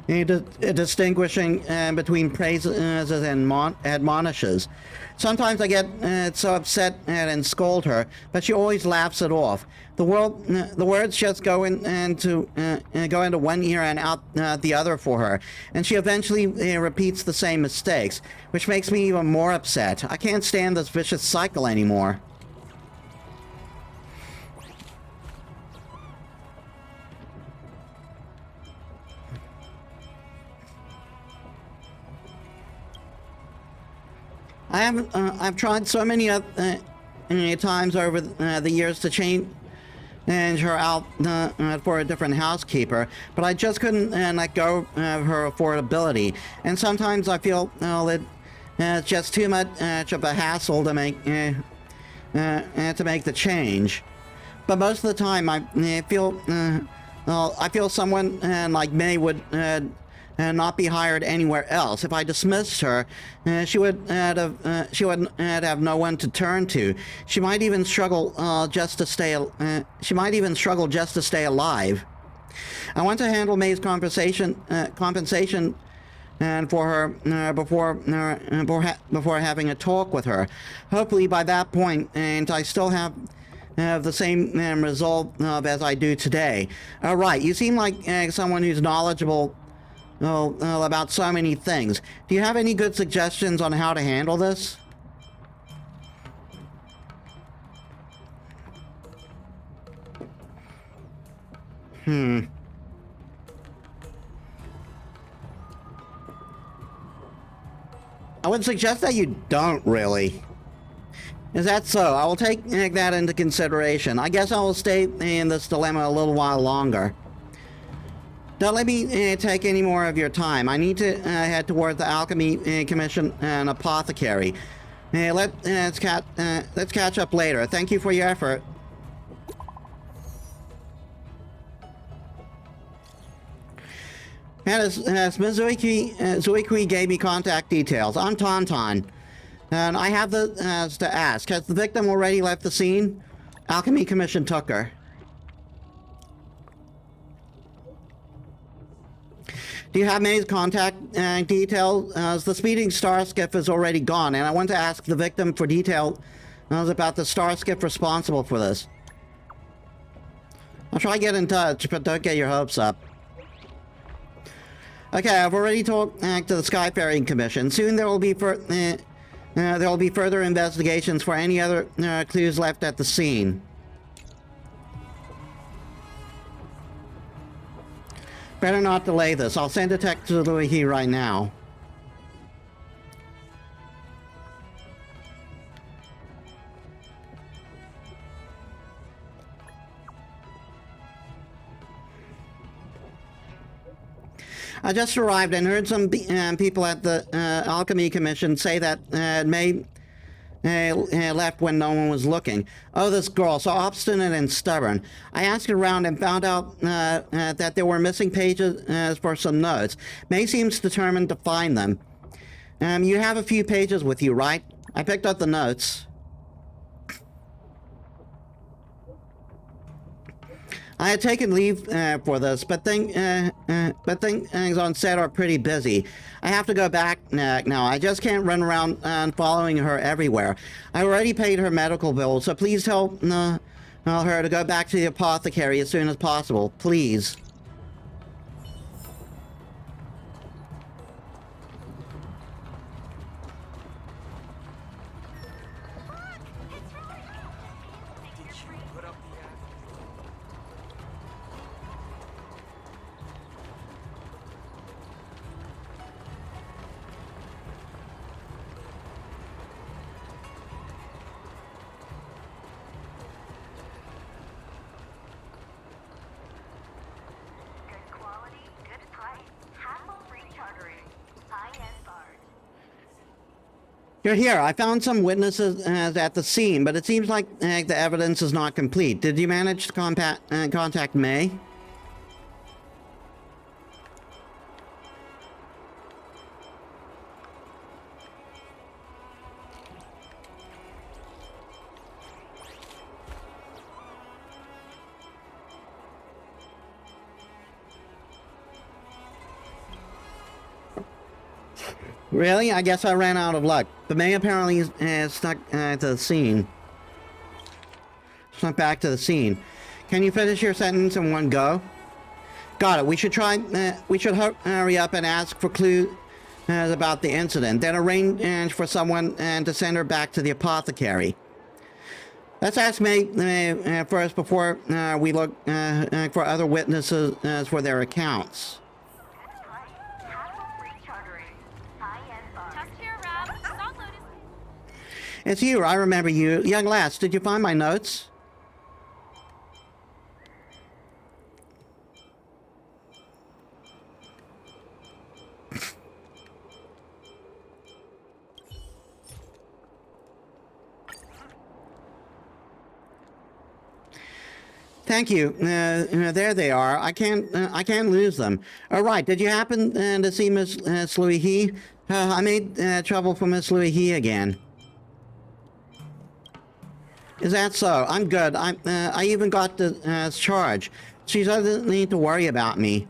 distinguishing between praises and admonishes. Sometimes I get so upset and scold her, but she always laughs it off. The words just go into one ear and out the other for her, and she eventually repeats the same mistakes, which makes me even more upset. I can't stand this vicious cycle anymore. I've tried so many times over the years to change her out for a different housekeeper, but I just couldn't let go of her affordability. And sometimes I feel that it's just too much of a hassle to make the change. But most of the time, I feel someone like May would not be hired anywhere else. If I dismissed her, she would have no one to turn to. She might even struggle just to stay. Alive. I want to handle May's compensation and for her before having a talk with her. Hopefully by that point, and I still have the same resolve as I do today. All right, you seem like someone who's knowledgeable about so many things. Do you have any good suggestions on how to handle this? I would suggest that you don't really. Is that so? I will take that into consideration. I guess I will stay in this dilemma a little while longer. Don't let me take any more of your time. I need to head toward the Alchemy Commission and Apothecary. Let's catch up later. Thank you for your effort. And as Zuikui gave me contact details. I'm Tauntaun, and I have to ask, has the victim already left the scene? Alchemy Commission took her. Do you have May's contact details? The speeding star skiff is already gone, and I want to ask the victim for details about the star skiff responsible for this. I'll try to get in touch, but don't get your hopes up. Okay, I've already talked to the Skyfaring Commission. Soon there will be further investigations for any other clues left at the scene. Better not delay this. I'll send a text to Louis right now. I just arrived and heard some people at the Alchemy Commission say that May left when no one was looking. Oh, this girl, so obstinate and stubborn. I asked around and found out that there were missing pages for some notes. May seems determined to find them. You have a few pages with you, right? I picked up the notes. I had taken leave for this, but things on set are pretty busy. I have to go back now. I just can't run around following her everywhere. I already paid her medical bill, so please tell her to go back to the apothecary as soon as possible. Please. You're here. I found some witnesses at the scene, but it seems like the evidence is not complete. Did you manage to contact May? Really? I guess I ran out of luck. The May apparently is stuck to the scene. Snuck back to the scene. Can you finish your sentence in one go? Got it. We should hurry up and ask for clues about the incident. Then arrange for someone to send her back to the apothecary. Let's ask May first before we look for other witnesses for their accounts. It's you. I remember you. Young lass, did you find my notes? Thank you. There they are. I can't lose them. All right. Did you happen to see Miss Louis He? I made trouble for Miss Louis He again. Is that so? I'm good. I even got the charge. She doesn't need to worry about me.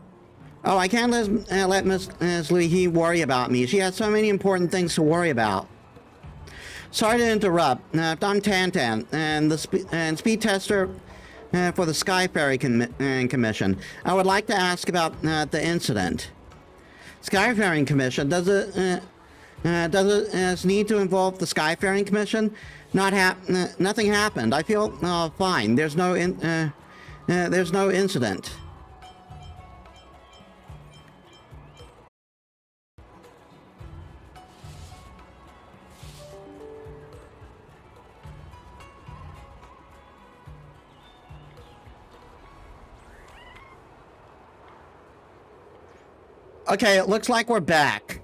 Oh, I can't let Miss Louis He worry about me. She has so many important things to worry about. Sorry to interrupt. I'm Tantan, and speed tester for the Sci-Fi Commission. I would like to ask about the incident. Skyfaring Commission, does it need to involve the Skyfaring Commission? Nothing happened. I feel fine. There's no incident. Okay, it looks like we're back.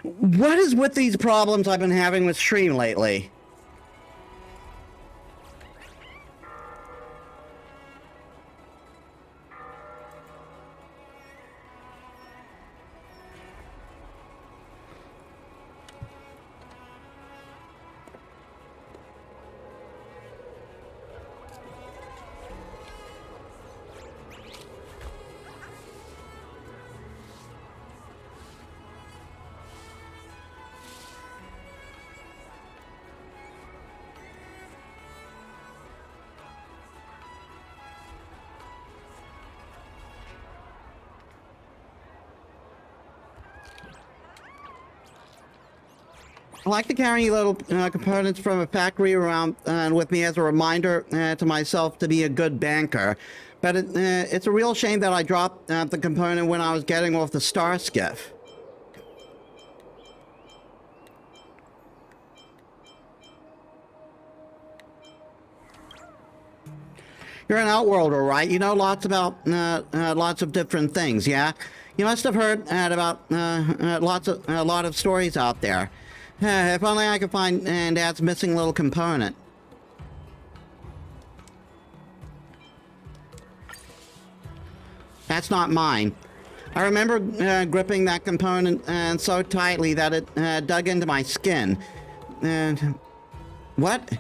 What is with these problems I've been having with stream lately? I like to carry little components from a factory around with me as a reminder to myself to be a good banker. But it's a real shame that I dropped the component when I was getting off the star skiff. You're an outworlder, right? You know lots about lots of different things, yeah? You must have heard about a lot of stories out there. If only I could find Dad's missing little component. That's not mine. I remember gripping that component so tightly that it dug into my skin. What?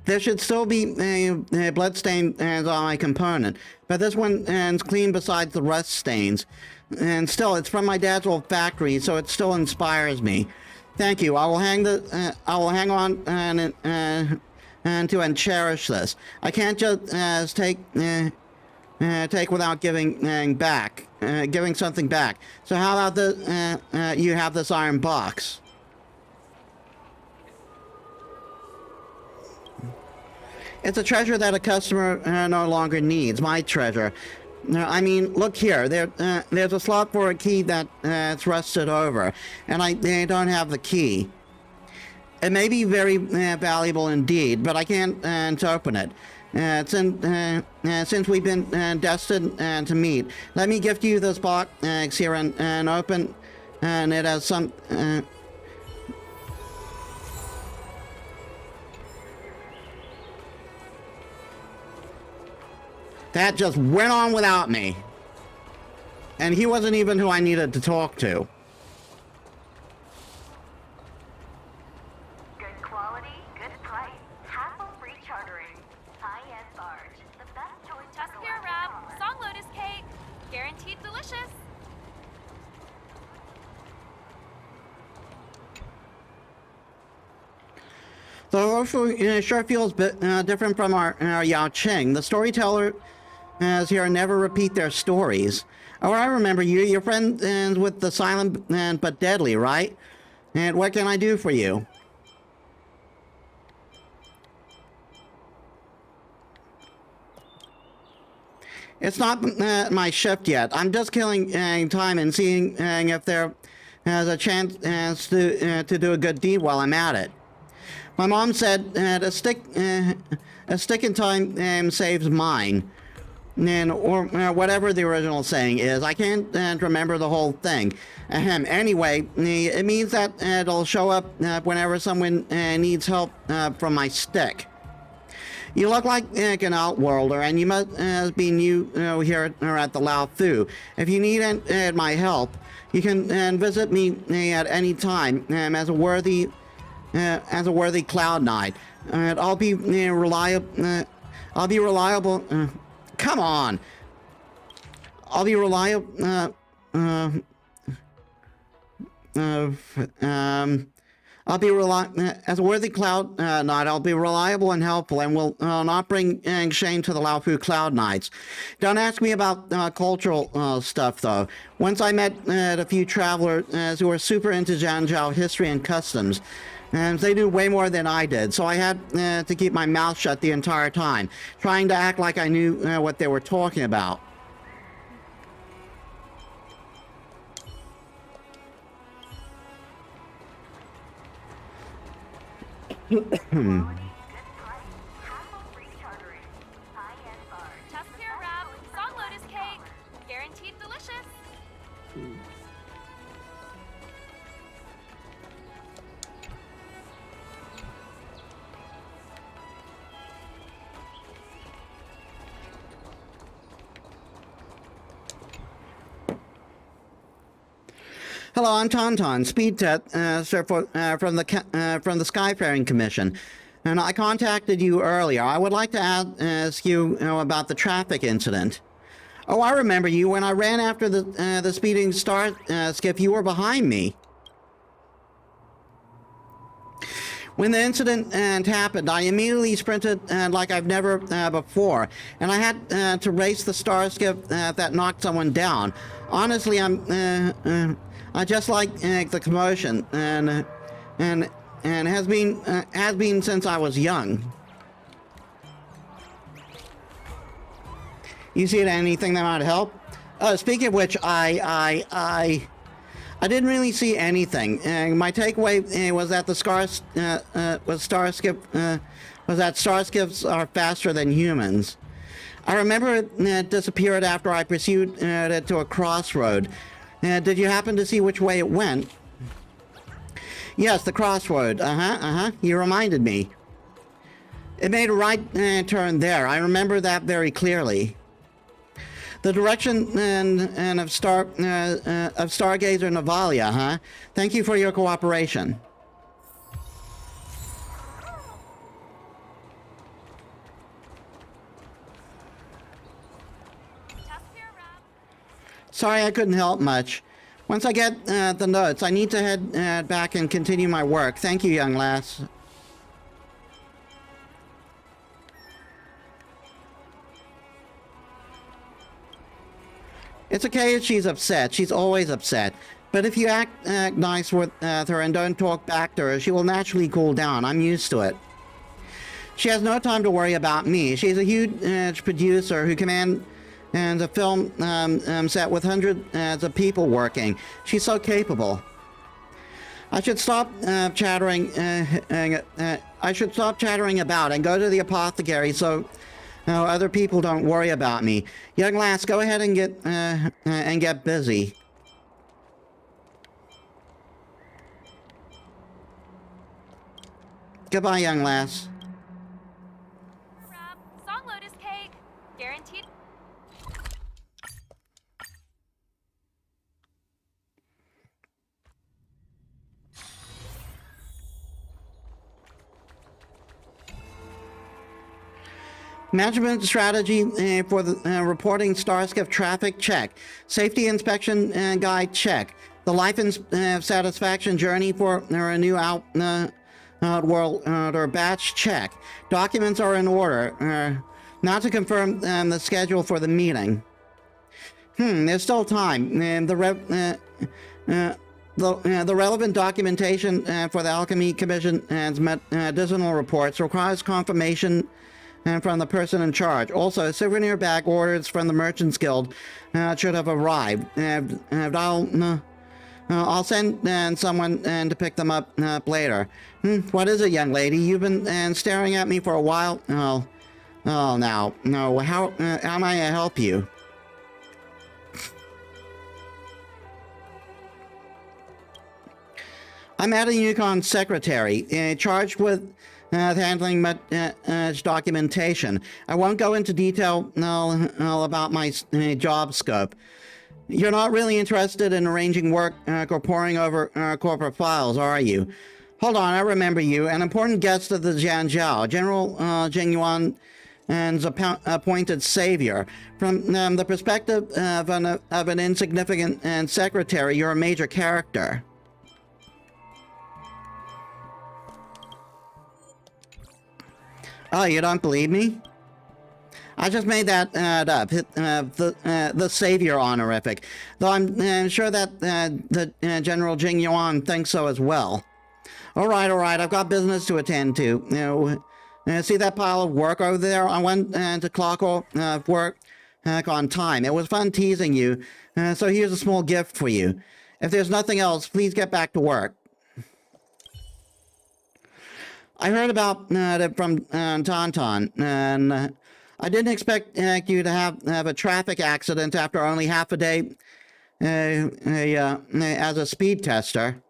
There should still be blood stains on my component, but this one's clean besides the rust stains. And still, it's from my dad's old factory, so it still inspires me. Thank you. I will hang on and cherish this. I can't just take without giving back, giving something back. So how about you have this iron box? It's a treasure that a customer no longer needs. My treasure. I mean, look here. There's a slot for a key that it's rusted over, and I don't have the key. It may be very valuable indeed, but I can't open it. Since we've been destined to meet, let me gift you this box here and open, and it has some. That just went on without me. And he wasn't even who I needed to talk to. Good quality, good price. Hassle-free chartering. Though sure feels different from our Yao Ching. The storyteller here never repeat their stories. Oh, I remember you. Your friend with the silent but deadly, right? And what can I do for you? It's not my shift yet. I'm just killing time and seeing if there is a chance to do a good deed while I'm at it. My mom said a stick in time saves mine. And, or whatever the original saying is. I can't remember the whole thing. Anyway, it means that it'll show up whenever someone needs help from my stick. You look like an outworlder, and you must be new here at the Lao Fu. If you need my help, you can visit me at any time as a worthy Cloud Knight. I'll be reliable. I'll be reliable. Come on. I'll be reliable. I'll be as a worthy Cloud Knight. I'll be reliable and helpful, and will not bring shame to the Lao Fu Cloud Knights. Don't ask me about cultural stuff, though. Once I met a few travelers who were super into Zhanjiao history and customs. And they knew way more than I did, so I had to keep my mouth shut the entire time, trying to act like I knew what they were talking about. Good price, hassle-free chartering. High-end bar. Tusk here wrap, song lotus cake, guaranteed delicious. Hello, I'm Tauntaun, speed test from the Skyfaring Commission, and I contacted you earlier. I would like to ask you, about the traffic incident. Oh, I remember you. When I ran after the speeding star skiff, you were behind me. When the incident happened, I immediately sprinted like I've never before, and I had to race the star skiff that knocked someone down. Honestly, I just like the commotion, and has been since I was young. You see anything that might help? Speaking of which, I didn't really see anything. My takeaway was that the star skiffs are faster than humans. I remember it disappeared after I pursued it to a crossroad. Did you happen to see which way it went? Yes, the crossroad. You reminded me. It made a right turn there. I remember that very clearly. The direction of Stargazer Navalia, huh? Thank you for your cooperation. Sorry I couldn't help much. Once I get the notes, I need to head back and continue my work. Thank you, young lass. It's okay if she's upset. She's always upset. But if you act nice with her and don't talk back to her, she will naturally cool down. I'm used to it. She has no time to worry about me. She's a huge producer who commands a film set with hundreds of people working. She's so capable. I should stop chattering. I should stop chattering about and go to the apothecary so other people don't worry about me. Young lass, go ahead and get busy. Goodbye, young lass. Wrap, song lotus cake, guaranteed. Management strategy for the reporting Starskiff traffic, check. Safety inspection guide, check. The life and satisfaction journey for a new or batch check. Documents are in order. Not to confirm the schedule for the meeting. There's still time. The relevant documentation for the Alchemy Commission's medicinal reports requires confirmation from the person in charge. Also, souvenir bag orders from the Merchants Guild should have arrived. I'll send someone to pick them up later. What is it, young lady? You've been staring at me for a while. Oh, now, no. How may I help you? I'm Adam Yukon's secretary, charged with handling documentation. I won't go into detail about my job scope. You're not really interested in arranging work or poring over corporate files, are you? Hold on, I remember you. An important guest of the Jianzhou, General Jing Yuan and appointed savior. From the perspective of an insignificant secretary, you're a major character. Oh, you don't believe me? I just made that up. The savior honorific. Though I'm sure that the General Jing Yuan thinks so as well. All right. I've got business to attend to. See that pile of work over there? I went to clock off work on time. It was fun teasing you. So here's a small gift for you. If there's nothing else, please get back to work. I heard about it from Tauntaun, and I didn't expect you to have a traffic accident after only half a day as a speed tester.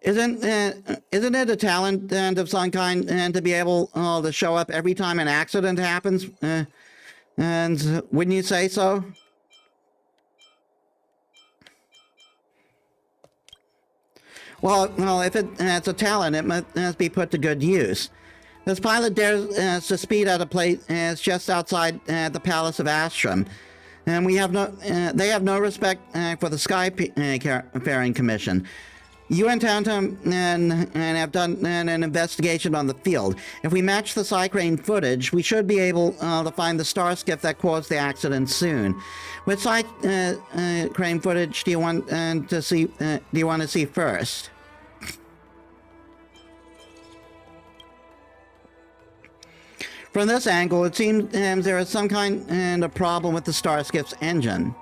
Isn't it a talent of some kind to be able to show up every time an accident happens? And wouldn't you say so? Well, if it's a talent, it must be put to good use. This pilot dares to speed at a place just outside the Palace of Astrum, and they have no respect for the Sky-faring Commission. You and Tantum have done an investigation on the field. If we match the Psy-Crane footage, we should be able to find the star skiff that caused the accident soon. Which Psy-Crane footage do you want to see? Do you want to see first? From this angle, it seems there is some kind of problem with the Starskiff's engine.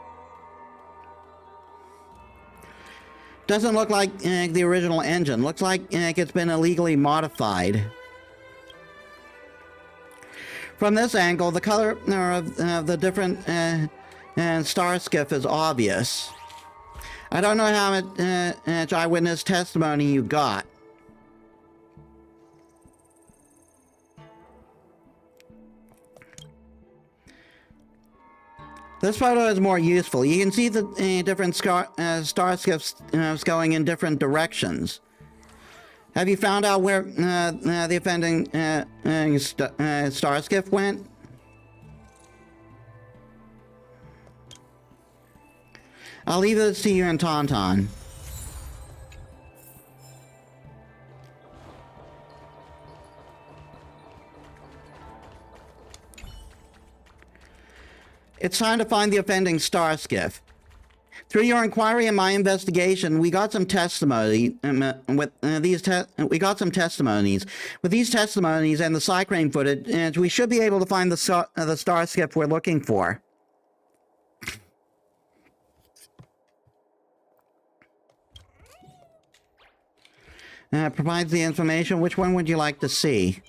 Doesn't look like the original engine. Looks like it's been illegally modified. From this angle, the color of the different Starskiff is obvious. I don't know how much eyewitness testimony you got. This photo is more useful. You can see the different Starskiffs going in different directions. Have you found out where the offending Starskiff went? I'll leave this to you and Tauntaun. It's time to find the offending Starskiff. Through your inquiry and my investigation, we got some testimony. We got some testimonies. With these testimonies and the Psy-Crane footage, we should be able to find the Starskiff we're looking for. Provides the information. Which one would you like to see?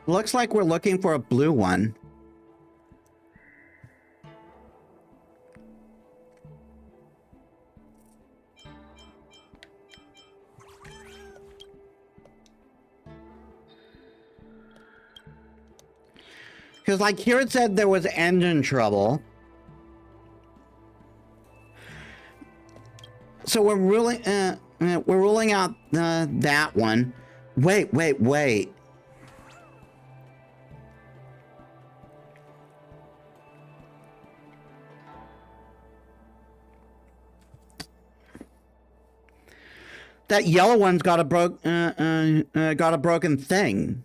Looks like we're looking for a blue one. Because, like, here it said there was engine trouble. So we're ruling out that one. Wait. That yellow one's got a broken thing.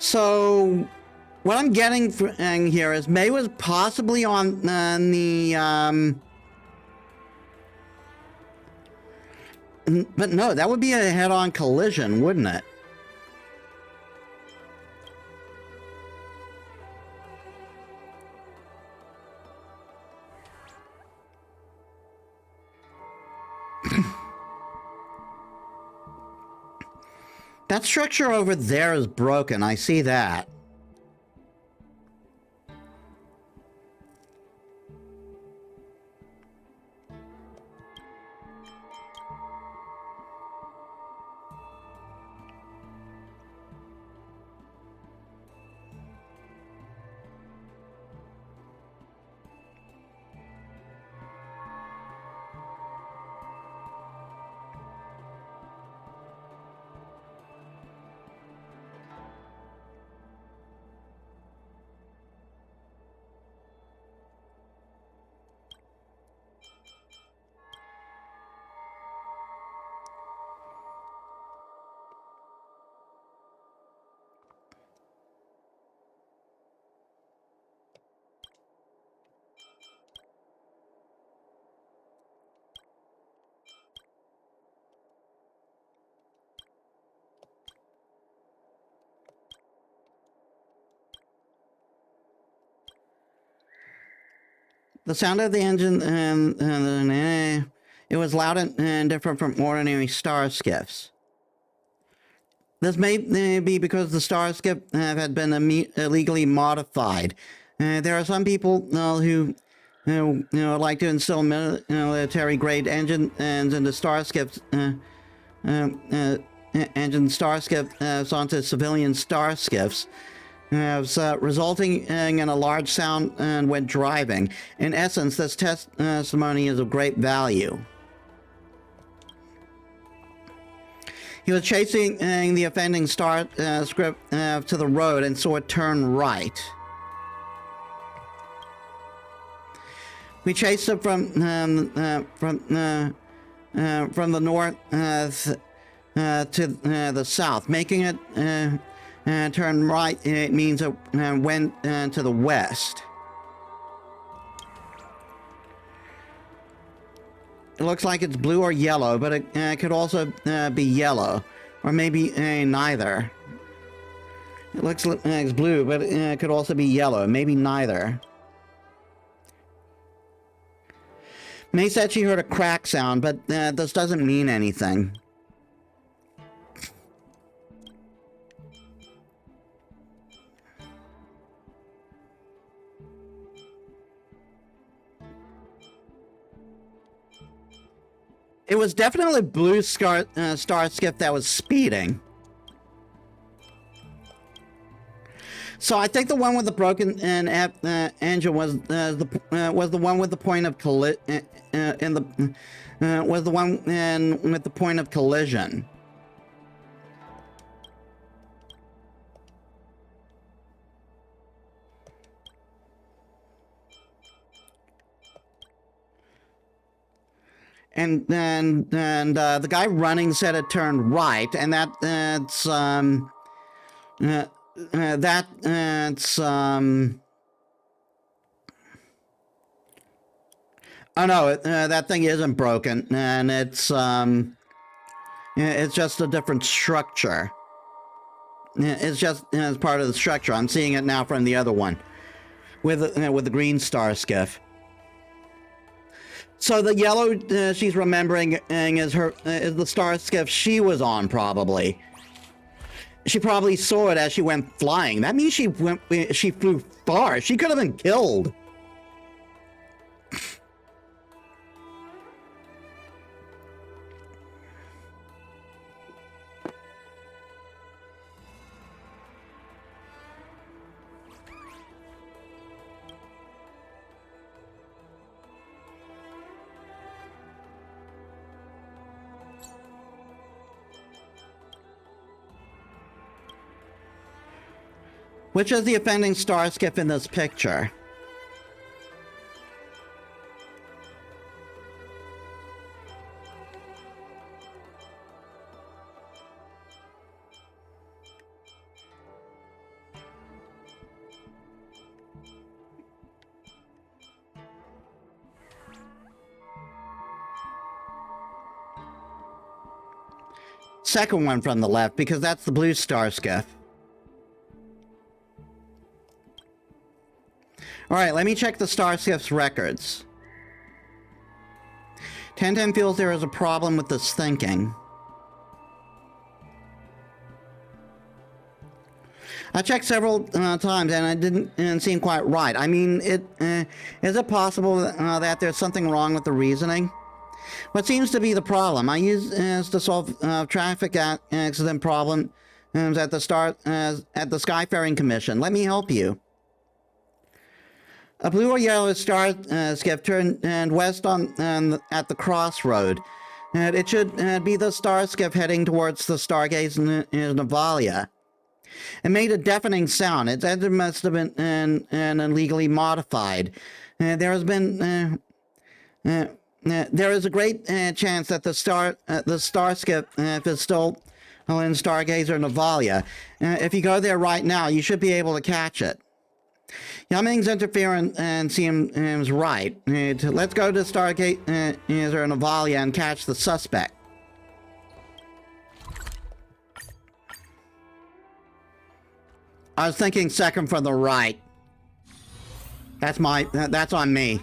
So, what I'm getting here is May was possibly on the, but no, that would be a head-on collision, wouldn't it? That structure over there is broken. I see that. The sound of the engine it was loud and different from ordinary star skiffs. This may be because the star skiff had been illegally modified. There are some people who like to install military-grade engines into star skiffs, onto civilian star skiffs. Resulting in a large sound when driving. In essence, this testimony is of great value. He was chasing the offending star script to the road and saw it turn right. We chased it from the north to the south, making it turn right. It means it went to the west. It looks like it's blue or yellow, but it could also be yellow, or maybe neither. It looks like it's blue, but it could also be yellow, maybe neither. May said she heard a crack sound, but this doesn't mean anything. It was definitely Blue Star Skiff that was speeding. So I think the one with the broken engine was the one with the point of collision. Was the one with the point of collision. And then the guy running said it turned right, and that's oh no, that thing isn't broken, and it's just a different structure. It's just it's part of the structure. I'm seeing it now from the other one, with the green star skiff. So the yellow she's remembering is the star skiff she was on, probably. She probably saw it as she went flying. That means she flew far. She could have been killed. Which is the offending star skiff in this picture? Second one from the left, because that's the blue star skiff. Alright, let me check the Starskiff's records. 1010 feels there is a problem with this thinking. I checked several times and it didn't seem quite right. I mean, is it possible that there's something wrong with the reasoning? What seems to be the problem? I used to solve traffic accident problems at the Skyfaring Commission. Let me help you. A blue or yellow star skiff turned west at the crossroad. And it should be the star skiff heading towards the Stargaze in Navalia. It made a deafening sound. Its engine must have been illegally modified. There is a great chance that the star skiff is still in Stargazer Navalia. If you go there right now, you should be able to catch it. Yaming's interference seems right. Let's go to Stargazer Navalia and catch the suspect. I was thinking second from the right. That's on me.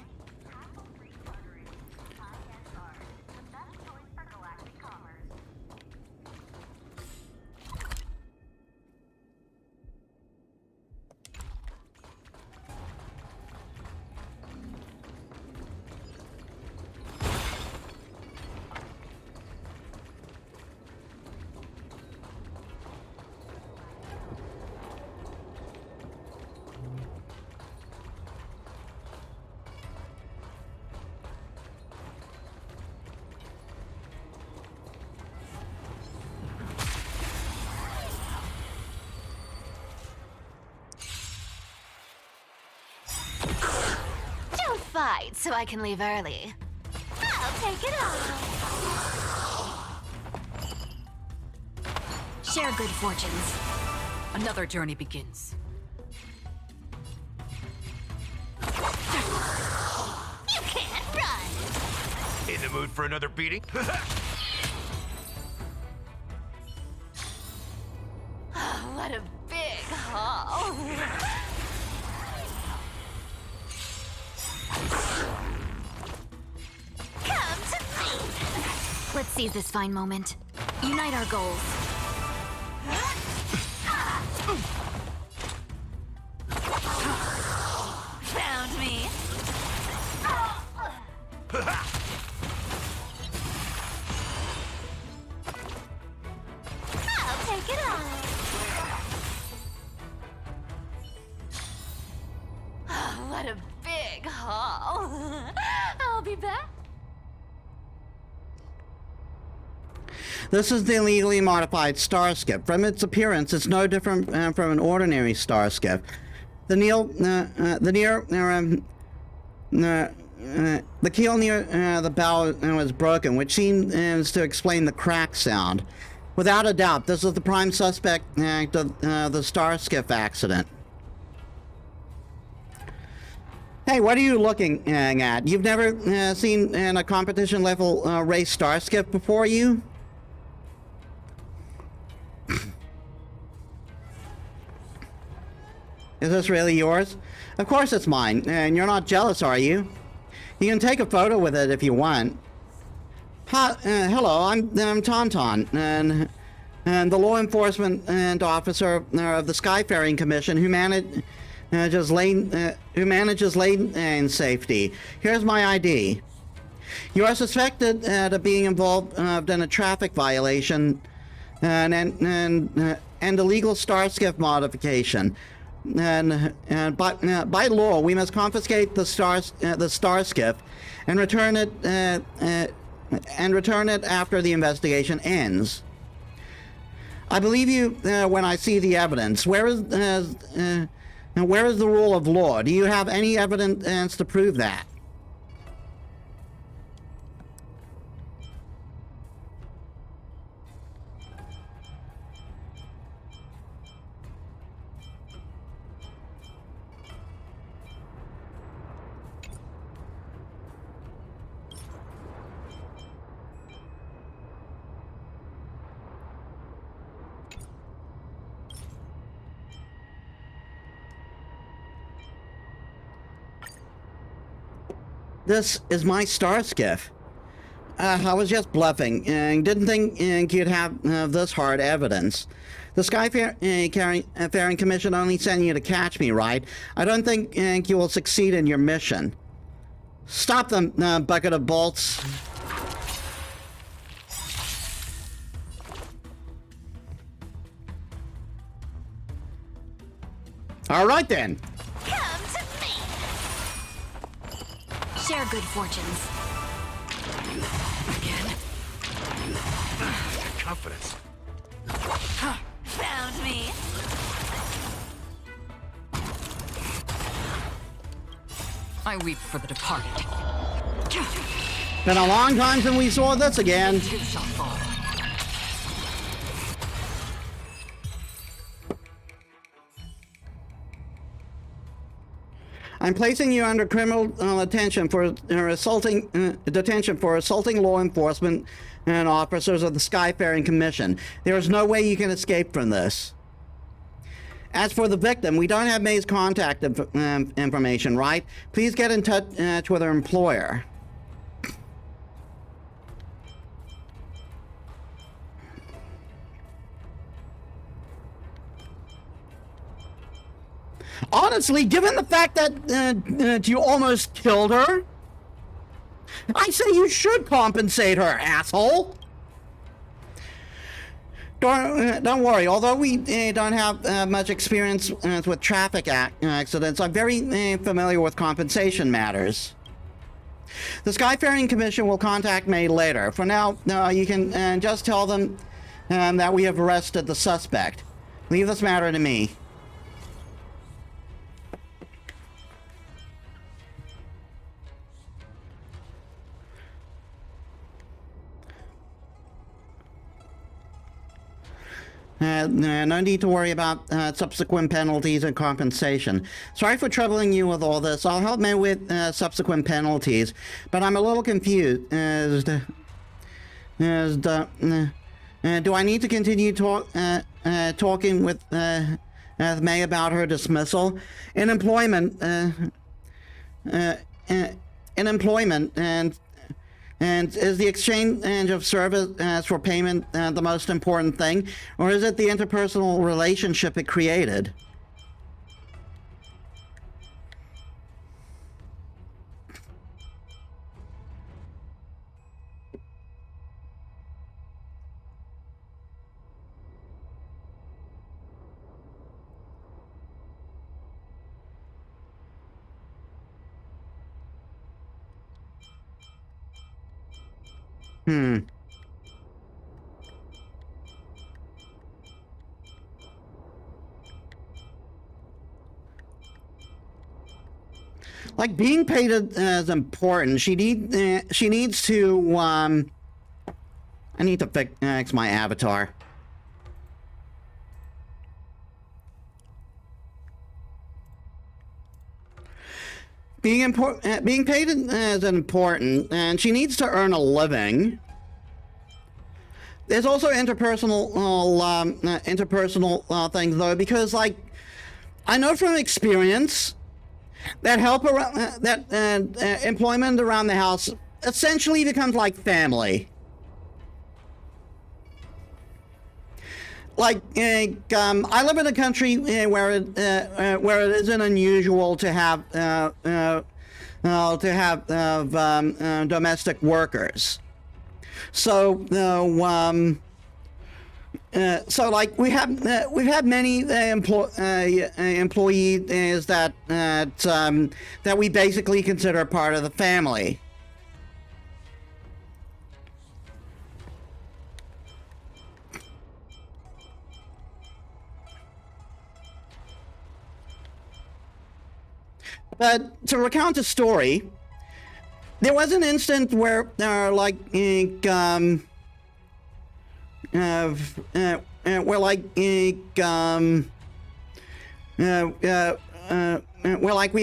Fight so I can leave early. I'll take it off. Share good fortunes. Another journey begins. You can't run. In the mood for another beating? What a big haul. Come to me. Let's seize this fine moment. Unite our goals. Found me. What a big haul. I'll be back. This is the illegally modified starskip. From its appearance, it's no different from an ordinary starskip. The keel near the bow was broken, which seems to explain the crack sound. Without a doubt, this is the prime suspect of the starskip accident. Hey, what are you looking at? You've never seen a competition level race starskip before, you? Is this really yours? Of course it's mine, and you're not jealous, are you? You can take a photo with it if you want. Hi, hello, I'm Tauntaun, and the law enforcement officer of the Skyfaring Commission who manages lane safety. Here's my ID. You are suspected of being involved in a traffic violation and illegal starskip modification. And by law, we must confiscate the starskip and return it after the investigation ends. I believe you when I see the evidence. Where is the rule of law? Do you have any evidence to prove that? This is my starskip. I was just bluffing and didn't think you'd have this hard evidence. The Skyfaring Commission only sent you to catch me, right? I don't think you will succeed in your mission. Stop them, bucket of bolts. All right then. Come to me. Share good fortunes. Confidence. Found me. I weep for the departed. Been a long time since we saw this again. Two shall fall. I'm placing you under criminal detention for assaulting law enforcement and officers of the Skyfaring Commission. There is no way you can escape from this. As for the victim, we don't have May's contact information, right? Please get in touch with her employer. Honestly, given the fact that you almost killed her, I say you should compensate her, asshole. Don't worry. Although we don't have much experience with traffic accidents, I'm very familiar with compensation matters. The Skyfaring Commission will contact May later. For now, you can just tell them that we have arrested the suspect. Leave this matter to me. No need to worry about subsequent penalties and compensation. Sorry for troubling you with all this. I'll help May with subsequent penalties, but I'm a little confused. Do I need to continue talking with May about her dismissal? In employment, and is the exchange of service for payment the most important thing, or is it the interpersonal relationship it created? Like, being paid is important. She needs to, I need to fix my avatar. Being paid is important, and she needs to earn a living. There's also interpersonal things, though, because, like, I know from experience that employment around the house essentially becomes like family. Like, I live in a country where it isn't unusual to have domestic workers. So like we've had many employees that we basically consider part of the family. But to recount a story, there was an instant where, we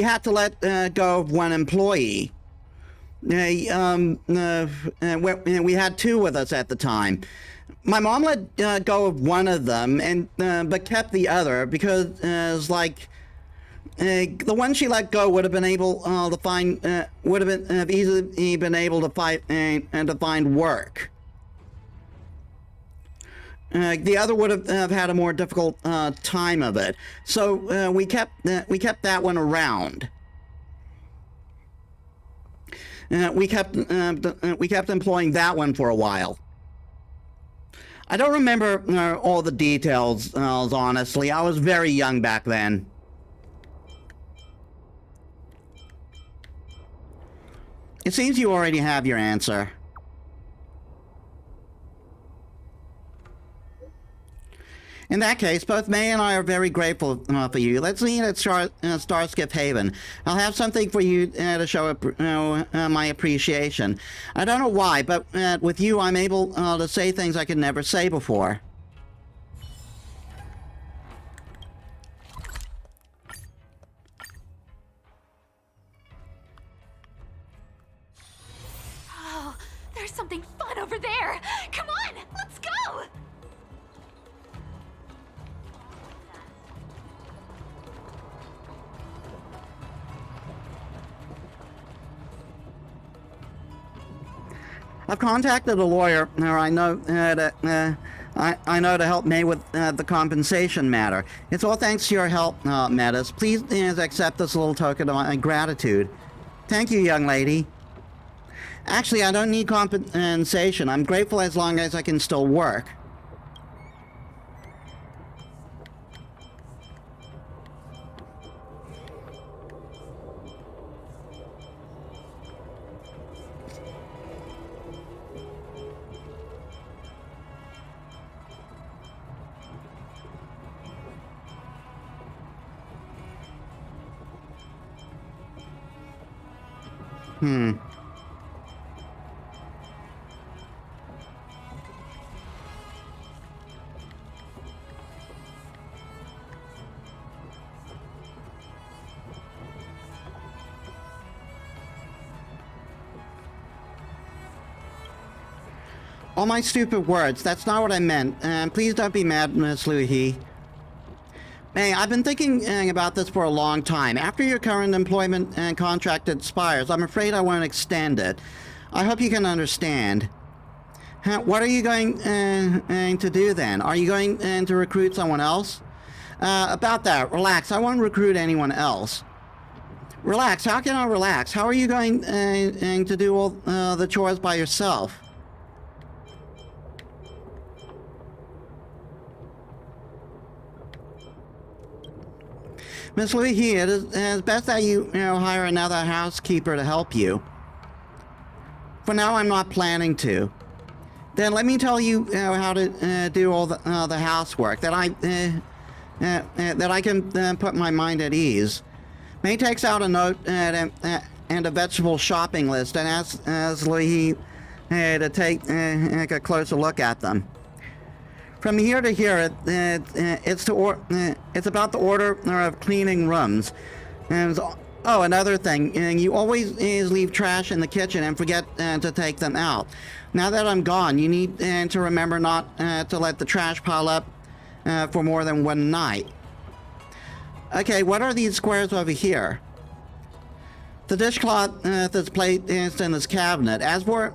had to let go of one employee. We had two with us at the time. My mom let go of one of them, but kept the other because the one she let go would have been able to find easily been able to find work. The other would have had a more difficult time of it. So we kept that one around. We kept employing that one for a while. I don't remember all the details, honestly. I was very young back then. It seems you already have your answer. In that case, both May and I are very grateful for you. Let's meet at Starskip Haven. I'll have something for you to show my appreciation. I don't know why, but with you I'm able to say things I could never say before. There's something fun over there! Come on, let's go! I've contacted a lawyer, I know to help May with the compensation matter. It's all thanks to your help, Metis. Please accept this little token of my gratitude. Thank you, young lady. Actually, I don't need compensation. I'm grateful as long as I can still work. All my stupid words, that's not what I meant. Please don't be mad, Miss Luhi. May, I've been thinking about this for a long time. After your current employment and contract expires, I'm afraid I won't extend it. I hope you can understand. What are you going to do then? Are you going to recruit someone else? About that, relax. I won't recruit anyone else. Relax? How can I relax? How are you going to do all the chores by yourself? Miss Luhi, it is best that you hire another housekeeper to help you. For now, I'm not planning to. then let me tell you how to do all the housework that I can put my mind at ease. May takes out a note and a vegetable shopping list and asks Louis to take a closer look at them. From here to here, it's about the order of cleaning rooms. And oh, another thing, you always leave trash in the kitchen and forget to take them out. Now that I'm gone, you need to remember not to let the trash pile up for more than one night. Okay, what are these squares over here? The dishcloth that's placed in this cabinet. As for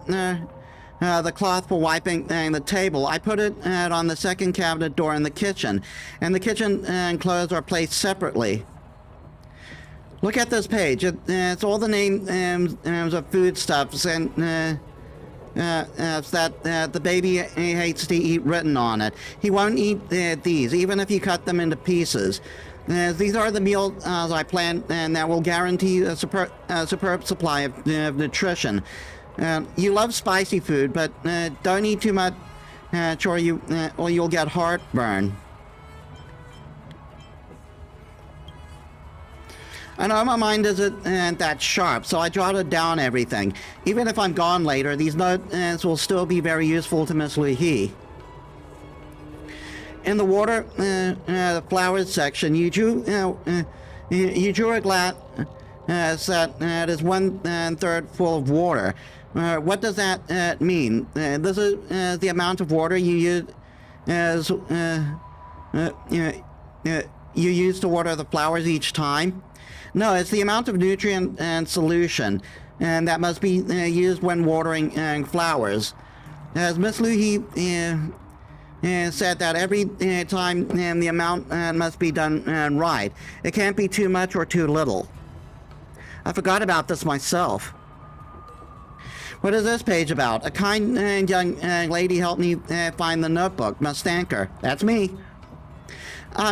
the cloth for wiping the table, I put it on the second cabinet door in the kitchen, and the kitchen and clothes are placed separately. Look at this page. It's all the names of foodstuffs and that the baby hates to eat written on it. He won't eat these, even if you cut them into pieces. These are the meals I plan, and that will guarantee a superb supply of nutrition. You love spicy food, but don't eat too much, or you'll get heartburn. I know my mind isn't that sharp, so I jotted down everything. Even if I'm gone later, these notes will still be very useful to Miss Louis. In the water, the flowers section, you drew a glass that is 1/3 full of water. What does that mean? This is the amount of water you use to water the flowers each time. No, it's the amount of nutrient and solution, and that must be used when watering flowers. As Miss Louis said that every time the amount must be done right. It can't be too much or too little. I forgot about this myself. What is this page about? A kind young lady helped me find the notebook. Must thank her. That's me.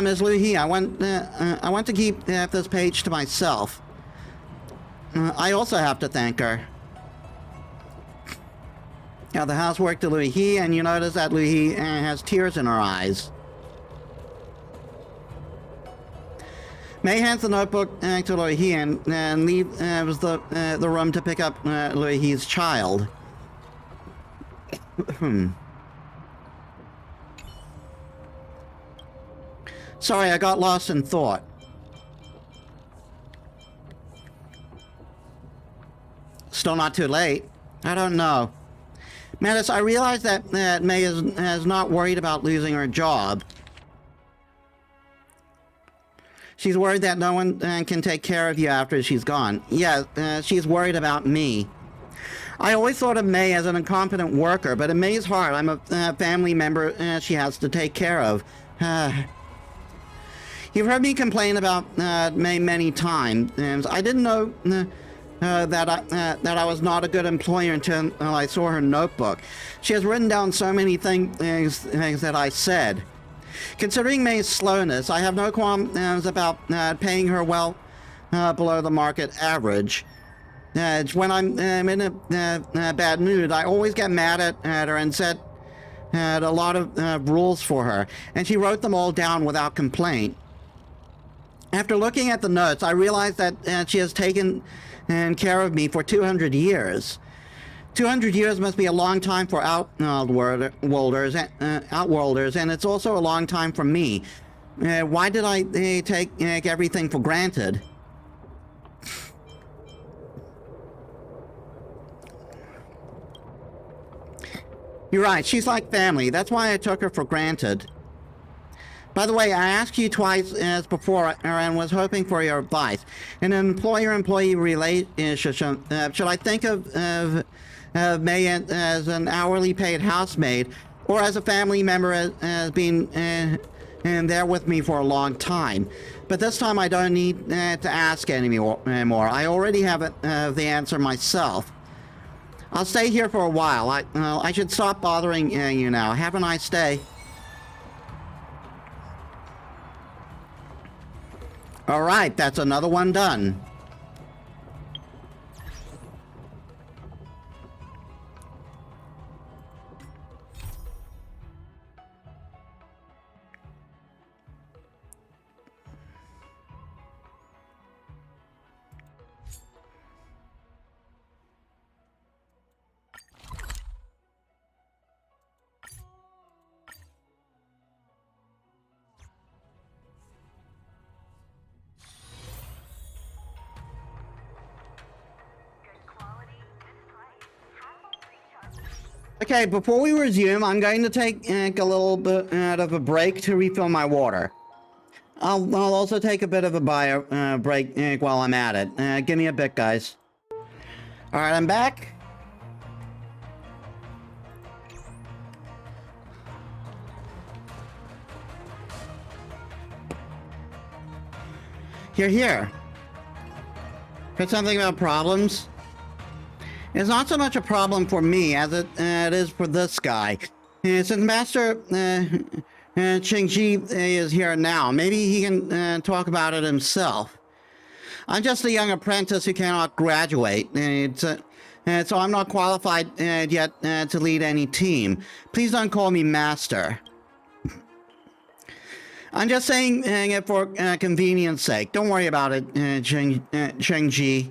Ms. Louis, I want to keep this page to myself. I also have to thank her. Now the housework to Louis, and you notice that Louis has tears in her eyes. May hands the notebook to Louis and leaves the room to pick up Louis' child. Sorry, I got lost in thought. Still not too late. I don't know. Metis, I realize that May is not worried about losing her job. She's worried that no one can take care of you after she's gone. Yeah, she's worried about me. I always thought of May as an incompetent worker, but in May's heart, I'm a family member she has to take care of. You've heard me complain about May many times, and I didn't know that I was not a good employer until I saw her notebook. She has written down so many things that I said. Considering May's slowness, I have no qualms about paying her well below the market average. When I'm in a bad mood, I always get mad at her and set a lot of rules for her, and she wrote them all down without complaint. After looking at the notes, I realized that she has taken care of me for 200 years. 200 years must be a long time for outworlders, and it's also a long time for me. Why did I take everything for granted? You're right, she's like family. That's why I took her for granted. By the way, I asked you twice as before and was hoping for your advice. In an employer-employee relationship, should I think of May as an hourly paid housemaid or as a family member as being there with me for a long time? But this time I don't need to ask anymore. I already have the answer myself. I'll stay here for a while. I should stop bothering you now. Have a nice day. All right, that's another one done. Okay, before we resume, I'm going to take a little bit of a break to refill my water. I'll also take a bit of a bio break while I'm at it. Give me a bit, guys. All right, I'm back. You're here. Heard something about problems? It's not so much a problem for me as it is for this guy. Since Master Qingji is here now, maybe he can talk about it himself. I'm just a young apprentice who cannot graduate, so I'm not qualified yet to lead any team. Please don't call me Master. I'm just saying it for convenience sake. Don't worry about it, Qingji.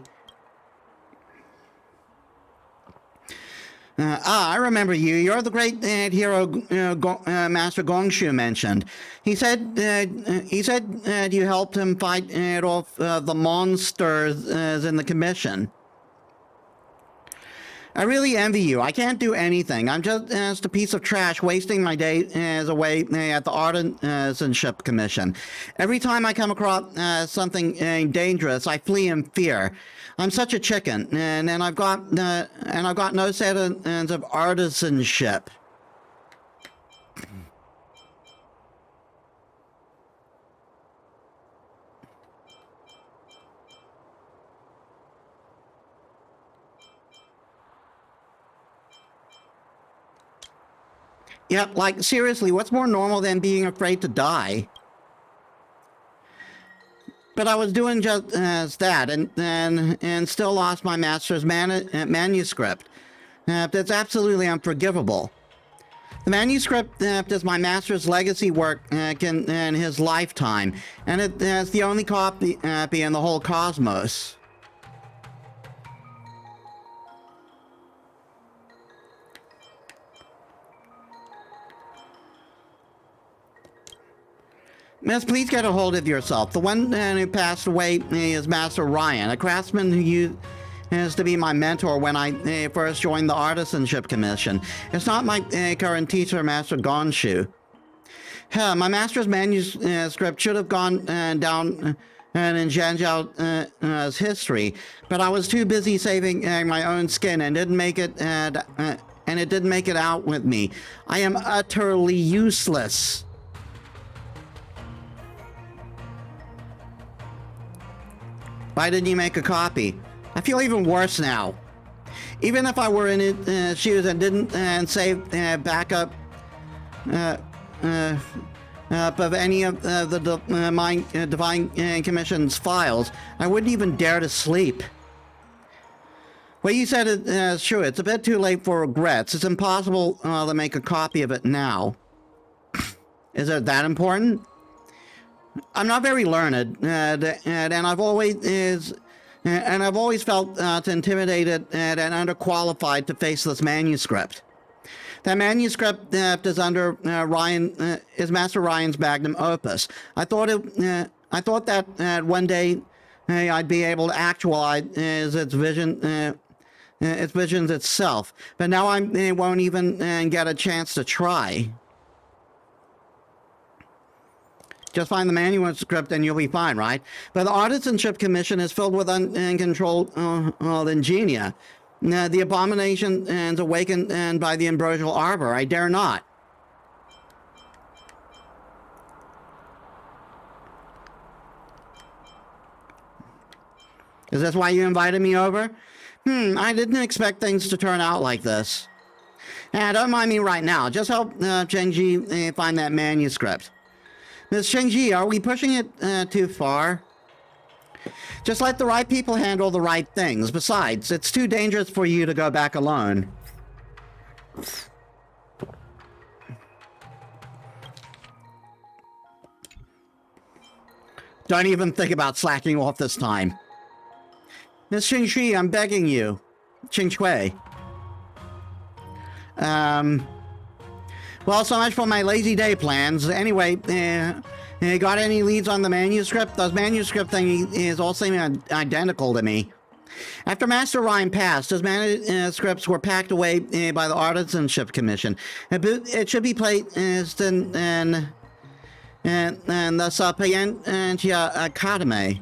I remember you. You're the great hero Master Gongshu mentioned. He said you helped him fight off the monsters in the commission. I really envy you. I can't do anything. I'm just a piece of trash wasting my day away at the Artisanship Commission. Every time I come across something dangerous, I flee in fear. I'm such a chicken, and I've got no sense of artisanship. Yep, like, seriously, what's more normal than being afraid to die? But I was doing just that, and still lost my master's manuscript. That's absolutely unforgivable. The manuscript is my master's legacy work in his lifetime, and it's the only copy in the whole cosmos. Miss, please get a hold of yourself. The one who passed away is Master Ryan, a craftsman who used to be my mentor when I first joined the Artisanship Commission. It's not my current teacher, Master Gonshu. My master's manuscript should have gone down in Zhanjiao's history, but I was too busy saving my own skin and didn't make it. And it didn't make it out with me. I am utterly useless. Why didn't you make a copy? I feel even worse now. Even if I were in his shoes and didn't save backup of any of my Divine Commission's files, I wouldn't even dare to sleep. What you said is true. It's a bit too late for regrets. It's impossible to make a copy of it now. Is it that important? I'm not very learned, and I've always felt intimidated and underqualified to face this manuscript. That manuscript is under is Master Ryan's magnum opus. I thought that one day I'd be able to actualize its visions itself, but now I won't even get a chance to try. Just find the manuscript and you'll be fine, right? But the Artisanship Commission is filled with uncontrolled ingenia. The abomination is awakened by the ambrosial arbor. I dare not. Is this why you invited me over? I didn't expect things to turn out like this. Don't mind me right now. Just help Qingji find that manuscript. Miss Qingji, are we pushing it too far? Just let the right people handle the right things. Besides, it's too dangerous for you to go back alone. Don't even think about slacking off this time. Miss Qingji, I'm begging you. Qinghui. Well, so much for my lazy day plans. Anyway, got any leads on the manuscript? Those manuscript thing is all seeming identical to me. After Master Rhyme passed, his manuscripts were packed away by the Artisanship Commission. It should be placed in the Sapientia Academy.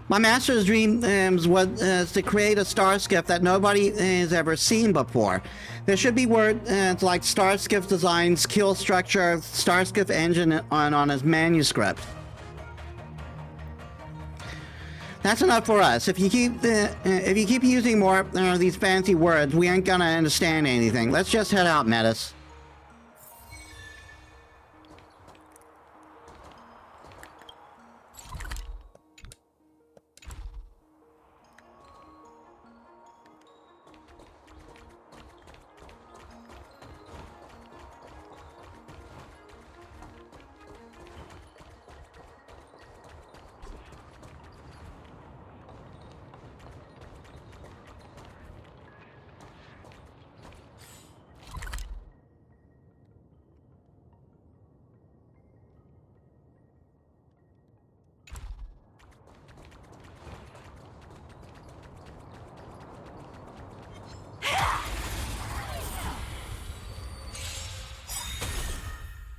My master's dream was to create a star skiff that nobody has ever seen before. There should be words like star skiff designs, kill structure, star skiff engine on his manuscript. That's enough for us. If you keep using more of these fancy words, we ain't gonna understand anything. Let's just head out, Metis.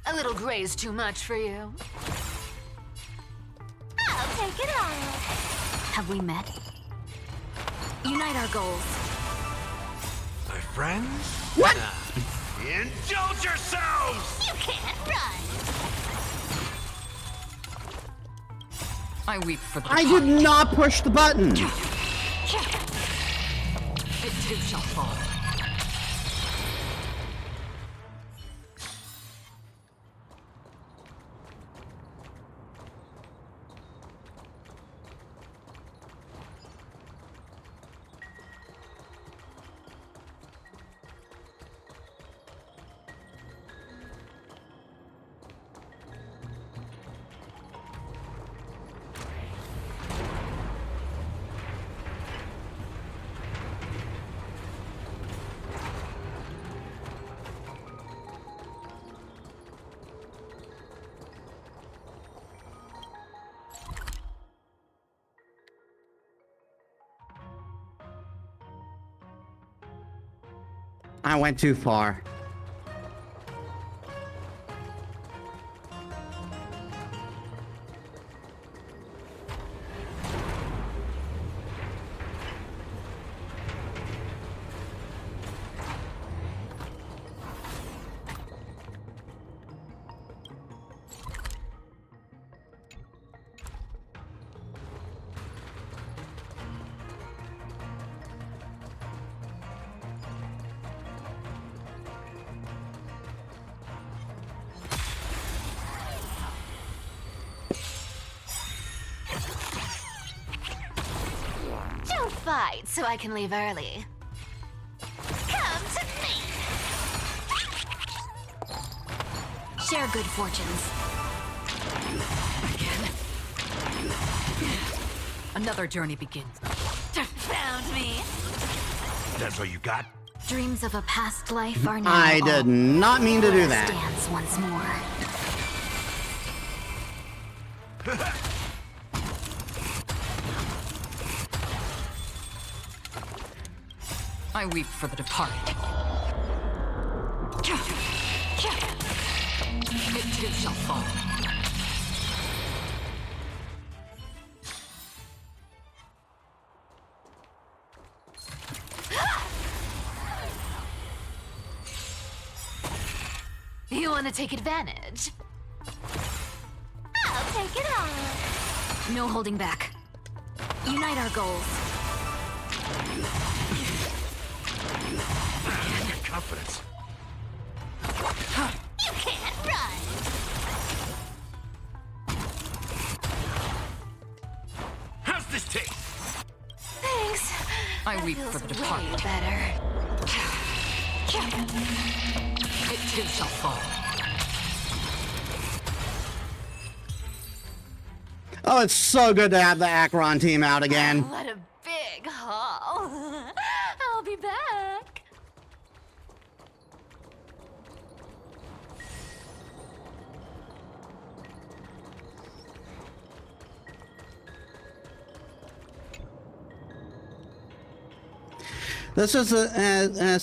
A little gray's too much for you. I'll take it all. Have we met? Unite our goals. My friends? What? Indulge yourselves! You can't run. I weep for the I departed. did not push the button. It too shall fall. I went too far. Don't fight so I can leave early. Come to me. Share good fortunes. Another journey begins. Found me. That's what you got? Dreams of a past life are now I all did not mean to do that. Dance once more. I weep for the departed. It too shall fall. You want to take advantage? I'll take it all. No holding back. Unite our goals. Your confidence. You can't run. How's this taste? Thanks. I That weep feels for the way departed. better. It too shall fall. Oh, it's so good to have the Acheron team out again. What a big haul. I'll be back. This is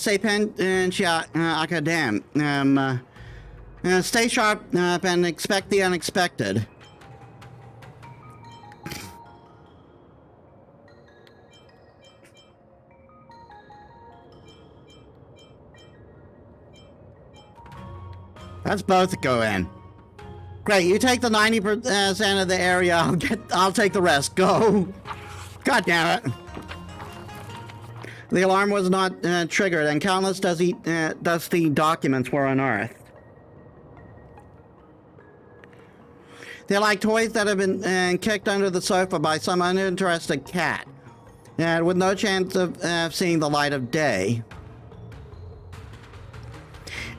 Sapientia Academ. Stay sharp and expect the unexpected. Let's both go in. Great, you take the 90% of the area. I'll take the rest. Go. God damn it. The alarm was not triggered, and countless dusty documents were unearthed. They're like toys that have been kicked under the sofa by some uninterested cat, with no chance of seeing the light of day.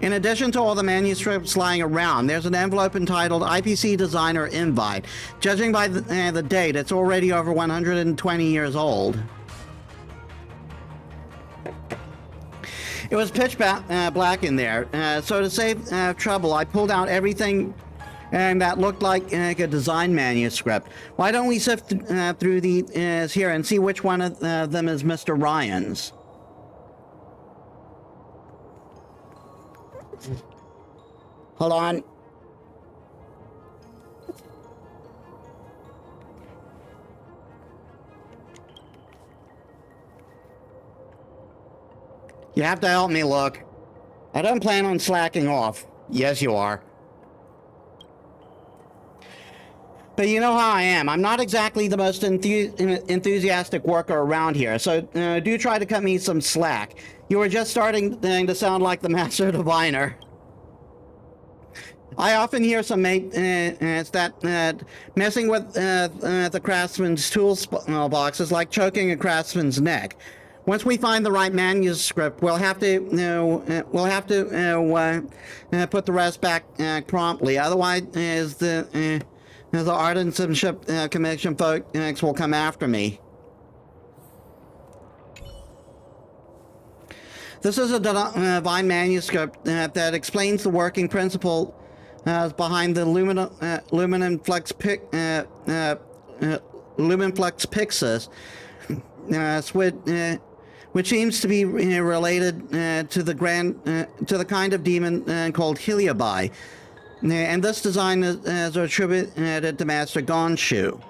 In addition to all the manuscripts lying around, there's an envelope entitled IPC Designer Invite. Judging by the date, it's already over 120 years old. It was pitch black in there, so to save trouble, I pulled out everything that looked like a design manuscript. Why don't we sift through these here and see which one of them is Mr. Ryan's? Hold on. You have to help me look. I don't plan on slacking off. Yes, you are. But you know how I am. I'm not exactly the most enthusiastic worker around here, so do try to cut me some slack. You were just starting to sound like the master diviner. I often hear some mates that messing with the craftsman's tools box is like choking a craftsman's neck. Once we find the right manuscript, we'll have to put the rest back promptly. Otherwise, the Artisanship Commission folks will come after me. This is a divine manuscript that explains the working principle behind the Lumen Flux Pixis, which seems to be related to the kind of demon called Heliobi. And this design is attributed to Master Gonshu.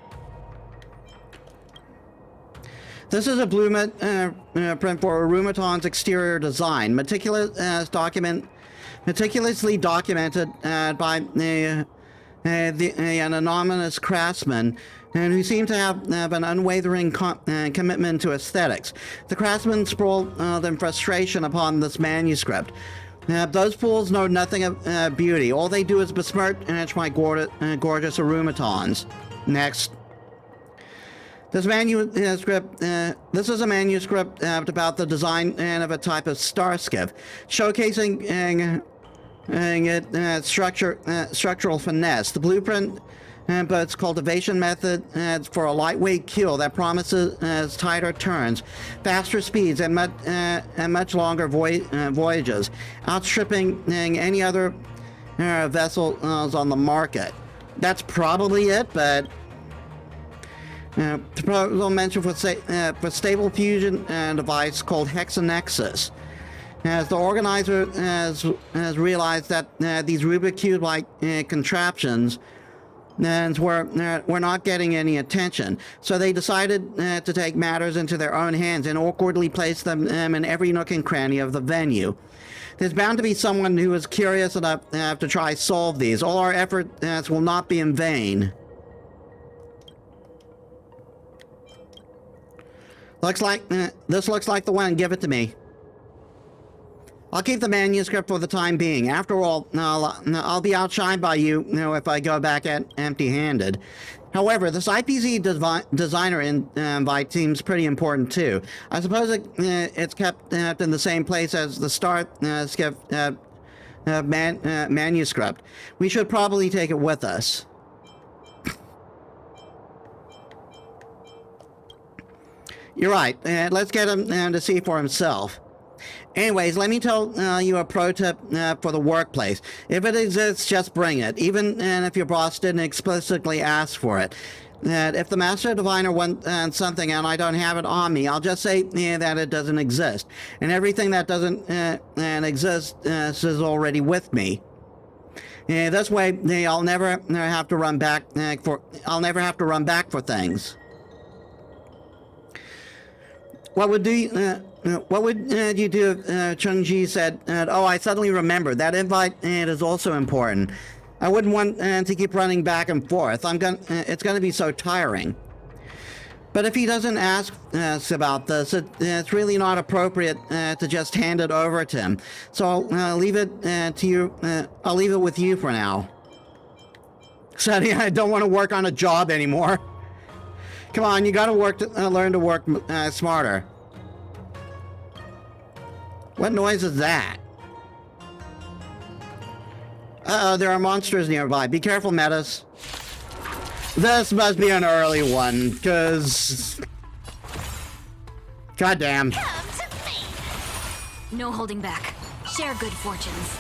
This is a blueprint for Rumaton's exterior design, meticulously documented by an anonymous craftsman, and who seemed to have an unwavering commitment to aesthetics. The craftsman sprawled in frustration upon this manuscript. Those fools know nothing of beauty. All they do is besmirch my gorgeous Arumatons. Next. This manuscript, this is a manuscript about the design of a type of starskiff, showcasing structural finesse. The blueprint boat's cultivation method for a lightweight keel that promises tighter turns, faster speeds, and much longer voyages, outstripping any other vessels on the market. That's probably it, but proposal mentioned for stable fusion device called Hexanexus. As the organizer has realized that these Rubik Cube-like contraptions were not getting any attention, so they decided to take matters into their own hands and awkwardly place them in every nook and cranny of the venue. There's bound to be someone who is curious enough to try solve these. All our efforts will not be in vain. This looks like the one. Give it to me. I'll keep the manuscript for the time being. After all, I'll be outshined by you, if I go back empty-handed. However, this IPC designer invite seems pretty important too. I suppose it's kept in the same place as the Starskiff manuscript. We should probably take it with us. You're right. Let's get him to see for himself. Anyways, let me tell you a pro tip for the workplace. If it exists, just bring it, even if your boss didn't explicitly ask for it. that if the Master Diviner wants something and I don't have it on me, I'll just say that it doesn't exist. And everything that doesn't exist is already with me. This way, I'll never have to run back for things. What would you do if Chung-Ji said, "Oh, I suddenly remembered that invite is also important. I wouldn't want to keep running back and forth. It's gonna be so tiring." But if he doesn't ask us about this, it's really not appropriate to just hand it over to him. So I'll leave it to you. I'll leave it with you for now. Sadly, I don't want to work on a job anymore. Come on, you gotta learn to work smarter. What noise is that? Uh-oh, there are monsters nearby. Be careful, Metis. This must be an early one, because... Goddamn. Come to me. No holding back. Share good fortunes.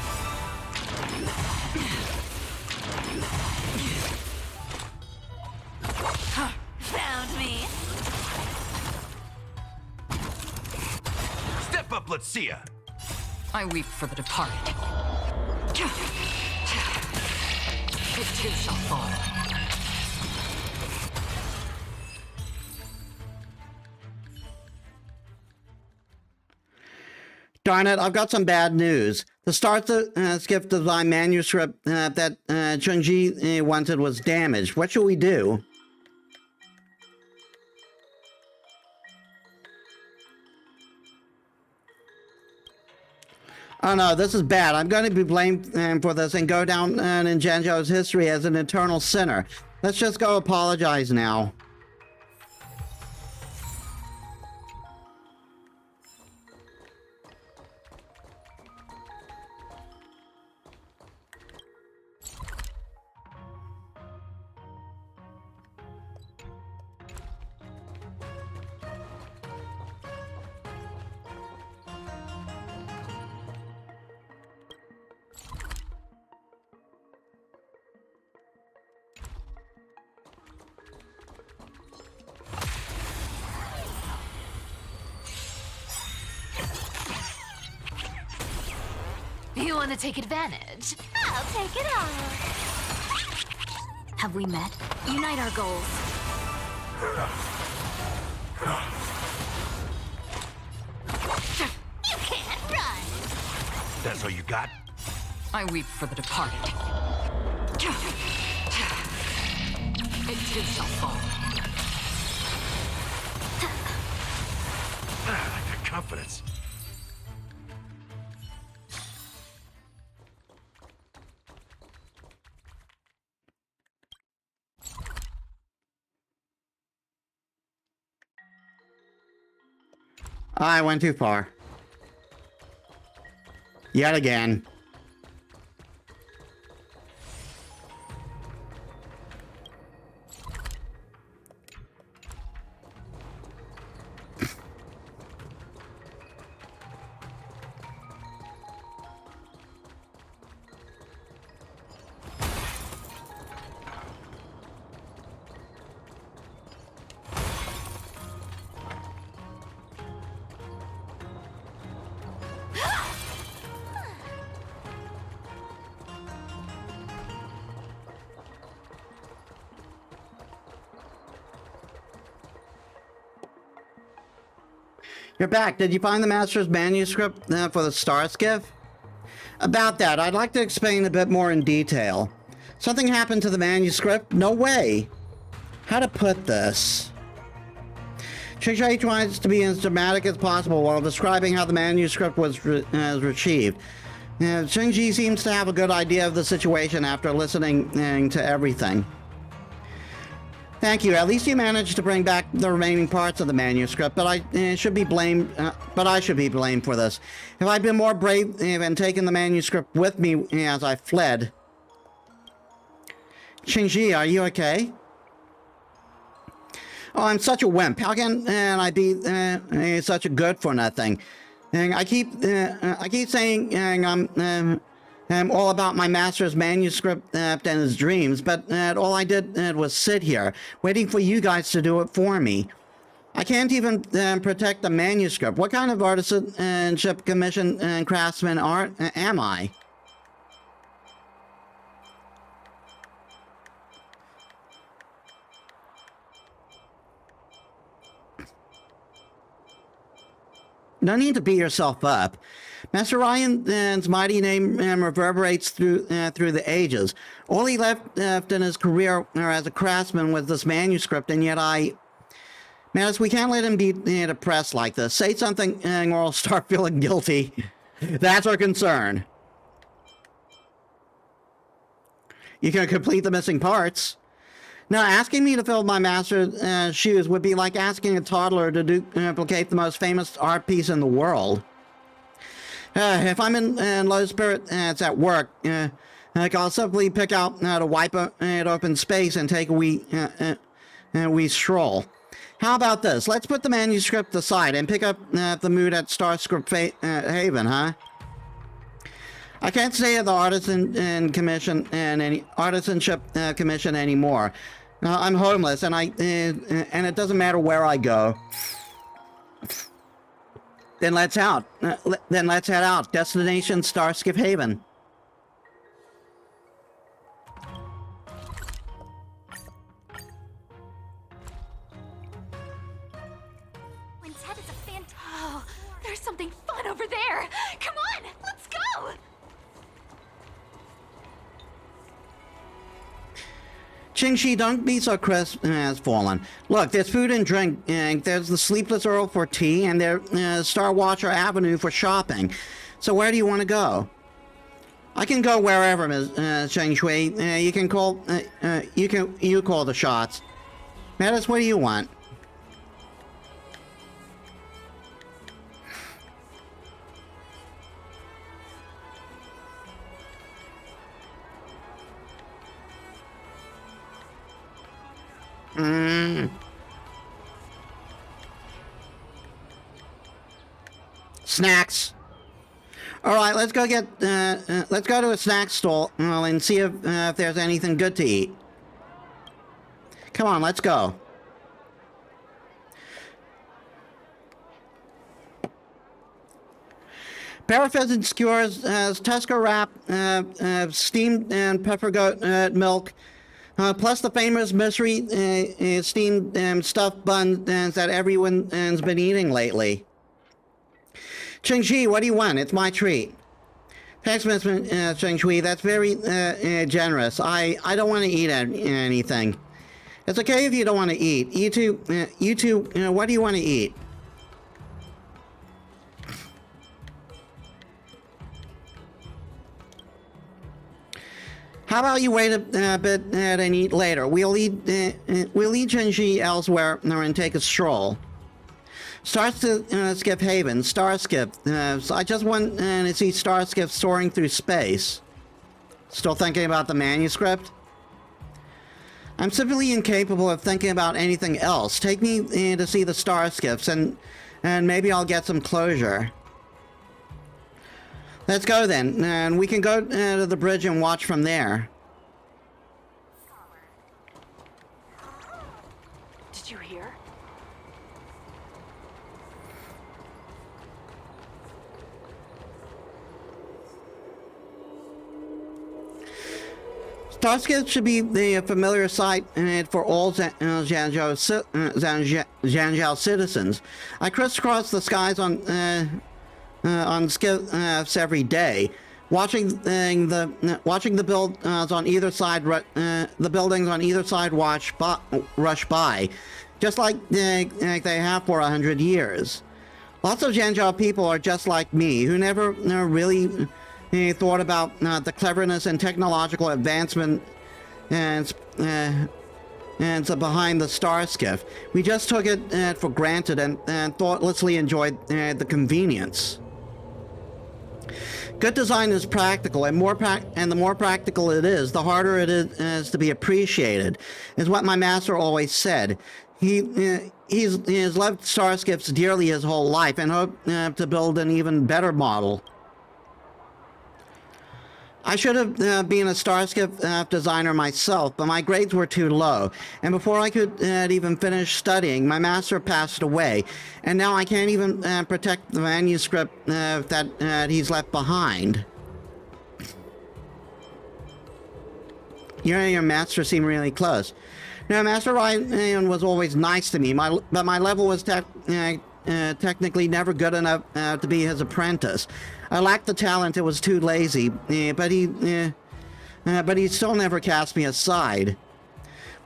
Found me. Step up, let's see ya. I weep for the departed. It too shall fall. Darn it, I've got some bad news. The start skip design manuscript that Chung-Ji wanted was damaged. What should we do? Oh no, this is bad. I'm going to be blamed for this and go down in Janjo's history as an eternal sinner. Let's just go apologize now. You want to take advantage? I'll take it off. Have we met? Unite our goals. You can't run. That's all you got? I weep for the departed. It too shall fall. I got confidence. I went too far. Yet again. You're back. Did you find the Master's manuscript for the star skiff? About that, I'd like to explain a bit more in detail. Something happened to the manuscript? No way. How to put this? Shisha tries to be as dramatic as possible while describing how the manuscript was retrieved. Shinji seems to have a good idea of the situation after listening to everything. Thank you. At least you managed to bring back the remaining parts of the manuscript, but I should be blamed. I should be blamed for this. If I'd been more brave and taken the manuscript with me as I fled. Shinji, are you okay? Oh, I'm such a wimp. How can I be such a good for nothing? And I keep saying all about my master's manuscript and his dreams, but all I did was sit here, waiting for you guys to do it for me. I can't even protect the manuscript. What kind of artisanship commission and craftsman am I? No need to beat yourself up. Master Ryan's mighty name reverberates through the ages. All he left in his career as a craftsman was this manuscript, and yet Metis, we can't let him be depressed like this. Say something or I'll start feeling guilty. That's our concern. You can complete the missing parts. Now, asking me to fill my master's shoes would be like asking a toddler to duplicate the most famous art piece in the world. If I'm in low spirits at work, I'll simply pick out to wipe an open space and take a wee stroll. How about this? Let's put the manuscript aside and pick up the mood at Starscript Haven, huh? I can't stay at the artisanship commission anymore. I'm homeless, and it doesn't matter where I go. Then let's head out. Destination Starskip Haven. Quintet is a fantastic. Oh, there's something fun over there. Come on, let's go. Qingxi, don't be so crisp as fallen. Look, there's food and drink, and there's the Sleepless Earl for tea, and there's Star Watcher Avenue for shopping. So where do you want to go? I can go wherever, Ms. Cheng Shui. You can call. You call the shots. Metis, what do you want? Snacks. All right, let's go to a snack stall and see if there's anything good to eat. Come on, let's go. Bear pheasant skewers, Tusker wrap, steamed and pepper goat milk, plus the famous mystery steamed stuffed buns that everyone's been eating lately. Qingxi, what do you want? It's my treat. Thanks, Miss Qingxi. That's very generous. I don't want to eat anything. It's okay if you don't want to eat. You two, what do you want to eat? How about you wait a bit and eat later? We'll eat Qingxi elsewhere and take a stroll. Starskip Haven, Starskip. So I just want to see Starskip soaring through space. Still thinking about the manuscript? I'm simply incapable of thinking about anything else. Take me to see the Starskips, and maybe I'll get some closure. Let's go then, and we can go to the bridge and watch from there. Did you hear? Starskip should be the familiar sight for all Zhanzhou citizens. I crisscross the skies on skiffs every day, watching the buildings on either side rush by, just like they have for 100 years. Lots of Zhanzhou people are just like me, who never really thought about the cleverness and technological advancement and so behind the Starskip. We just took it for granted and thoughtlessly enjoyed the convenience. Good design is practical, and the more practical it is, the harder it is to be appreciated, is what my master always said. He's loved Starskips dearly his whole life and hoped to build an even better model. I should have been a Starship designer myself, but my grades were too low. And before I could even finish studying, my master passed away. And now I can't even protect the manuscript that he's left behind. You and your master seem really close. Now, Master Ryan was always nice to me, but my level was technically never good enough to be his apprentice. I lacked the talent, it was too lazy, but he still never cast me aside.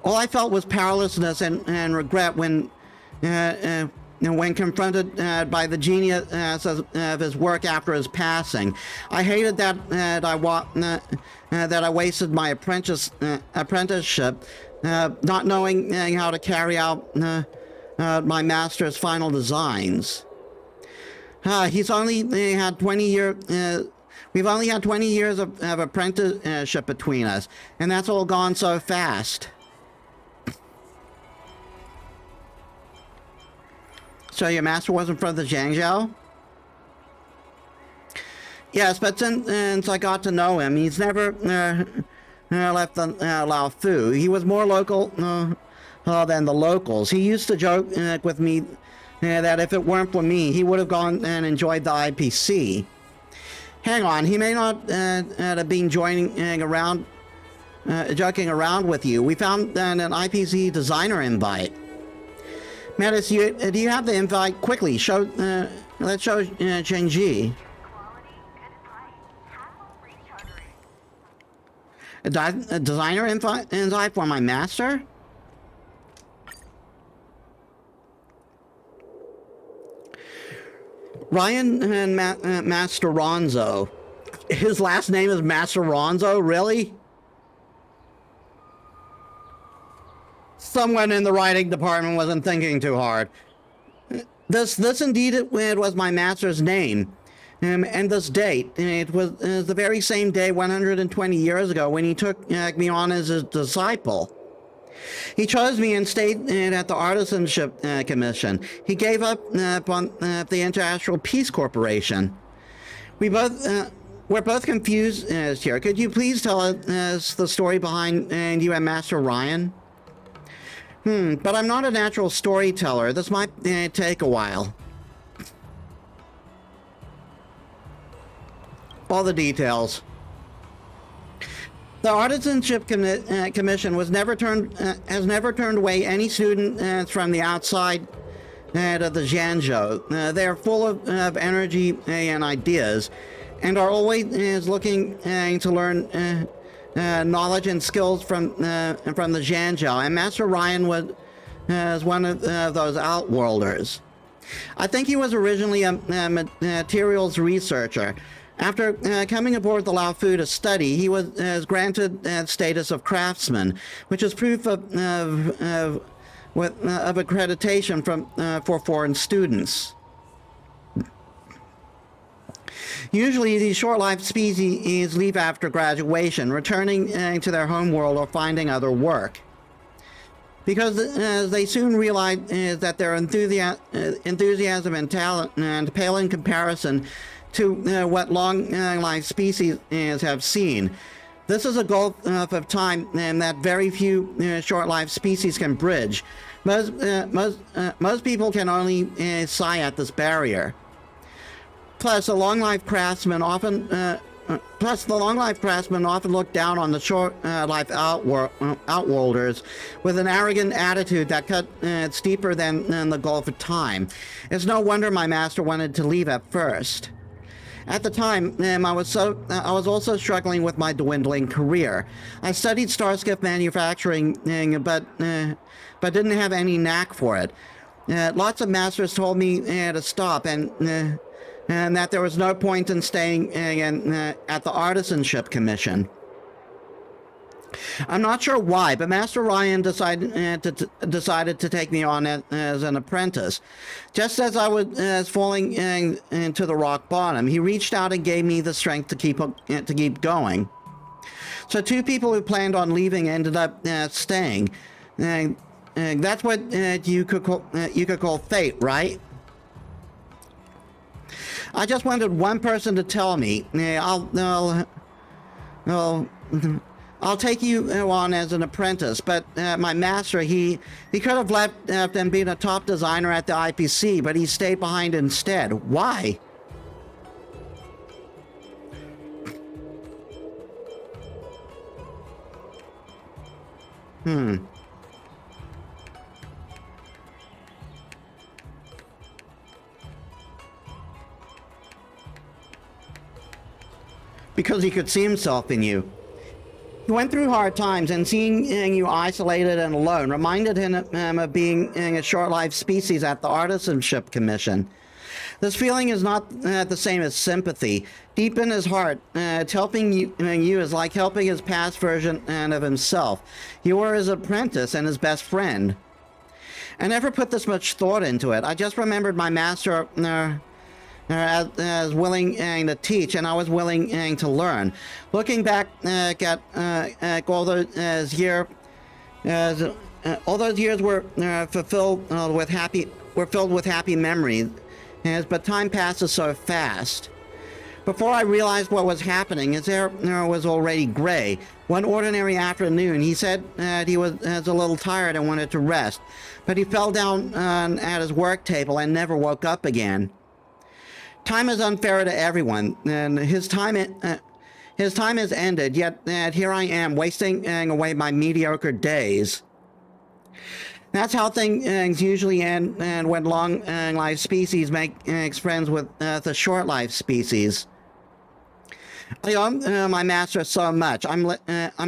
All I felt was powerlessness and regret when confronted by the genius of his work after his passing. I hated that I wasted my apprenticeship, not knowing how to carry out my master's final designs. He's only had 20 years. We've only had 20 years of apprenticeship between us, and that's all gone so fast. So your master wasn't from the Zhangzhou? Yes, but since I got to know him, he's never left the Lao Fu. He was more local than the locals. He used to joke with me that if it weren't for me, he would have gone and enjoyed the IPC. Hang on, he may not have been joking around with you. We found an IPC designer invite. Metis, do you have the invite? Quickly, let's show Chenji. A designer invite for my master? Ryan and Master Ronzo. His last name is Master Ronzo? Really? Someone in the writing department wasn't thinking too hard. This indeed it was my master's name. And this date, it was the very same day 120 years ago when he took me on as his disciple. He chose me and stayed at the Artisanship Commission. He gave up on the International Peace Corporation. We're both confused here. Could you please tell us the story behind you and Master Ryan? But I'm not a natural storyteller. This might take a while. All the details. The Artisanship Commission has never turned away any student from the outside of the Zhangzhou. They are full of energy and ideas, and are always looking to learn knowledge and skills from the Zhangzhou. And Master Ryan was one of those outworlders. I think he was originally a materials researcher. After coming aboard the Lao Fu to study, he was granted status of craftsman, which is proof of accreditation for foreign students. Usually, these short-lived species leave after graduation, returning to their homeworld or finding other work. Because they soon realize that their enthusiasm and talent pale in comparison to what long-lived species have seen. This is a gulf of time that very few short-lived species can bridge. Most people can only sigh at this barrier. Plus, the long-lived craftsmen often look down on the short-lived outworlders with an arrogant attitude that cuts deeper than the gulf of time. It's no wonder my master wanted to leave at first. At the time, I was also struggling with my dwindling career. I studied Starship manufacturing, but didn't have any knack for it. Lots of masters told me to stop, and that there was no point in staying at the Artisanship Commission. I'm not sure why, but Master Ryan decided to take me on as an apprentice. Just as I was falling into the rock bottom, he reached out and gave me the strength to keep going. So two people who planned on leaving ended up staying. That's what you could call fate, right? I just wanted one person to tell me. well, I'll take you on as an apprentice, but my master, he could have left and been a top designer at the IPC, but he stayed behind instead. Why? Because he could see himself in you. He went through hard times, and seeing you isolated and alone reminded him of being a short-lived species at the Artisanship Commission. This feeling is not the same as sympathy. Deep in his heart, helping you is like helping his past version of himself. You were his apprentice and his best friend. I never put this much thought into it. I just remembered my master as willing to teach, and I was willing to learn. Looking back at all those years, all those years were filled with happy memories. But time passes so fast. Before I realized what was happening, his hair was already gray. One ordinary afternoon, he said he was a little tired and wanted to rest, but he fell down at his work table and never woke up again. Time is unfair to everyone, and his time has ended, yet here I am, wasting away my mediocre days. That's how things usually end, and when long-life species make friends with the short-life species. I owe my master so much. I'm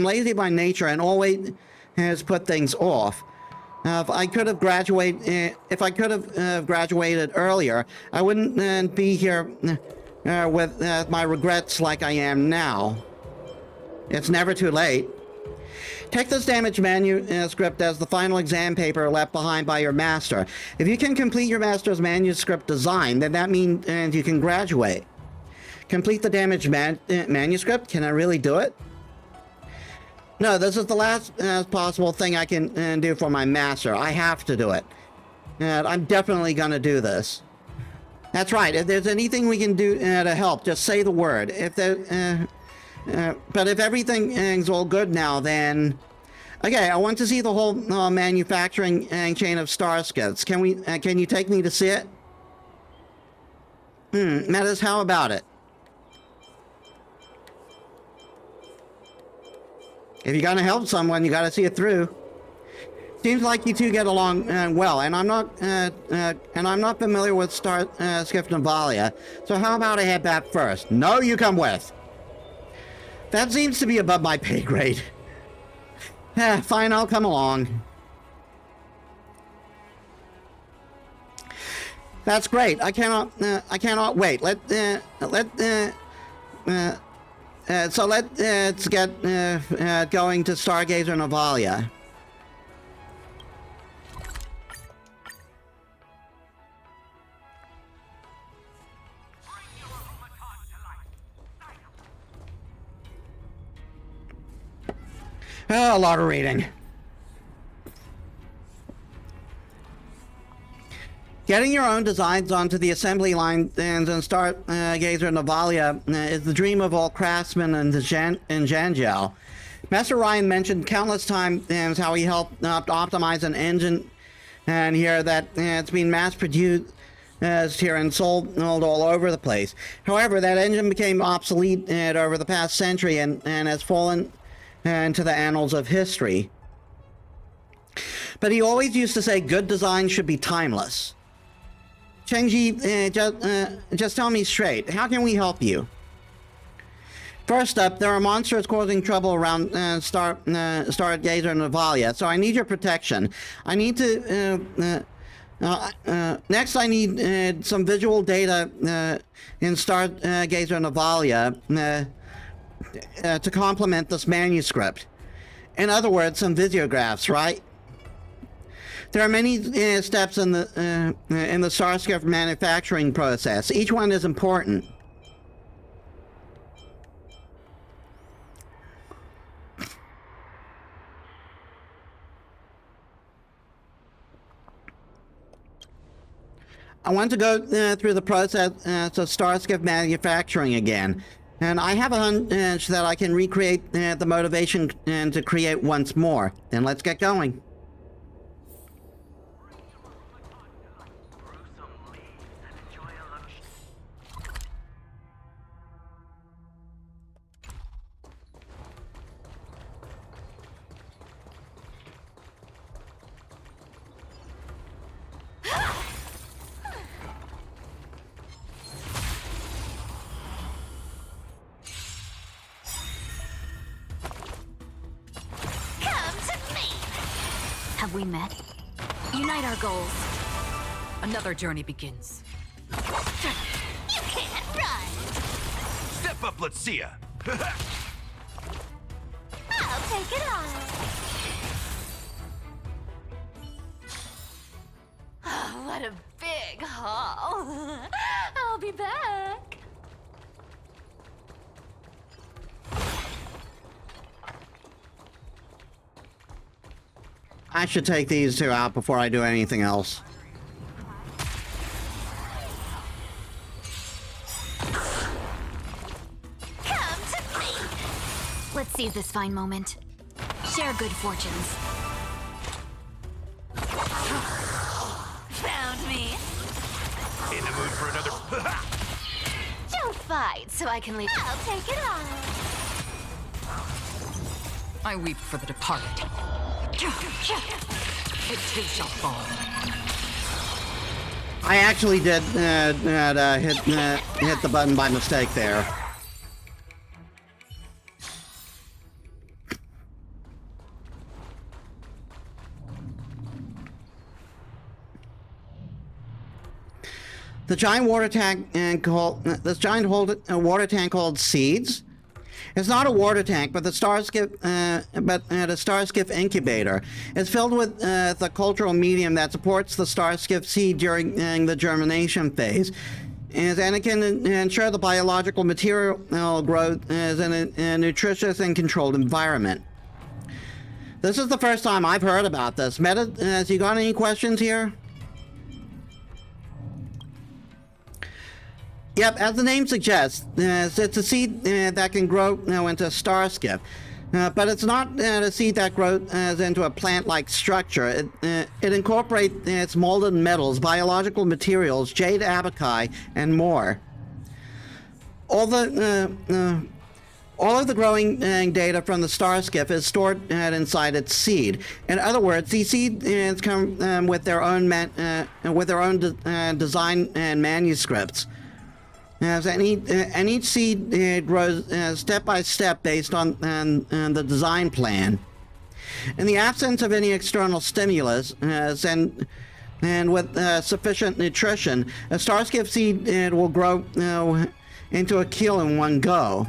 lazy by nature and always has put things off. If I could have graduated earlier, I wouldn't be here with my regrets like I am now. It's never too late. Take this damaged manuscript as the final exam paper left behind by your master. If you can complete your master's manuscript design, then that means you can graduate. Complete the damaged manuscript? Can I really do it? No, this is the last possible thing I can do for my master. I have to do it. And I'm definitely going to do this. That's right. If there's anything we can do to help, just say the word. But if everything's all good now, then... Okay, I want to see the whole manufacturing chain of Starskits. Can you take me to see it? Metis, how about it? If you're gonna help someone, you gotta see it through. Seems like you two get along well, and I'm not familiar with Skiff Navalia. So how about I head back first? No, you come with. That seems to be above my pay grade. Fine, I'll come along. That's great. I cannot wait. Let's get going to Stargazer Navalia. Oh, a lot of reading. Getting your own designs onto the assembly line and Stargazer Navalia is the dream of all craftsmen in Zhanjiao. Master Ryan mentioned countless times how he helped optimize an engine, and here that it's been mass-produced here and sold all over the place. However, that engine became obsolete over the past century and has fallen into the annals of history. But he always used to say good design should be timeless. Chengji, just tell me straight, how can we help you? First up, there are monsters causing trouble around Stargazer Navalia, so I need your protection. I need to... next, I need some visual data in Stargazer Navalia to complement this manuscript. In other words, some videographs, right? There are many steps in the Starskip manufacturing process. Each one is important. I want to go through the process of Starskip manufacturing again. And I have a hunch that I can recreate the motivation to create once more. Then let's get going. Have we met? Unite our goals. Another journey begins. You can't run! Step up, let's see ya. I'll take it on. Oh, what a big haul. I'll be back. I should take these two out before I do anything else. Come to me. Let's seize this fine moment. Share good fortunes. Found me. In the mood for another. Don't fight so I can leave. I'll take it on. I weep for the departed. It too shall fall. I actually did hit the button by mistake there. The giant water tank water tank called Seeds. It's not a water tank, but a Starskiff incubator. It's filled with the cultural medium that supports the Starskiff seed during the germination phase. And it can ensure the biological material growth is in a nutritious and controlled environment. This is the first time I've heard about this. Metis, has you got any questions here? Yep, as the name suggests, it's a seed that can grow into a Starskiff. But it's not a seed that grows into a plant-like structure. It incorporates molded metals, biological materials, jade abaci, and more. All of the growing data from the Starskiff is stored inside its seed. In other words, these seeds come with their own design and manuscripts. And each seed grows step by step based on the design plan. In the absence of any external stimulus and with sufficient nutrition, a Starskiff seed will grow into a keel in one go.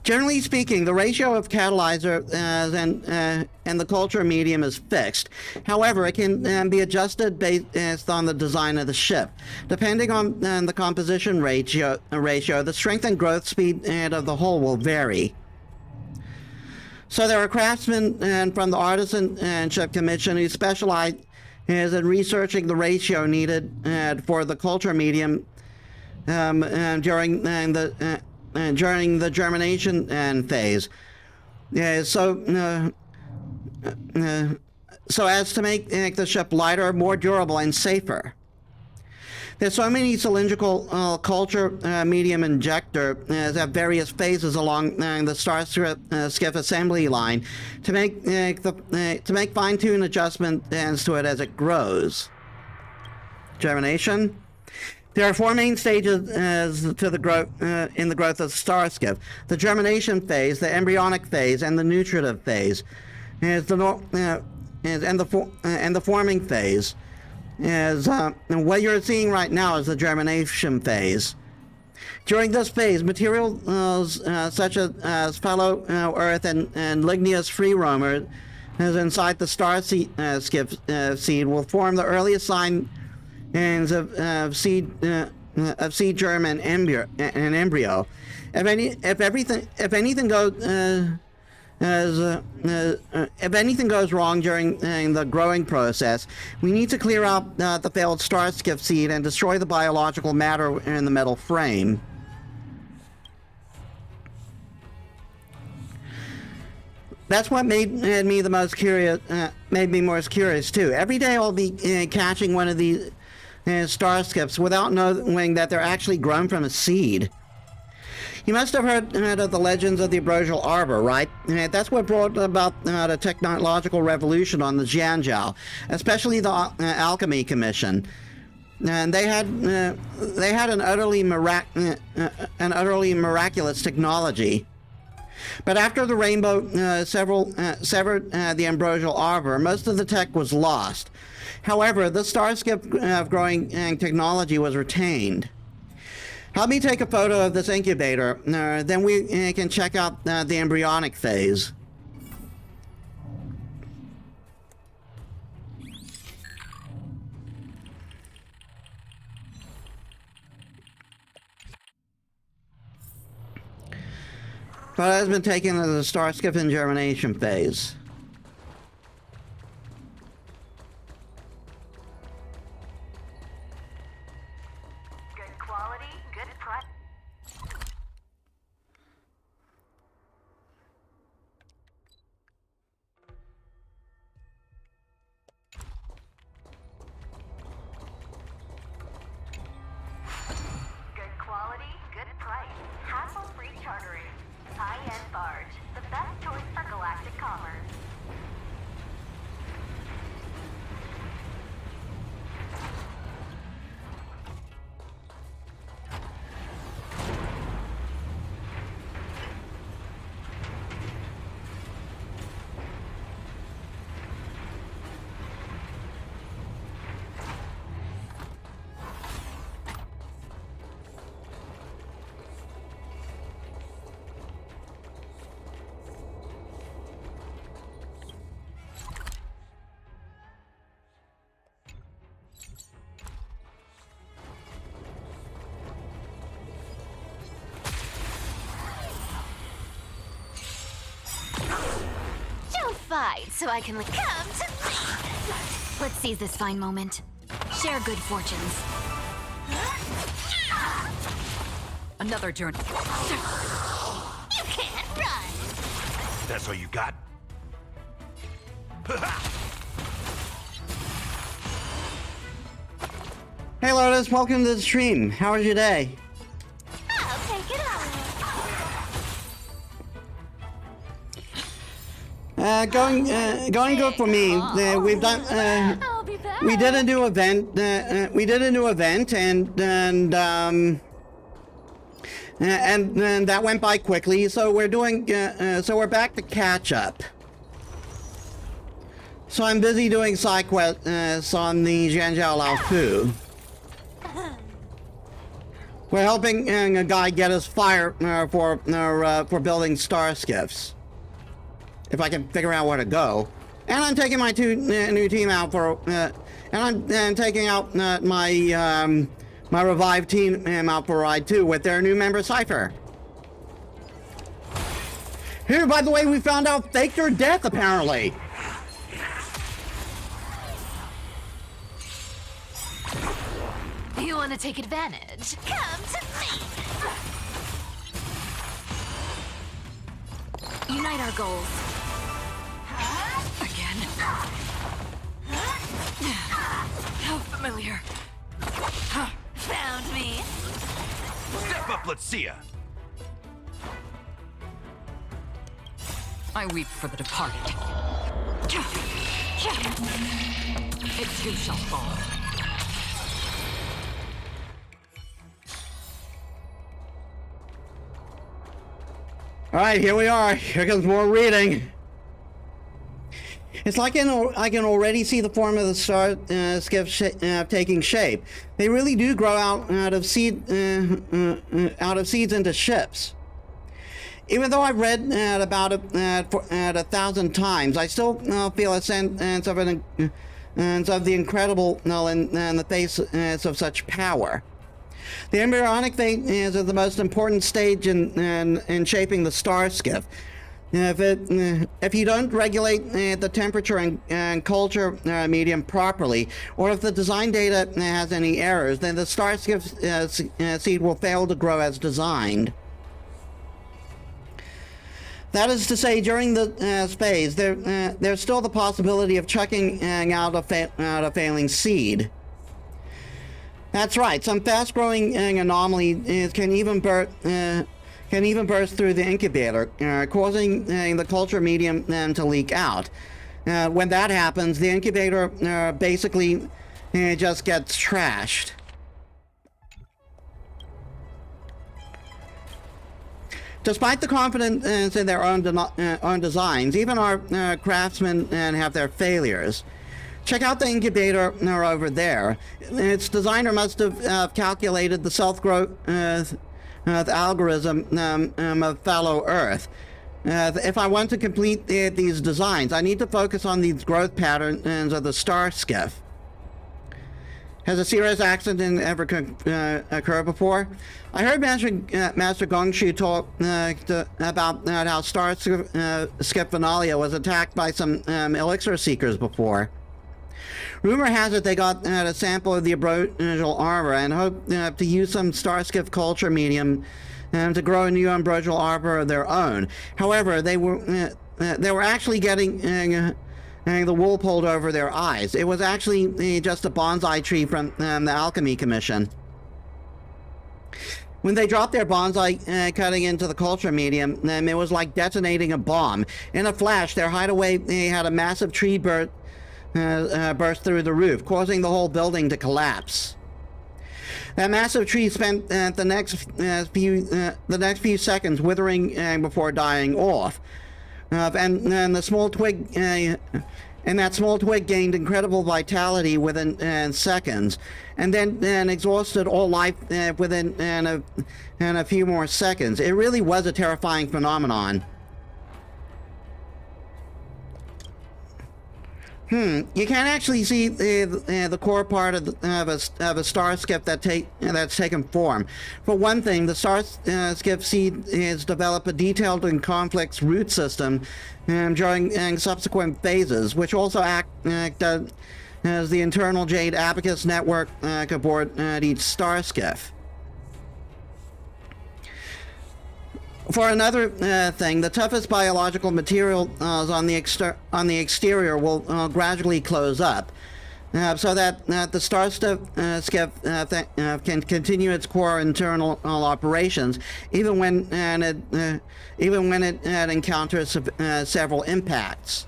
Generally speaking, the ratio of catalyzer and the culture medium is fixed. However, it can be adjusted based on the design of the ship. Depending on the composition ratio, the strength and growth speed of the hull will vary. So there are craftsmen from the Artisan Ship Commission who specialize in researching the ratio needed for the culture medium during the germination phase, so as to make the ship lighter, more durable, and safer. There's so many cylindrical culture medium injector at various phases along the Starskiff assembly line to make fine-tune adjustments to it as it grows. Germination. There are four main stages to the growth in the growth of the Starskiff: the germination phase, the embryonic phase, and the nutritive phase. And the forming phase. What you're seeing right now is the germination phase. During this phase, materials such as fellow Earth and ligneous free roamer inside the Starskiff seed will form the earliest sign of seed germ and embryo. If anything if anything goes wrong during the growing process, we need to clear out the failed star skiff seed and destroy the biological matter in the metal frame. That's what made me the most curious. Made me most curious too. Every day I'll be catching one of these star skiffs without knowing that they're actually grown from a seed. You must have heard of the legends of the Ambrosial Arbor, right? That's what brought about the technological revolution on the Jianzhou, especially the Alchemy Commission. And they had an utterly miraculous technology. But after the Rainbow severed the Ambrosial Arbor, most of the tech was lost. However, the Starskip growing technology was retained. Help me take a photo of this incubator, then we can check out the embryonic phase. Photo has been taken of the Starskip in germination phase. Good quality, good price. Good quality, good price. Hassle-free chartering. High-end barge. The best choice for galactic commerce. Fight so I can come to me. Let's seize this fine moment. Share good fortunes. Another journey. You can't run. That's all you got? Hey Lotus, welcome to the stream. How was your day? I'll take it all. Going good for me. We've done. I'll be back. We did a new event. And that went by quickly. So we're doing. So we're back to catch up. So I'm busy doing side quests on the Jianzhou Lao Fu. We're helping a guy get his fire for building star skiffs. If I can figure out where to go. And I'm taking my new team out for, and I'm taking out my revived team out for a ride too with their new member Cipher. Who, by the way, we found out faked her death apparently. You want to take advantage? Come to me. Unite our goals. Again. How familiar. Found me. Step up, let's see ya. I weep for the departed. It too shall fall. All right, here we are. Here comes more reading. It's like I can already see the form of the star skiff taking shape. They really do grow out of seeds into ships. Even though I've read about it 1,000 times, I still feel a sense of the incredible in the face of such power. The embryonic phase is the most important stage in shaping the star skiff. If you don't regulate the temperature and culture medium properly, or if the design data has any errors, then the Starskiff seed will fail to grow as designed. That is to say, during the phase, there's still the possibility of chucking out a failing seed. That's right. Some fast-growing anomalies can even burst through the incubator, causing the culture medium to leak out. When that happens, the incubator basically just gets trashed. Despite the confidence in their own designs, even our craftsmen have their failures. Check out the incubator over there. Its designer must have calculated the self-growth algorithm of fallow Earth. If I want to complete these designs, I need to focus on these growth patterns of the Starskiff. Has a serious accident ever occurred before? I heard Master Gongshu talk about how Starskiff Finalia was attacked by some elixir seekers before. Rumor has it they got a sample of the ambrosial armor and hope to use some Starskiff culture medium to grow a new ambrosial armor of their own. However, they were actually getting the wool pulled over their eyes. It was actually just a bonsai tree from the Alchemy Commission. When they dropped their bonsai cutting into the culture medium, it was like detonating a bomb. In a flash, their hideaway had a massive tree burst through the roof, causing the whole building to collapse. That massive tree spent the next few seconds withering before dying off. And the small twig, and that small twig gained incredible vitality within seconds, and then exhausted all life within a few more seconds. It really was a terrifying phenomenon. You can't actually see the core part of a Starskiff that's taken form. For one thing, the Starskiff seed has developed a detailed and complex root system during subsequent phases, which also act as the internal Jade Abacus network aboard each Starskiff. For another thing, the toughest biological materials on the exterior will gradually close up, so that the Starskiff can continue its core internal operations, even when it encounters several impacts.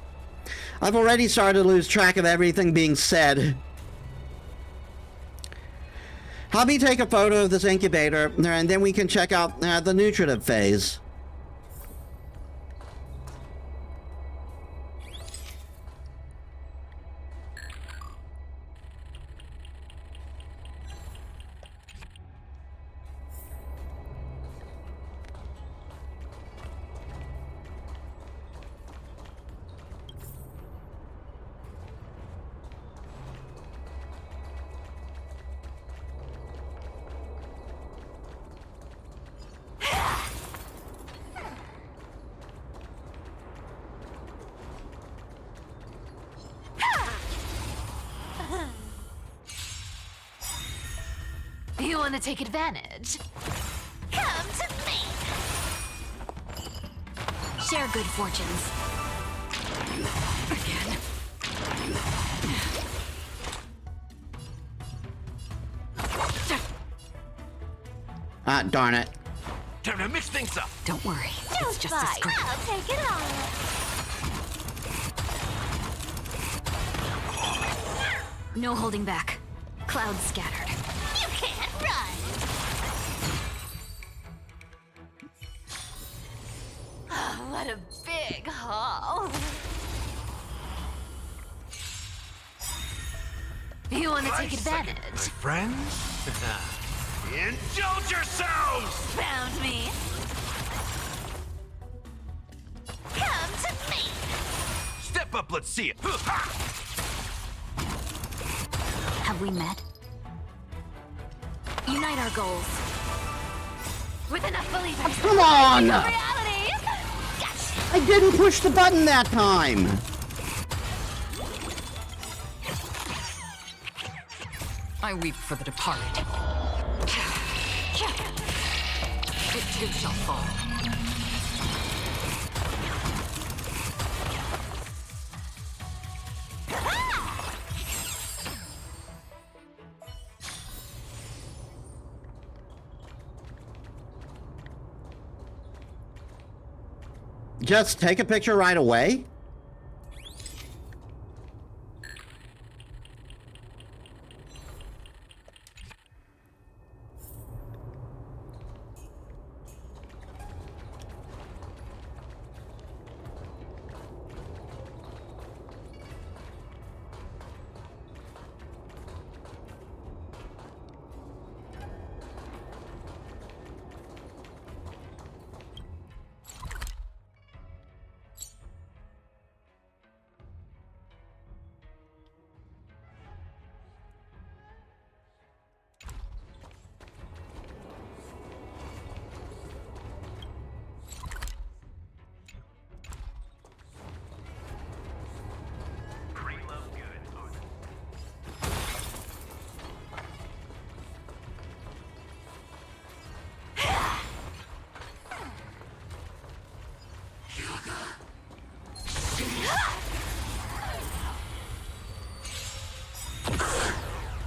I've already started to lose track of everything being said. Have me take a photo of this incubator, and then we can check out the nutritive phase. You want to take advantage? Come to me! Share good fortunes. Again. Darn it. Time to mix things up. Don't worry. Don't It's just a fight. scrape. I'll take it all. No holding back. Clouds scattered. You can't run. Oh, what a big haul. You want to take Price second, advantage? my friends? Indulge yourselves! Found me. Come to me. Step up, let's see it. Have we met? Unite our goals. With enough believers. Come on! Reality. Yes. I didn't push the button that time! I weep for the departed. It too shall fall. Just take a picture right away?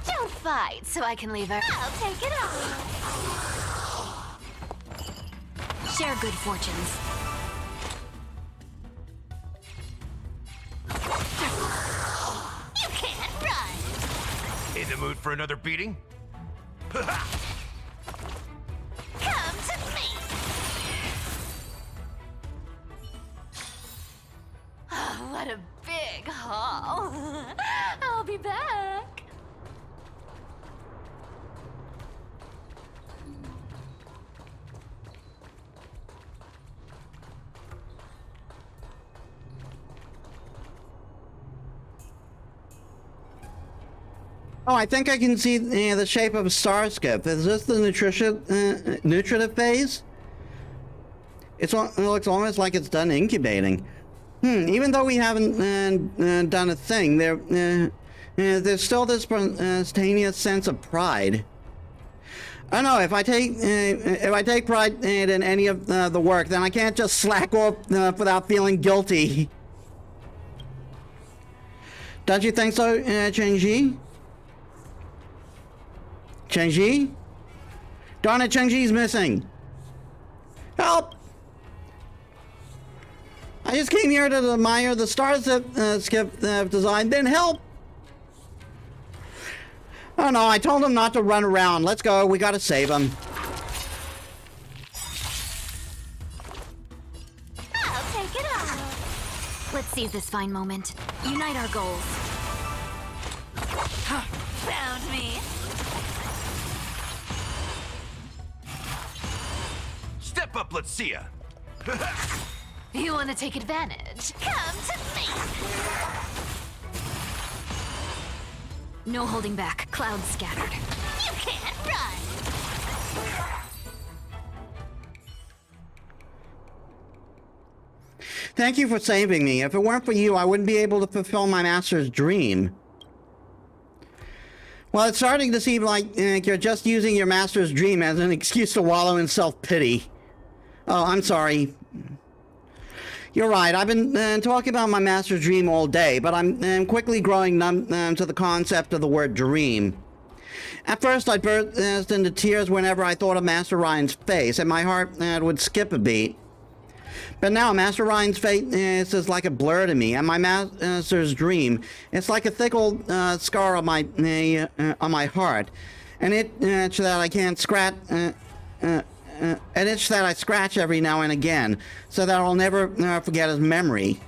Don't fight, so I can leave her. I'll take it off. Share good fortunes. You can't run. In the mood for another beating? Come to me. Oh, what a big haul. I'll be back. Oh, I think I can see the shape of a star skip. Is this the nutritive phase? It looks almost like it's done incubating. Even though we haven't done a thing, there's still this spontaneous sense of pride. I don't know, if I take pride in any of the work, then I can't just slack off without feeling guilty. Don't you think so, Cheng-Ji? Cheng-Ji? Darn it, Cheng-Ji's missing. Help! I just came here to admire the stars that Skip designed. Then help! Oh no, I told him not to run around. Let's go, we gotta save him. I'll take it off. Let's seize this fine moment. Unite our goals. Found me. Step up, let's see ya. You want to take advantage? Come to me. No holding back. Clouds scattered. You can't run. Thank you for saving me. If it weren't for you, I wouldn't be able to fulfill my master's dream. Well, it's starting to seem like you're just using your master's dream as an excuse to wallow in self-pity. Oh, I'm sorry. You're right, I've been talking about my master's dream all day, but I'm quickly growing numb to the concept of the word dream. At first, I'd burst into tears whenever I thought of Master Ryan's face, and my heart would skip a beat. But now, Master Ryan's face is like a blur to me, and my master's dream, it's like a thick old scar on my heart, an itch that I can't scratch. An itch that I scratch every now and again, so that I'll never forget his memory.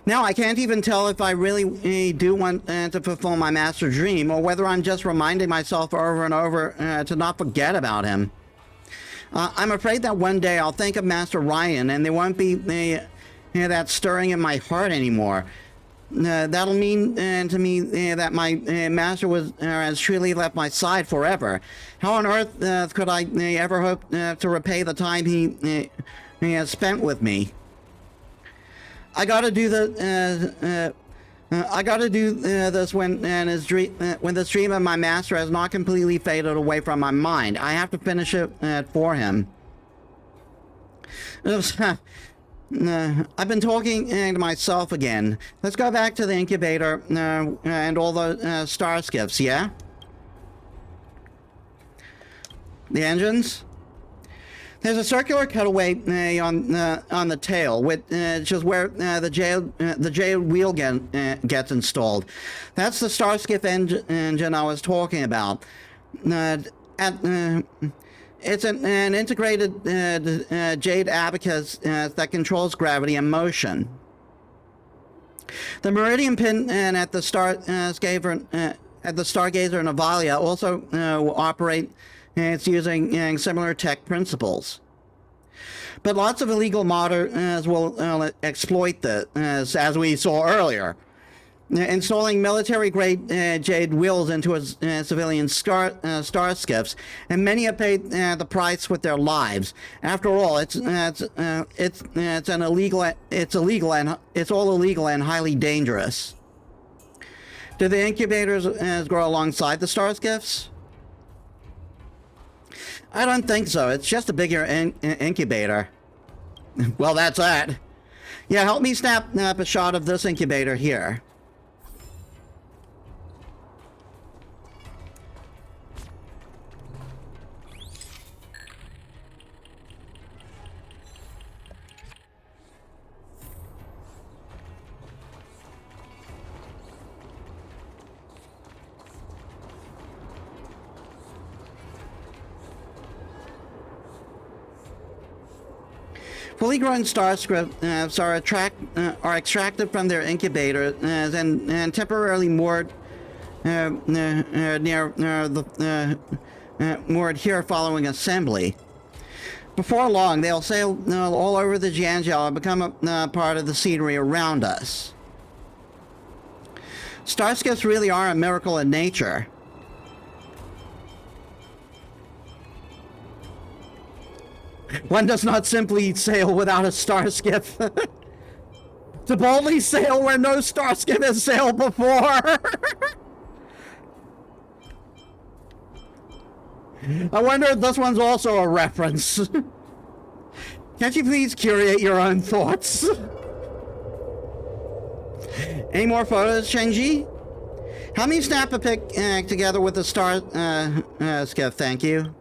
Now I can't even tell if I really do want to fulfill my master dream, or whether I'm just reminding myself over and over to not forget about him. I'm afraid that one day I'll think of Master Ryan, and there won't be that stirring in my heart anymore. That'll mean to me that my master has truly left my side forever. How on earth could I ever hope to repay the time he he has spent with me. I gotta do this when the dream of my master has not completely faded away from my mind. I have to finish it for him. Oops. I've been talking to myself again. Let's go back to the incubator and all the star skiffs, yeah? The engines? There's a circular cutaway on the tail, which is where the jade wheel gets installed. That's the star skiff engine I was talking about. It's an integrated jade abacus that controls gravity and motion. The meridian pin at the Stargazer Navalia also operate. It's using similar tech principles. But lots of illegal modders will exploit this, as we saw earlier. Installing military-grade jade wheels into civilian star skiffs, and many have paid the price with their lives. After all, it's all illegal and highly dangerous. Do the incubators grow alongside the star skiffs? I don't think so. It's just a bigger incubator. Well, that's that. Yeah, help me snap a shot of this incubator here. Fully grown star skiffs are extracted from their incubator and temporarily moored moored here following assembly. Before long, they'll sail all over the Janjal and become a part of the scenery around us. Star skiffs really are a miracle in nature. One does not simply sail without a star skiff. To boldly sail where no star skiff has sailed before. I wonder if this one's also a reference. Can't you please curate your own thoughts? Any more photos, Shenji? Help me snap a pic together with the star skiff, thank you.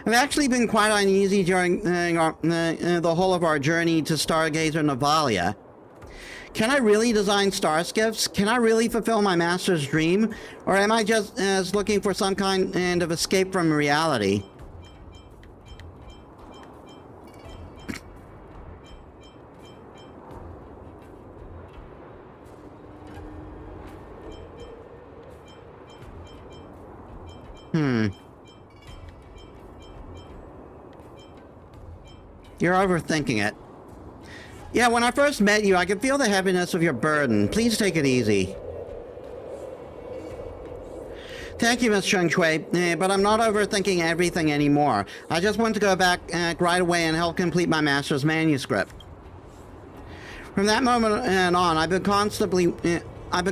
I've actually been quite uneasy during the whole of our journey to Stargazer Navalia. Can I really design star skiffs? Can I really fulfill my master's dream? Or am I just looking for some kind of escape from reality? You're overthinking it. Yeah, when I first met you, I could feel the heaviness of your burden. Please take it easy. Thank you, Miss Chung Shui, but I'm not overthinking everything anymore. I just want to go back right away and help complete my master's manuscript. From that moment on, I've been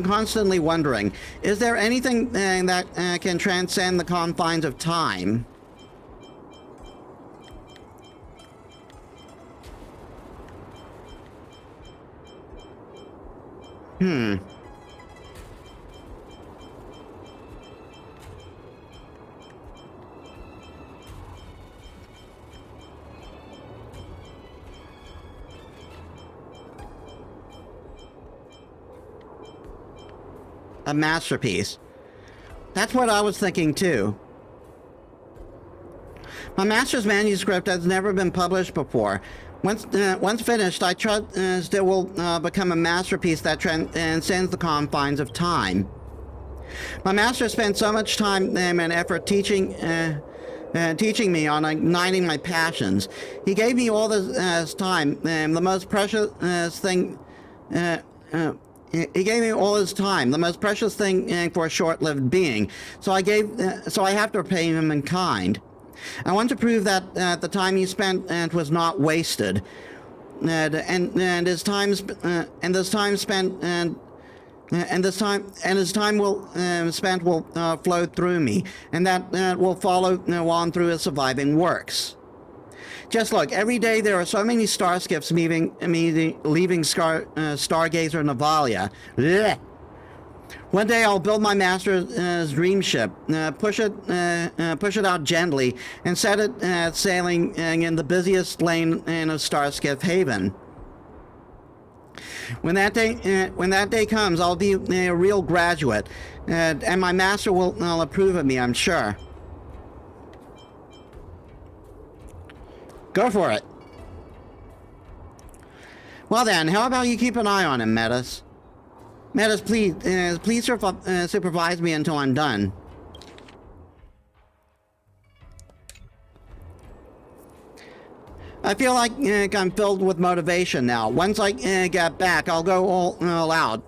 constantly wondering, is there anything that can transcend the confines of time? A masterpiece. That's what I was thinking too. My master's manuscript has never been published before. Once finished, I trust it will become a masterpiece that transcends the confines of time. My master spent so much time and effort teaching me on igniting my passions. He gave me all this time, the most precious thing. He gave me all his time, the most precious thing for a short-lived being. So I have to repay him in kind. I want to prove that the time he spent was not wasted, and his time spent and his time will spent will flow through me, and that will follow on through his surviving works. Just look, every day there are so many star skiffs leaving Stargazer Navalia. Blech. One day I'll build my master's dream ship, push it out gently, and set it sailing in the busiest lane in a Starskiff haven. When that day comes, I'll be a real graduate, and my master will approve of me, I'm sure. Go for it. Well then, how about you keep an eye on him, Metis? Metis, please supervise me until I'm done. I feel like I'm filled with motivation now. Once I get back, I'll go all out.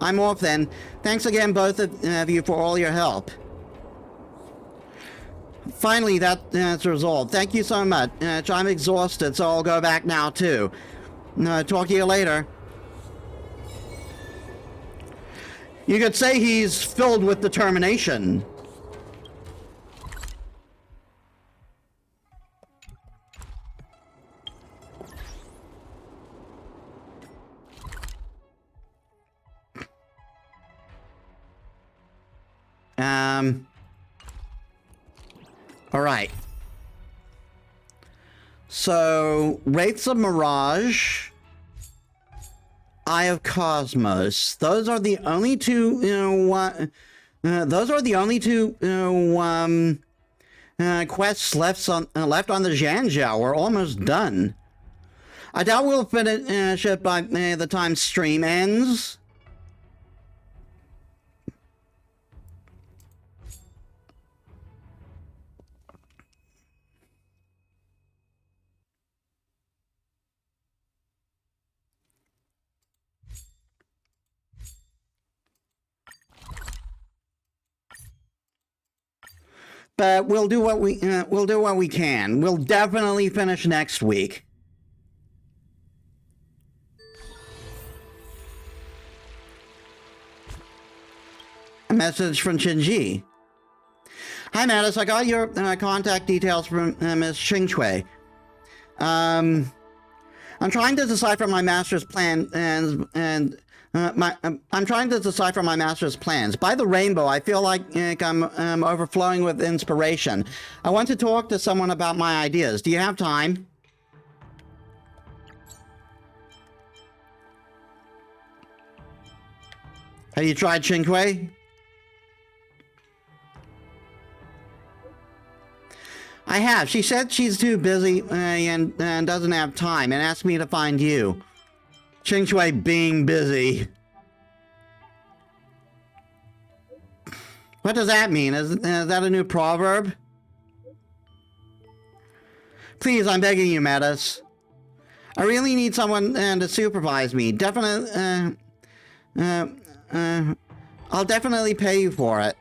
I'm off then. Thanks again, both of you, for all your help. Finally, that's resolved. Thank you so much. I'm exhausted, so I'll go back now, too. Talk to you later. You could say he's filled with determination. All right. So, Wraiths of Mirage, Eye of Cosmos. Those are the only two, quests left on the Zhanjiao. We're almost done. I doubt we'll finish it by the time stream ends. But we'll do what we can. We'll definitely finish next week. A message from Shinji. Hi, Metis. I got your contact details from Ms. Qingchui. I'm trying to decipher my master's plan I'm trying to decipher my master's plans. By the rainbow, I feel like I'm overflowing with inspiration. I want to talk to someone about my ideas. Do you have time? Have you tried Qingchui? I have. She said she's too busy and doesn't have time, and asked me to find you. Qingchui being busy. What does that mean? Is that a new proverb? Please, I'm begging you, Metis. I really need someone to supervise me. Definitely, I'll definitely pay you for it.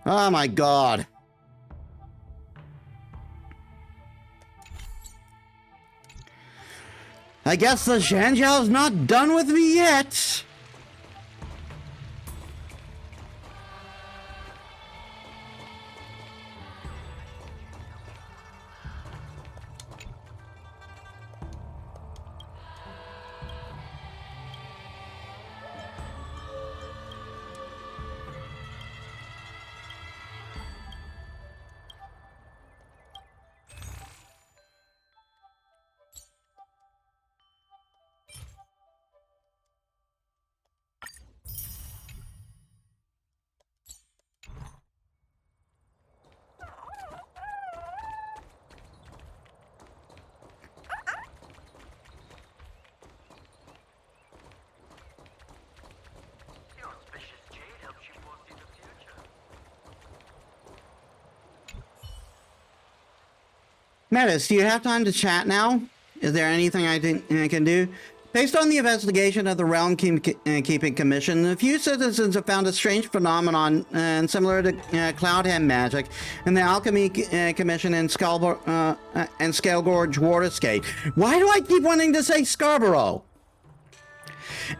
Oh my god. I guess the Zhanjiao's not done with me yet. Metis, do you have time to chat now? Is there anything I can do? Based on the investigation of the Realm Keeping Commission, a few citizens have found a strange phenomenon similar to Cloud Hand magic in the Alchemy Commission and Scale Gorge Waterscape. Why do I keep wanting to say Scarborough?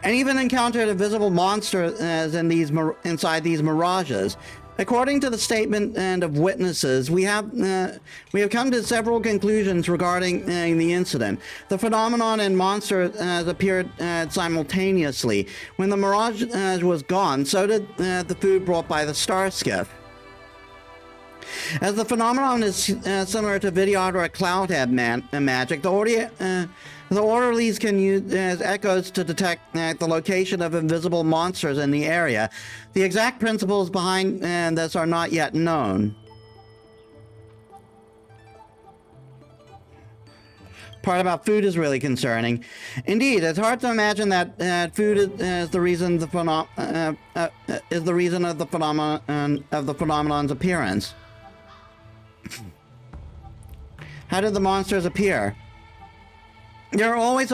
And even encountered a visible monster inside these mirages. According to the statement of witnesses, we have come to several conclusions regarding the incident. The phenomenon and monster appeared simultaneously. When the mirage was gone, so did the food brought by the star skiff. As the phenomenon is similar to Vidyard or Cloudhead magic, the orderlies can use as echoes to detect the location of invisible monsters in the area. The exact principles behind this are not yet known. Part about food is really concerning. Indeed, it's hard to imagine that food is the reason of the phenomenon's appearance. How did the monsters appear? There are always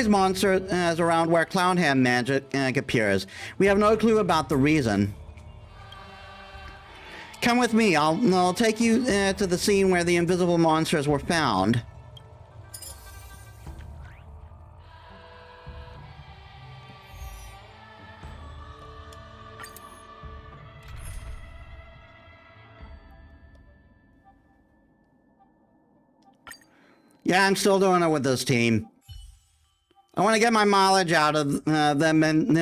monsters around where Cloudhand magic appears. We have no clue about the reason. Come with me. I'll take you to the scene where the invisible monsters were found. Yeah, I'm still doing it with this team. I want to get my mileage out of them and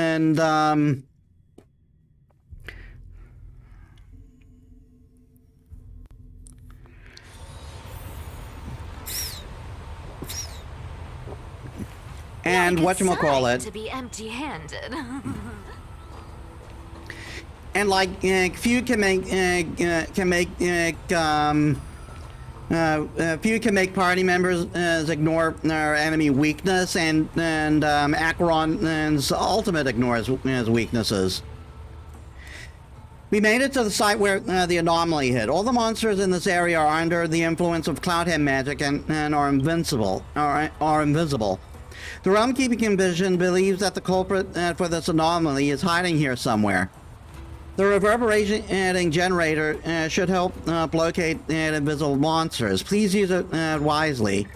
whatchamacallit. To be empty-handed. And like few can make party members ignore our enemy weakness, and Acheron's ultimate ignores his weaknesses. We made it to the site where the anomaly hit. All the monsters in this area are under the influence of Cloudhead magic and are invincible. The Realm Keeping Commission believes that the culprit for this anomaly is hiding here somewhere. The reverberating generator should help locate invisible monsters. Please use it wisely.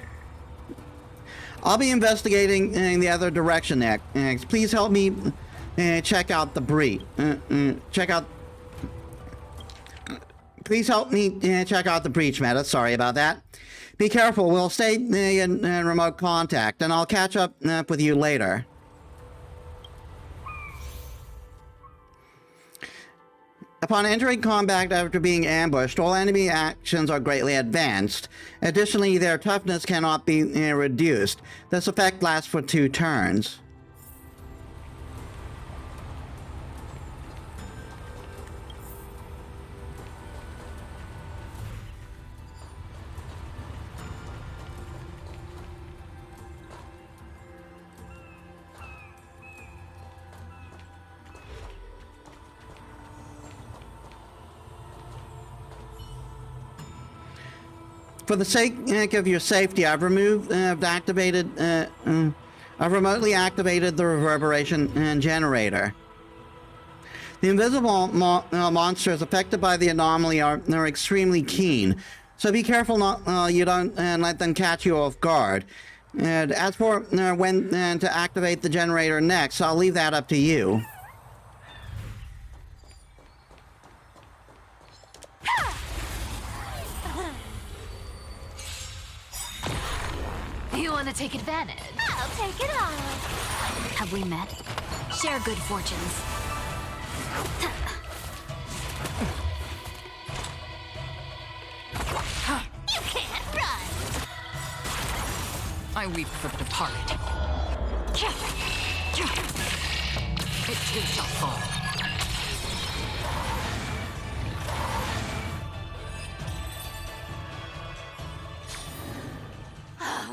I'll be investigating in the other direction next. Please help me check out the breach. Please help me check out the breach, Metis. Sorry about that. Be careful. We'll stay in remote contact, and I'll catch up with you later. Upon entering combat after being ambushed, all enemy actions are greatly advanced. Additionally, their toughness cannot be reduced. This effect lasts for 2 turns. For the sake of your safety, I've remotely activated the reverberation generator. The invisible monsters affected by the anomaly are extremely keen, so be careful you don't let them catch you off guard. And as for when to activate the generator next, I'll leave that up to you. You want to take advantage? I'll take it off. Have we met? Share good fortunes. You can't run. I weep for the departed. It too shall fall.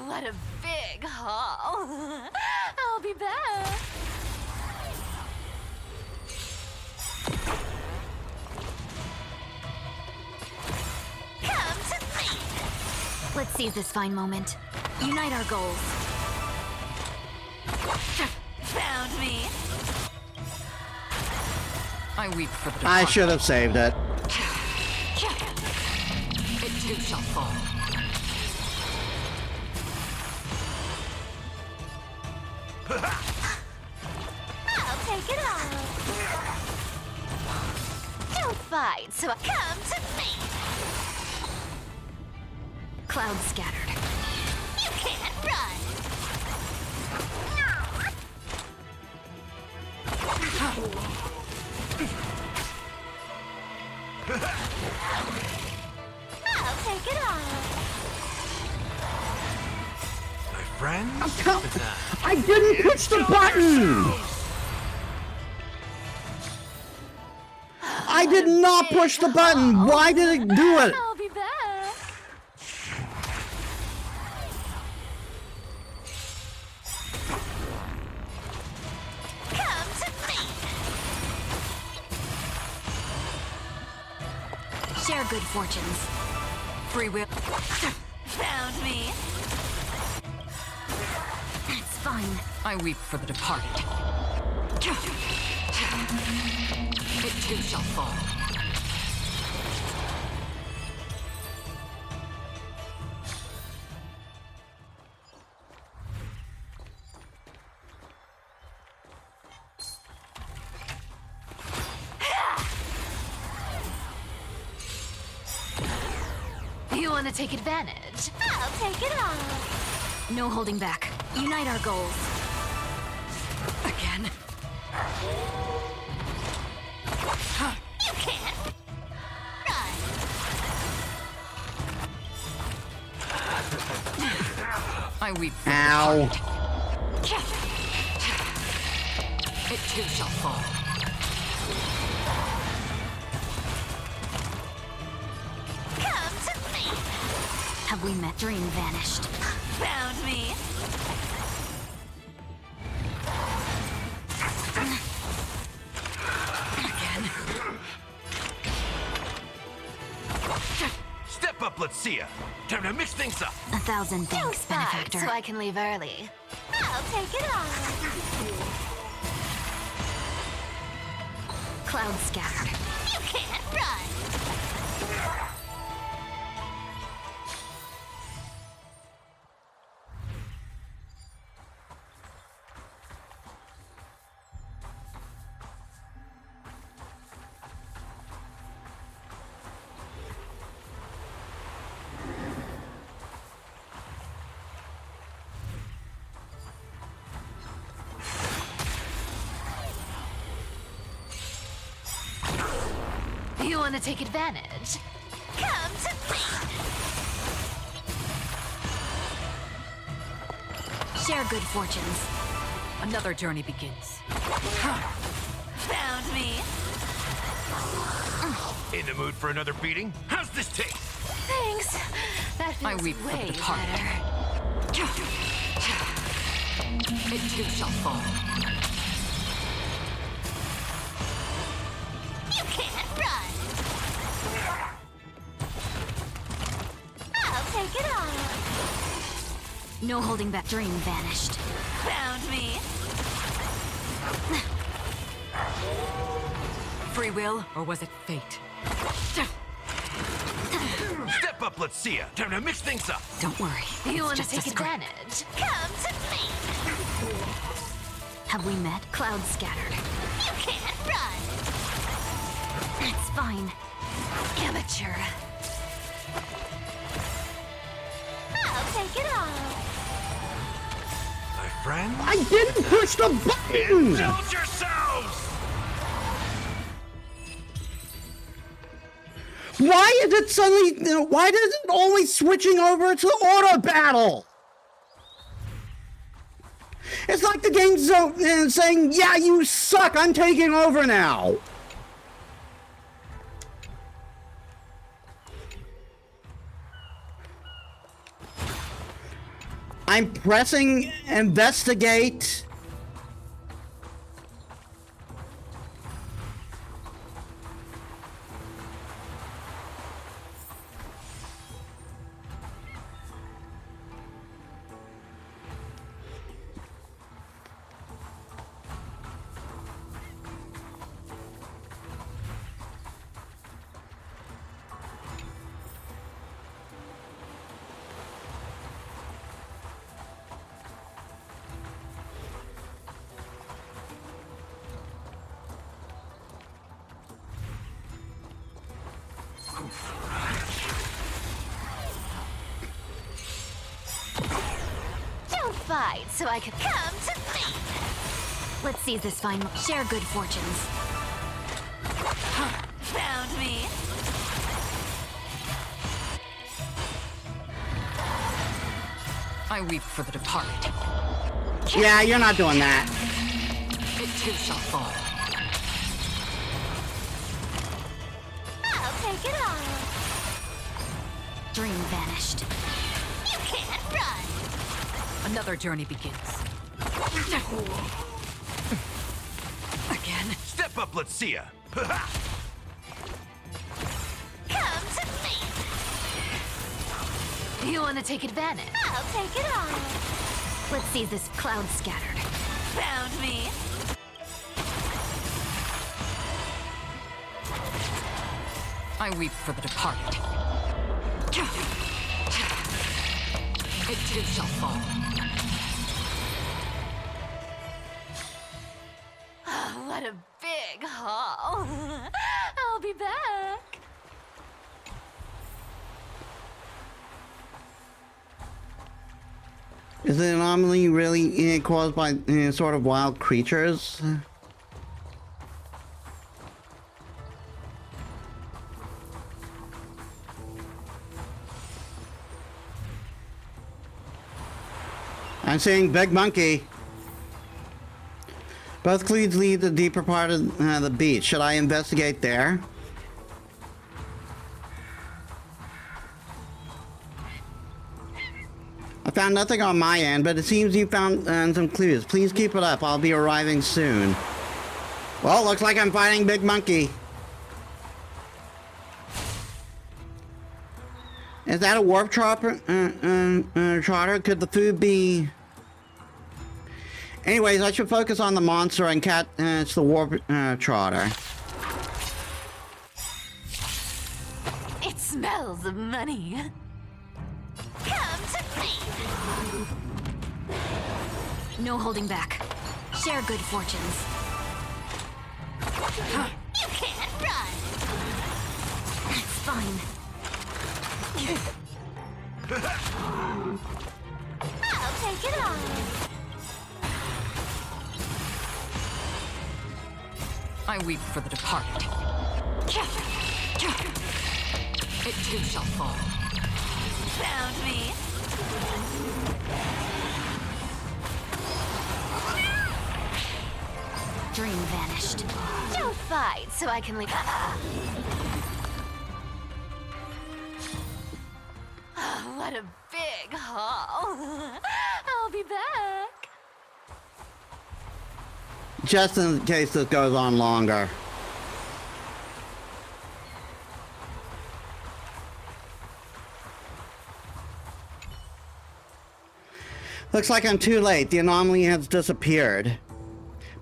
What a big haul. I'll be back. Come to me. Let's seize this fine moment. Unite our goals. Found me. I weep for the I departed. should have saved it. It too shall fall. I'll take it all. Don't fight, so come to me. Cloud scattered. You can't run. I'll take it all. My friends? I didn't push the button! I did not push the button! Why did it do it? I'll be back. Come to me. Share good fortunes. Free will. Found me. It's fine. I weep for the departed. It too shall fall. You want to take advantage? I'll take it all. No holding back. Unite our goals. Again. You can't run. I weep for Ow. it too shall fall. Come to me. Have we met? Dream vanished. Found me. Again. Step up, let's see ya. Time to mix things up. 1,000 Don't thanks, fight, benefactor. so I can leave early. I'll take it all. Cloud scattered. You can't run. You want to take advantage? Come to me. Share good fortunes. Another journey begins. Found me. In the mood for another beating? How's this taste? Thanks. That I feels weep for the way departed. better. It too shall fall. You can't run. I'll take it all. No holding back. Dream vanished. Found me. Free will, or was it fate? Step up, let's see ya. Time to mix things up. Don't worry. You it's want to just a take script. advantage? Come to me. Have we met? Cloud scattered. You can't run. It's fine. Amateur. I'll take it all. My friends? I didn't push the button! Indulge yourselves! Why is it suddenly, why is it always switching over to auto battle? It's like the game's saying, yeah, you suck, I'm taking over now. I'm pressing investigate. Don't fight, so I can come to me. Let's seize this fine. Share good fortunes. Found me. I weep for the departed. Yeah, you're not doing that. It too shall fall. I'll take it all. Dream vanished. You can't run. Another journey begins. Again. Step up, let's see ya. Come to me. You want to take advantage? I'll take it all. Let's see this cloud scattered. Found me. I weep for the departed. It too shall fall. Oh, what a big haul. I'll be back. Is the anomaly really caused by sort of wild creatures? I'm seeing Big Monkey. Both clues lead to the deeper part of the beach. Should I investigate there? I found nothing on my end, but it seems you found some clues. Please keep it up. I'll be arriving soon. Well, looks like I'm fighting Big Monkey. Is that a warp trotter? Could the food be... Anyways, I should focus on the monster and catch the warp trotter. It smells of money. Come to me. No holding back. Share good fortunes. You can't run. It's fine. I'll take it all. I weep for the departed. It too shall fall. Found me. Dream vanished. Don't fight, so I can leave. Oh, what a big haul. I'll be back. Just in case this goes on longer. Looks like I'm too late. The anomaly has disappeared.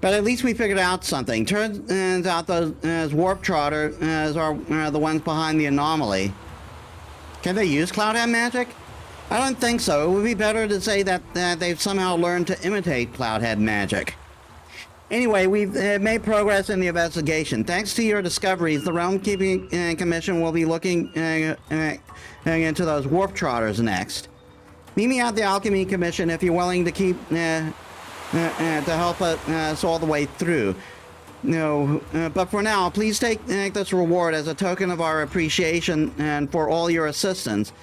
But at least we figured out something. Turns out those warp trotter are the ones behind the anomaly. Can they use Cloudhead magic? I don't think so. It would be better to say that they've somehow learned to imitate Cloudhead magic. Anyway, we've made progress in the investigation. Thanks to your discoveries, the Realm Keeping Commission will be looking into those warp trotters next. Meet me at the Alchemy Commission if you're willing to keep to help us all the way through. No, but for now, please take this reward as a token of our appreciation and for all your assistance.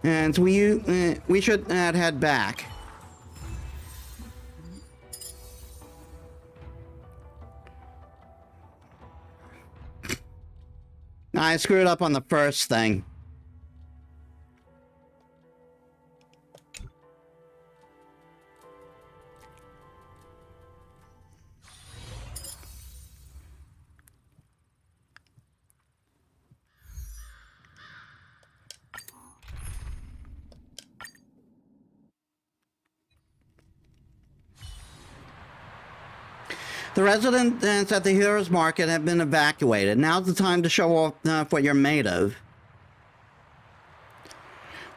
And so we should head back. I screwed up on the first thing. The residents at the Heroes Market have been evacuated. Now's the time to show off what you're made of.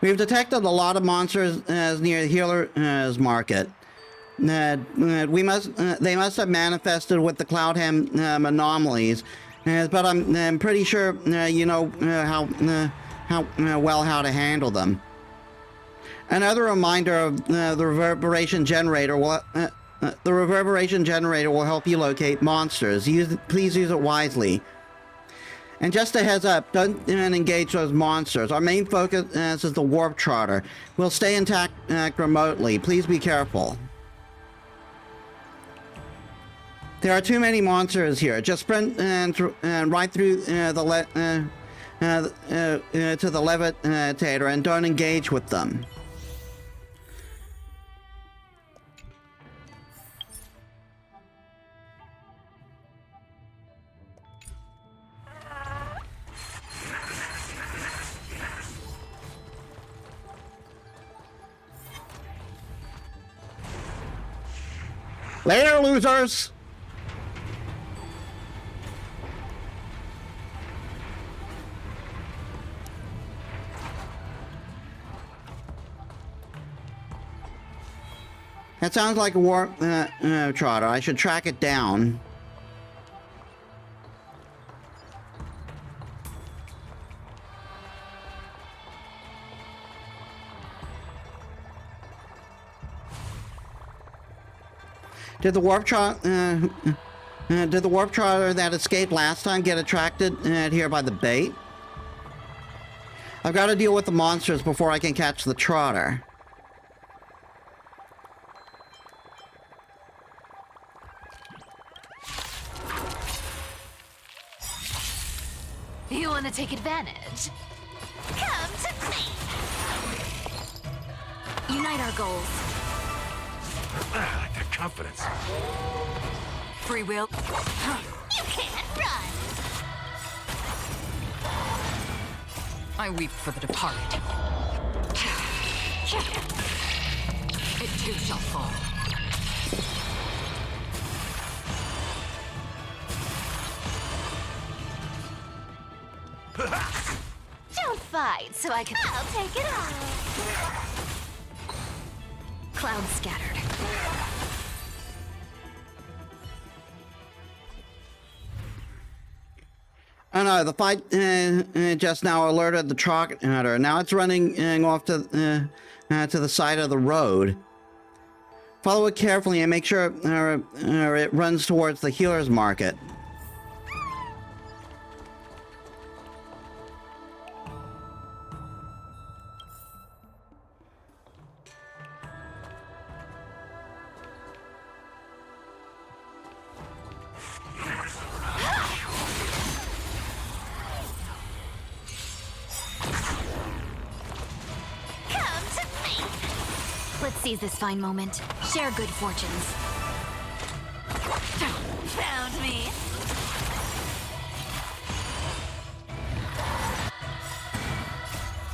We've detected a lot of monsters near the Heroes Market. They must have manifested with the Cloudhead anomalies but I'm pretty sure you know how to handle them. Another reminder of the reverberation generator will help you locate monsters. Please use it wisely. And just a heads up, don't engage those monsters. Our main focus is the warp trotter. We'll stay intact remotely. Please be careful. There are too many monsters here. Just sprint right through to the levitator and don't engage with them. Later, losers! That sounds like a warp trotter. I should track it down. Did the warp trotter that escaped last time get attracted here by the bait? I've got to deal with the monsters before I can catch the trotter. You want to take advantage? Come to me! Unite our goals. I like that confidence. Free will. You can't run! I weep for the departed. It too shall fall. Don't fight, so I can... I'll take it off. Clouds scattered. Oh no, the fight just now alerted the trotter. Now it's running off to the side of the road. Follow it carefully and make sure it runs towards the healer's market. Let's seize this fine moment. Share good fortunes. Found me.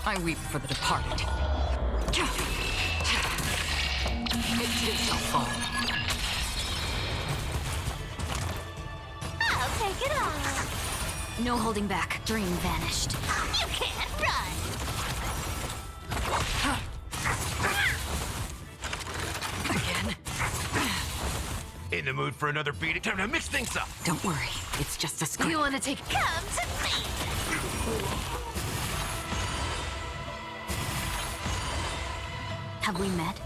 I weep for the departed. It too shall fall. I'll take it off. No holding back. Dream vanished. You can't run. Again. In the mood for another beating? Time to mix things up. Don't worry. It's just a scrape. You want to take... Come to me. Have we met?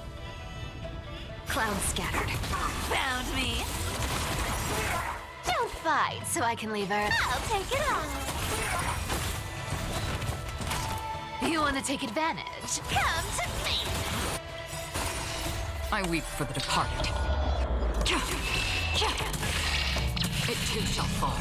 Clouds scattered. Found me. Don't fight, so I can leave her. I'll take it off. You want to take advantage? Come to me. I weep for the departed. It too shall fall.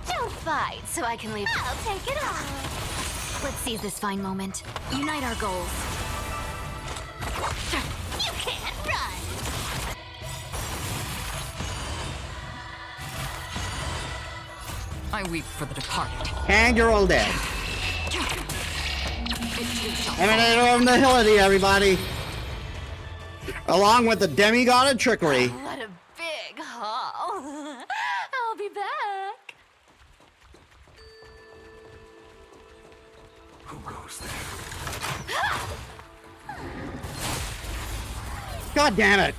Don't fight, so I can leave. I'll take it off. Let's seize this fine moment. Unite our goals. You can't run. I weep for the departed. And you're all dead. It too shall fall. Emanator of Nihility, everybody. Along with the demigod of trickery. What a big haul. I'll be back. God damn it.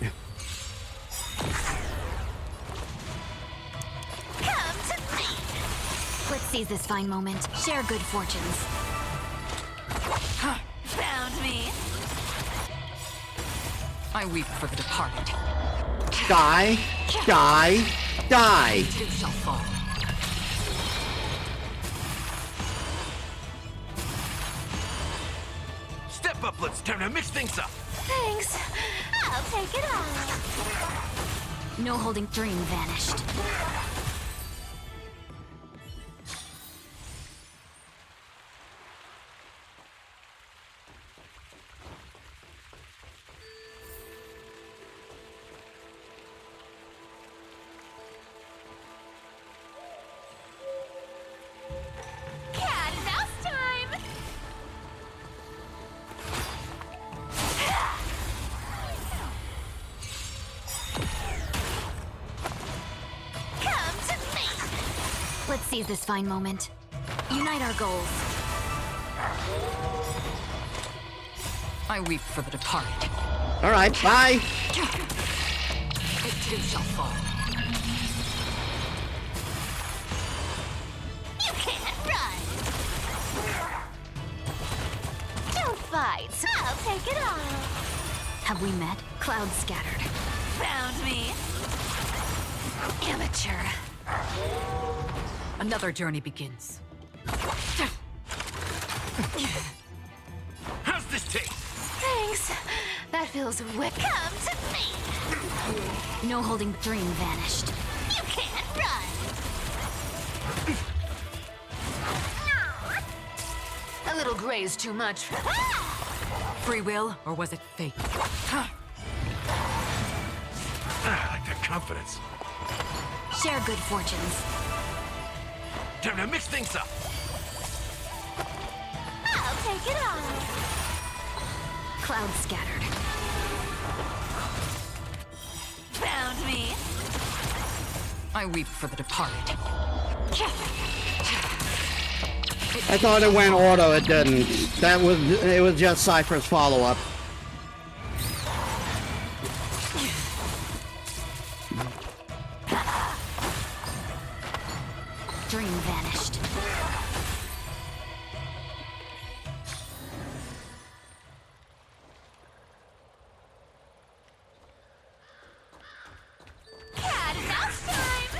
Come to me. Let's seize this fine moment. Share good fortunes. Found me. I weep for the departed. Die. Die. Die. Too shall fall. Step up, let's time to mix things up. Thanks. I'll take it all. No holding dream vanished. Cat and mouse time. Come to me. Let's seize this fine moment. Unite our goals. I weep for the departed. All right, bye. It too shall fall. You can't run. Don't fight. I'll take it all. Have we met? Clouds scattered. Found me. Amateur. Another journey begins. How's this taste? Thanks. That feels wicked. Come to me. No holding dream vanished. You can't run. A little graze too much. Free will, or was it fate? I like that confidence. Share good fortunes. Time to mix things up. I'll take it all. Clouds scattered. Found me. I weep for the departed. I thought it went auto, it didn't. It was just Cipher's follow-up. Dream vanished. Cat and mouse time.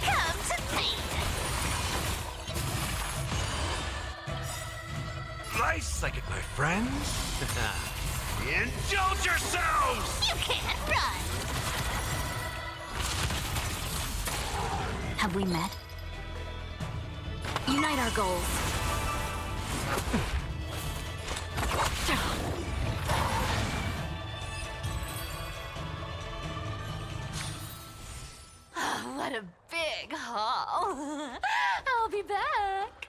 Come to me. Nice, like it, my friends. Indulge yourselves! You can't run. Have we met? Unite our goals. Oh, what a big haul. I'll be back.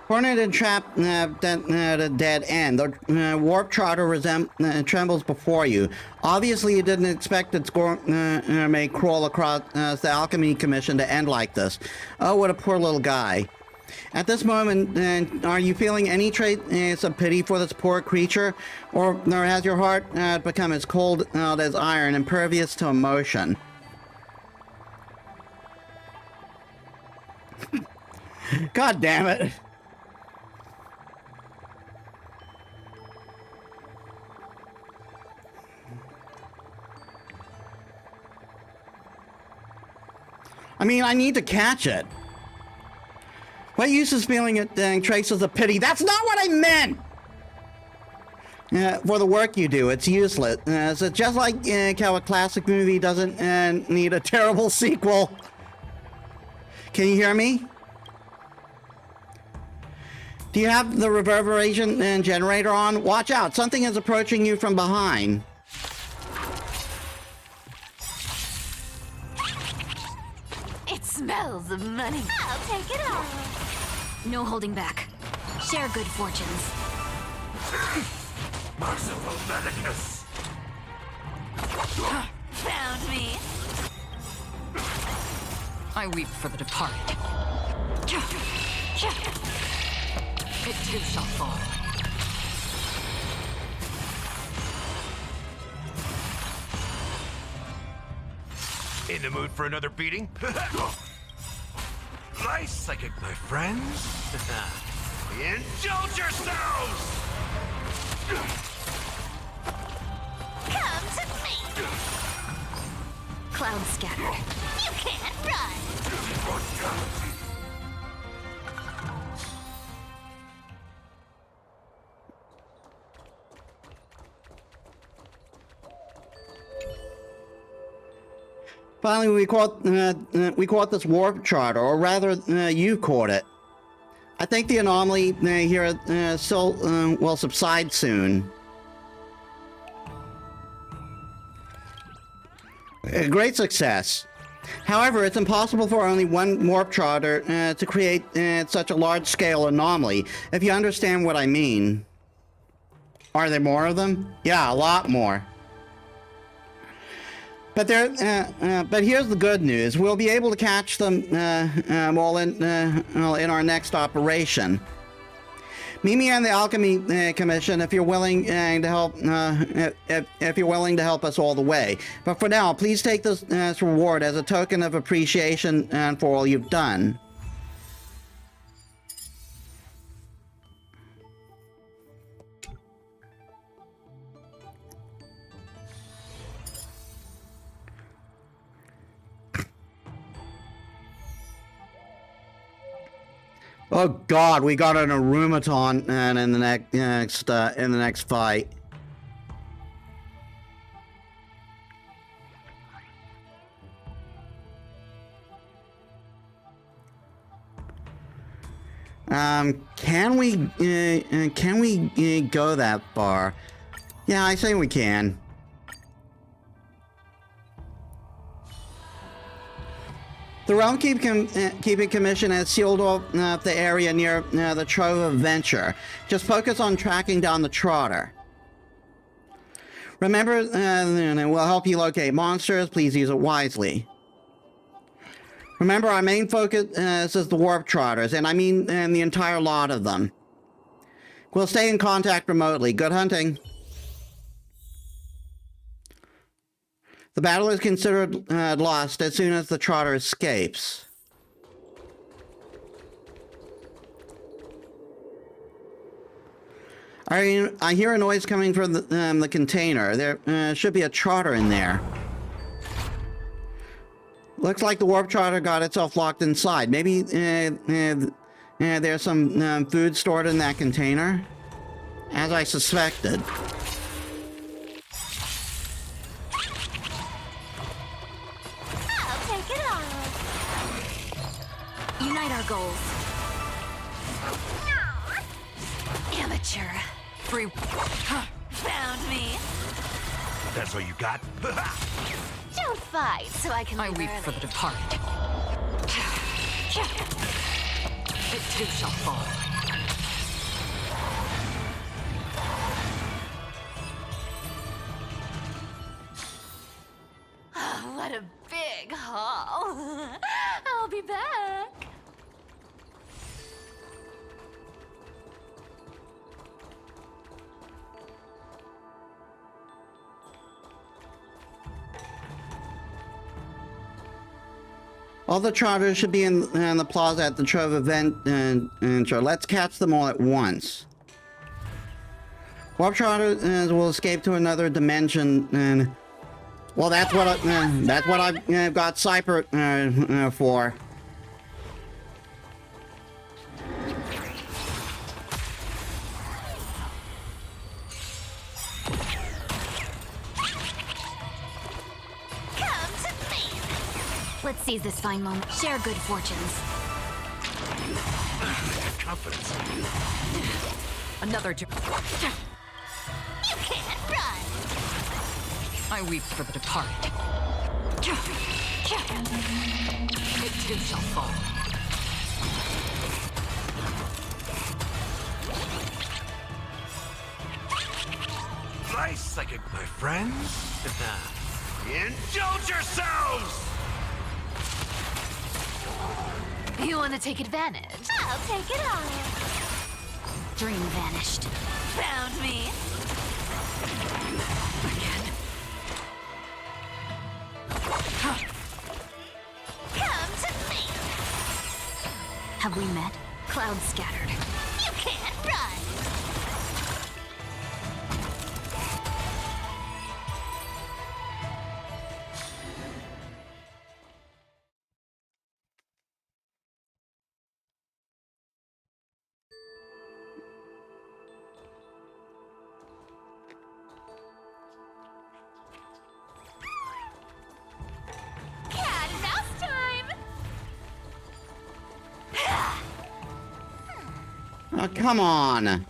Cornered and trapped at a dead end. The warp charter trembles before you. Obviously, you didn't expect its may crawl across the Alchemy Commission to end like this. Oh, what a poor little guy. At this moment, are you feeling any trace of pity for this poor creature? Or has your heart become as cold as iron, impervious to emotion? God damn it. I mean, I need to catch it. What use is feeling traces of pity? That's not what I meant! For the work you do, it's useless. So just like how a classic movie doesn't need a terrible sequel. Can you hear me? Do you have the reverberation generator on? Watch out, something is approaching you from behind. smells of money. I'll take it all. No holding back. Share good fortunes. Merciful Medicus! Found me. I weep for the departed. It too shall fall. In the mood for another beating? Nice psychic, my friends. Indulge yourselves! Come to me. Clouds scattered. You can't run. Finally, we caught this warp charter, or rather, you caught it. I think the anomaly here still will subside soon. A great success. However, it's impossible for only one warp charter to create such a large-scale anomaly, if you understand what I mean. Are there more of them? Yeah, a lot more. But but here's the good news: we'll be able to catch them all in our next operation. Meet me on the Alchemy Commission if you're willing to help. If you're willing to help us all the way. But for now, please take this reward as a token of appreciation for all you've done. Oh God, we got an Arumaton in the next fight. Can we go that far? Yeah, I say we can. The Realm Keeping Commission has sealed off the area near the Trove of Venture. Just focus on tracking down the Trotter. Remember, it will help you locate monsters. Please use it wisely. Remember, our main focus is the Warp Trotters, and I mean the entire lot of them. We'll stay in contact remotely. Good hunting. The battle is considered lost as soon as the Trotter escapes. I hear a noise coming from the container. There should be a Trotter in there. Looks like the Warp Trotter got itself locked inside. Maybe there's some food stored in that container, as I suspected. Unite our goals. Amateur. Free. Found me. That's all you got? Don't fight so I can I leave weep early. for the departed. It too shall fall. Oh, what a big haul. I'll be back. All the Trotters should be in the plaza at the Trove event, and let's catch them all at once. Warp Trotters will escape to another dimension, and well, that's what I've got Cipher for. Let's seize this fine moment. Share good fortunes. Confidence. Another. You can't run. I weep for the departed. It too shall fall. Nice, my friends. Indulge yourselves! You want to take advantage? I'll take it all. Dream vanished. Found me. Again. Come to me. Have we met? Clouds scattered. You can't run. Cat and mouse time. Oh, come on.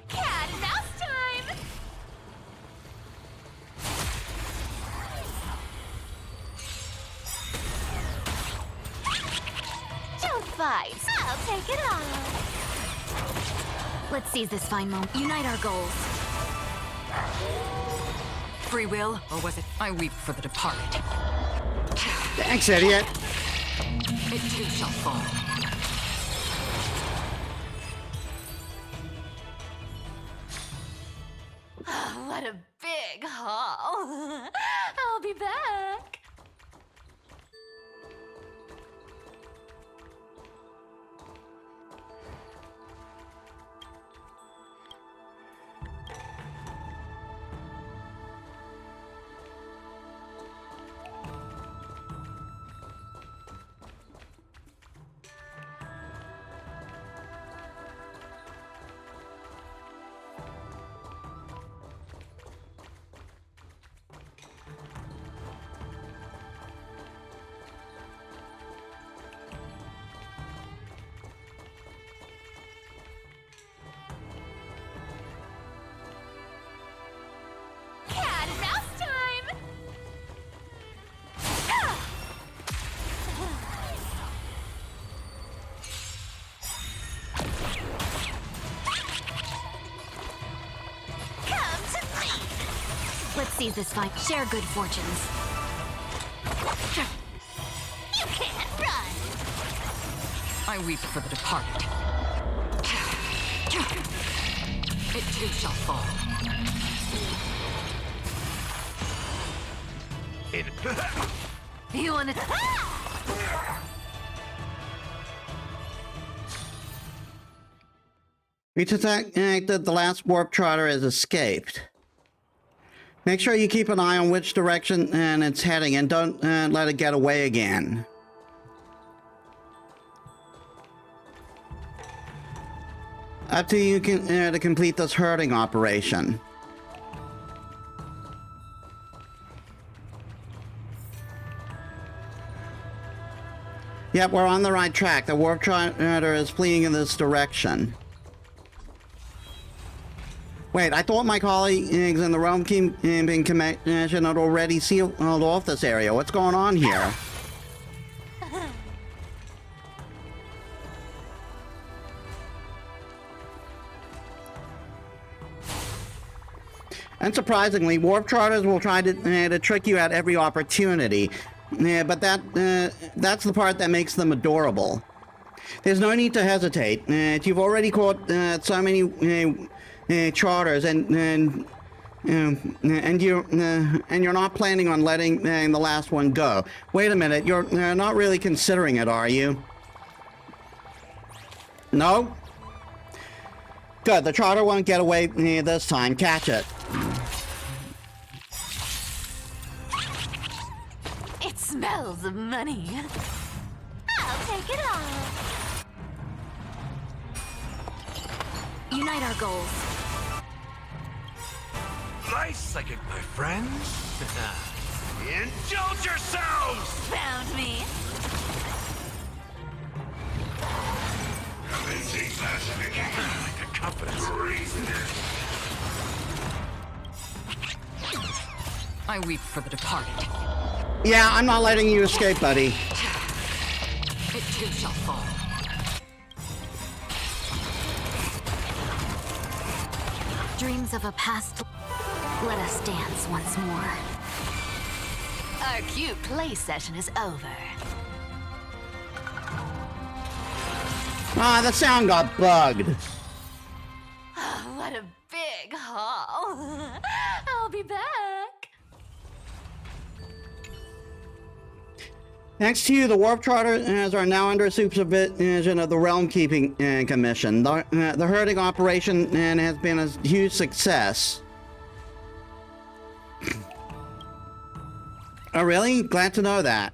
Cat and mouse time. Don't fight. I'll take it all. Let's seize this fine moment. Unite our goals. Free will, or was it I weep for the departed? Thanks, idiot. It too shall fall. What a big haul. I'll be back. Cat and mouse time. Come to me. Let's seize this fine. Share good fortunes. You can't run. I weep for the departed. It too shall fall. You want to... We detected the last warp trotter has escaped. Make sure you keep an eye on which direction it's heading and don't let it get away again. Up to you to complete this herding operation. Yep, we're on the right track. The warp trotter is fleeing in this direction. Wait, I thought my colleagues in the Realm Keeping Commission had already sealed off this area. What's going on here? Unsurprisingly, warp charters will try to trick you at every opportunity. But that's the part that makes them adorable. There's no need to hesitate. You've already caught so many charters, and you're not planning on letting the last one go. Wait a minute, you're not really considering it, are you? No? Good, the trotter won't get away this time. Catch it. It smells of money. I'll take it all. Unite our goals. Nice second, my friends. Indulge yourselves! Found me. Like a confidence. I weep for the departed. Yeah, I'm not letting you escape, buddy. It too shall fall. Dreams of a past. Let us dance once more. Our cute play session is over. Ah, the sound got bugged. What a big haul. I'll be back. Thanks to you, the Warp Trotters are now under supervision of the Realm Keeping Commission. The herding operation has been a huge success. Oh, really? Glad to know that.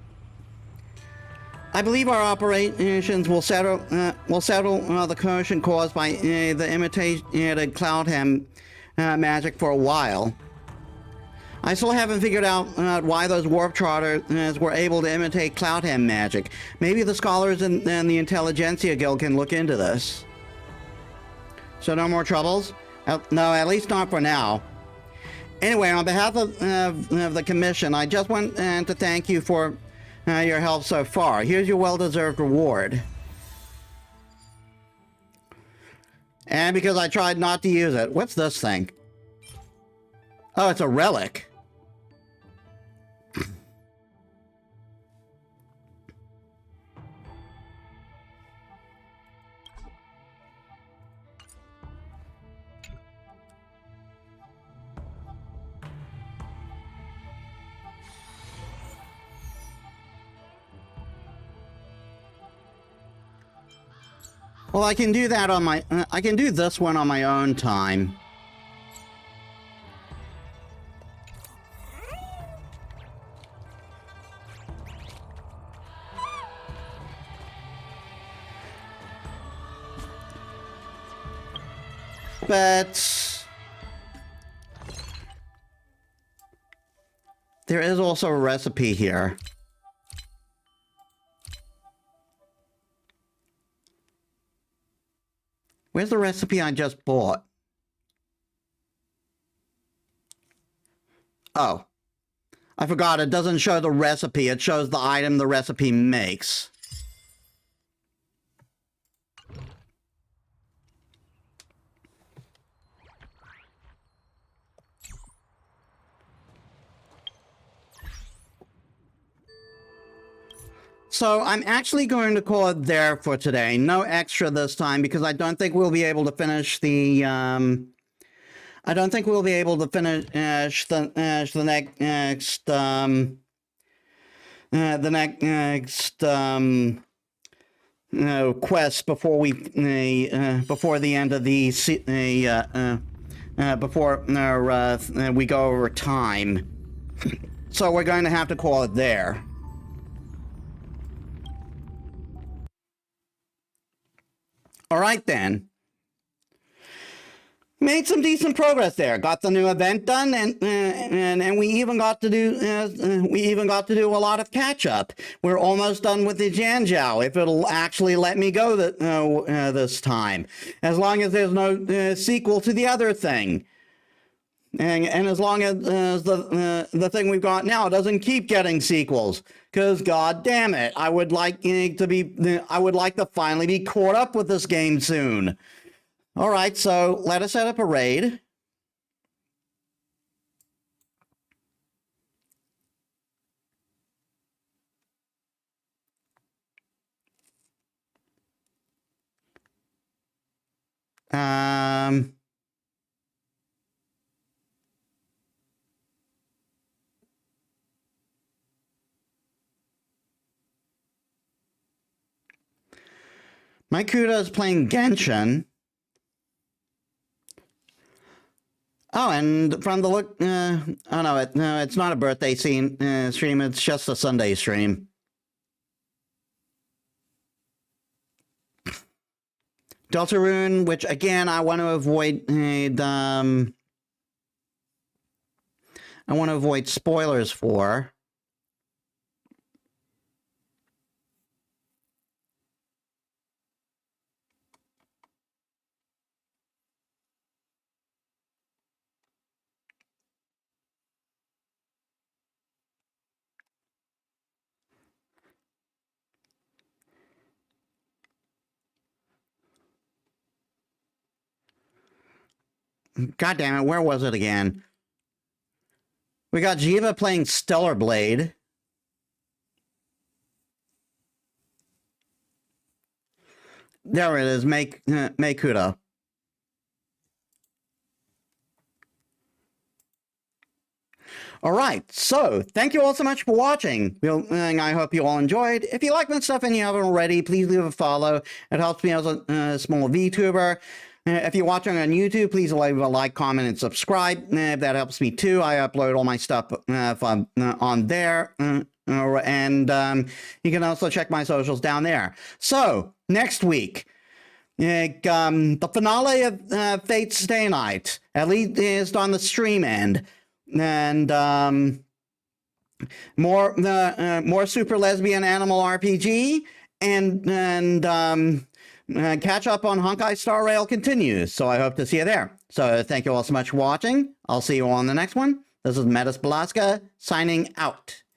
I believe our operations will settle the commotion caused by the imitated Cloudham magic for a while. I still haven't figured out why those Warp Trotters were able to imitate Cloudham magic. Maybe the scholars and the Intelligentsia Guild can look into this. So no more troubles? No, at least not for now. Anyway, on behalf of the commission, I just want to thank you for your help so far. Here's your well-deserved reward. And because I tried not to use it. What's this thing? Oh, it's a relic. Well, I can do that on my... I can do this one on my own time. But... there is also a recipe here. Where's the recipe I just bought? Oh. I forgot, it doesn't show the recipe, it shows the item the recipe makes. So I'm actually going to call it there for today. No extra this time because I don't think we'll be able to finish the I don't think we'll be able to finish the next quest before we before the end of the before we go over time. So we're going to have to call it there. All right, then. Made some decent progress there. Got the new event done, and we even got to do a lot of catch up. We're almost done with the Janjiao, if it'll actually let me go this time, as long as there's no sequel to the other thing, and as long as the thing we've got now doesn't keep getting sequels. Because, god damn it, I would like to finally be caught up with this game soon. Alright, so let us set up a raid. My Kuda is playing Genshin. Oh, and from the look, oh no, it's not a birthday scene stream. It's just a Sunday stream. Deltarune, which again I want to avoid. I want to avoid spoilers for. God damn it, where was it again? We got Jiva playing Stellar Blade. There it is, Kuda. All right, so thank you all so much for watching. I hope you all enjoyed. If you like my stuff and you haven't already, please leave a follow. It helps me as a small VTuber. If you're watching on YouTube, please leave a like, comment, and subscribe. That helps me too. I upload all my stuff on there. And you can also check my socials down there. So, next week, the finale of Fate's Stay Night, at least on the stream end. And more Super Lesbian Animal RPG. And catch up on Honkai Star Rail continues, so I hope to see you there. So thank you all so much for watching. I'll see you all on the next one. This is Metis Balaska signing out.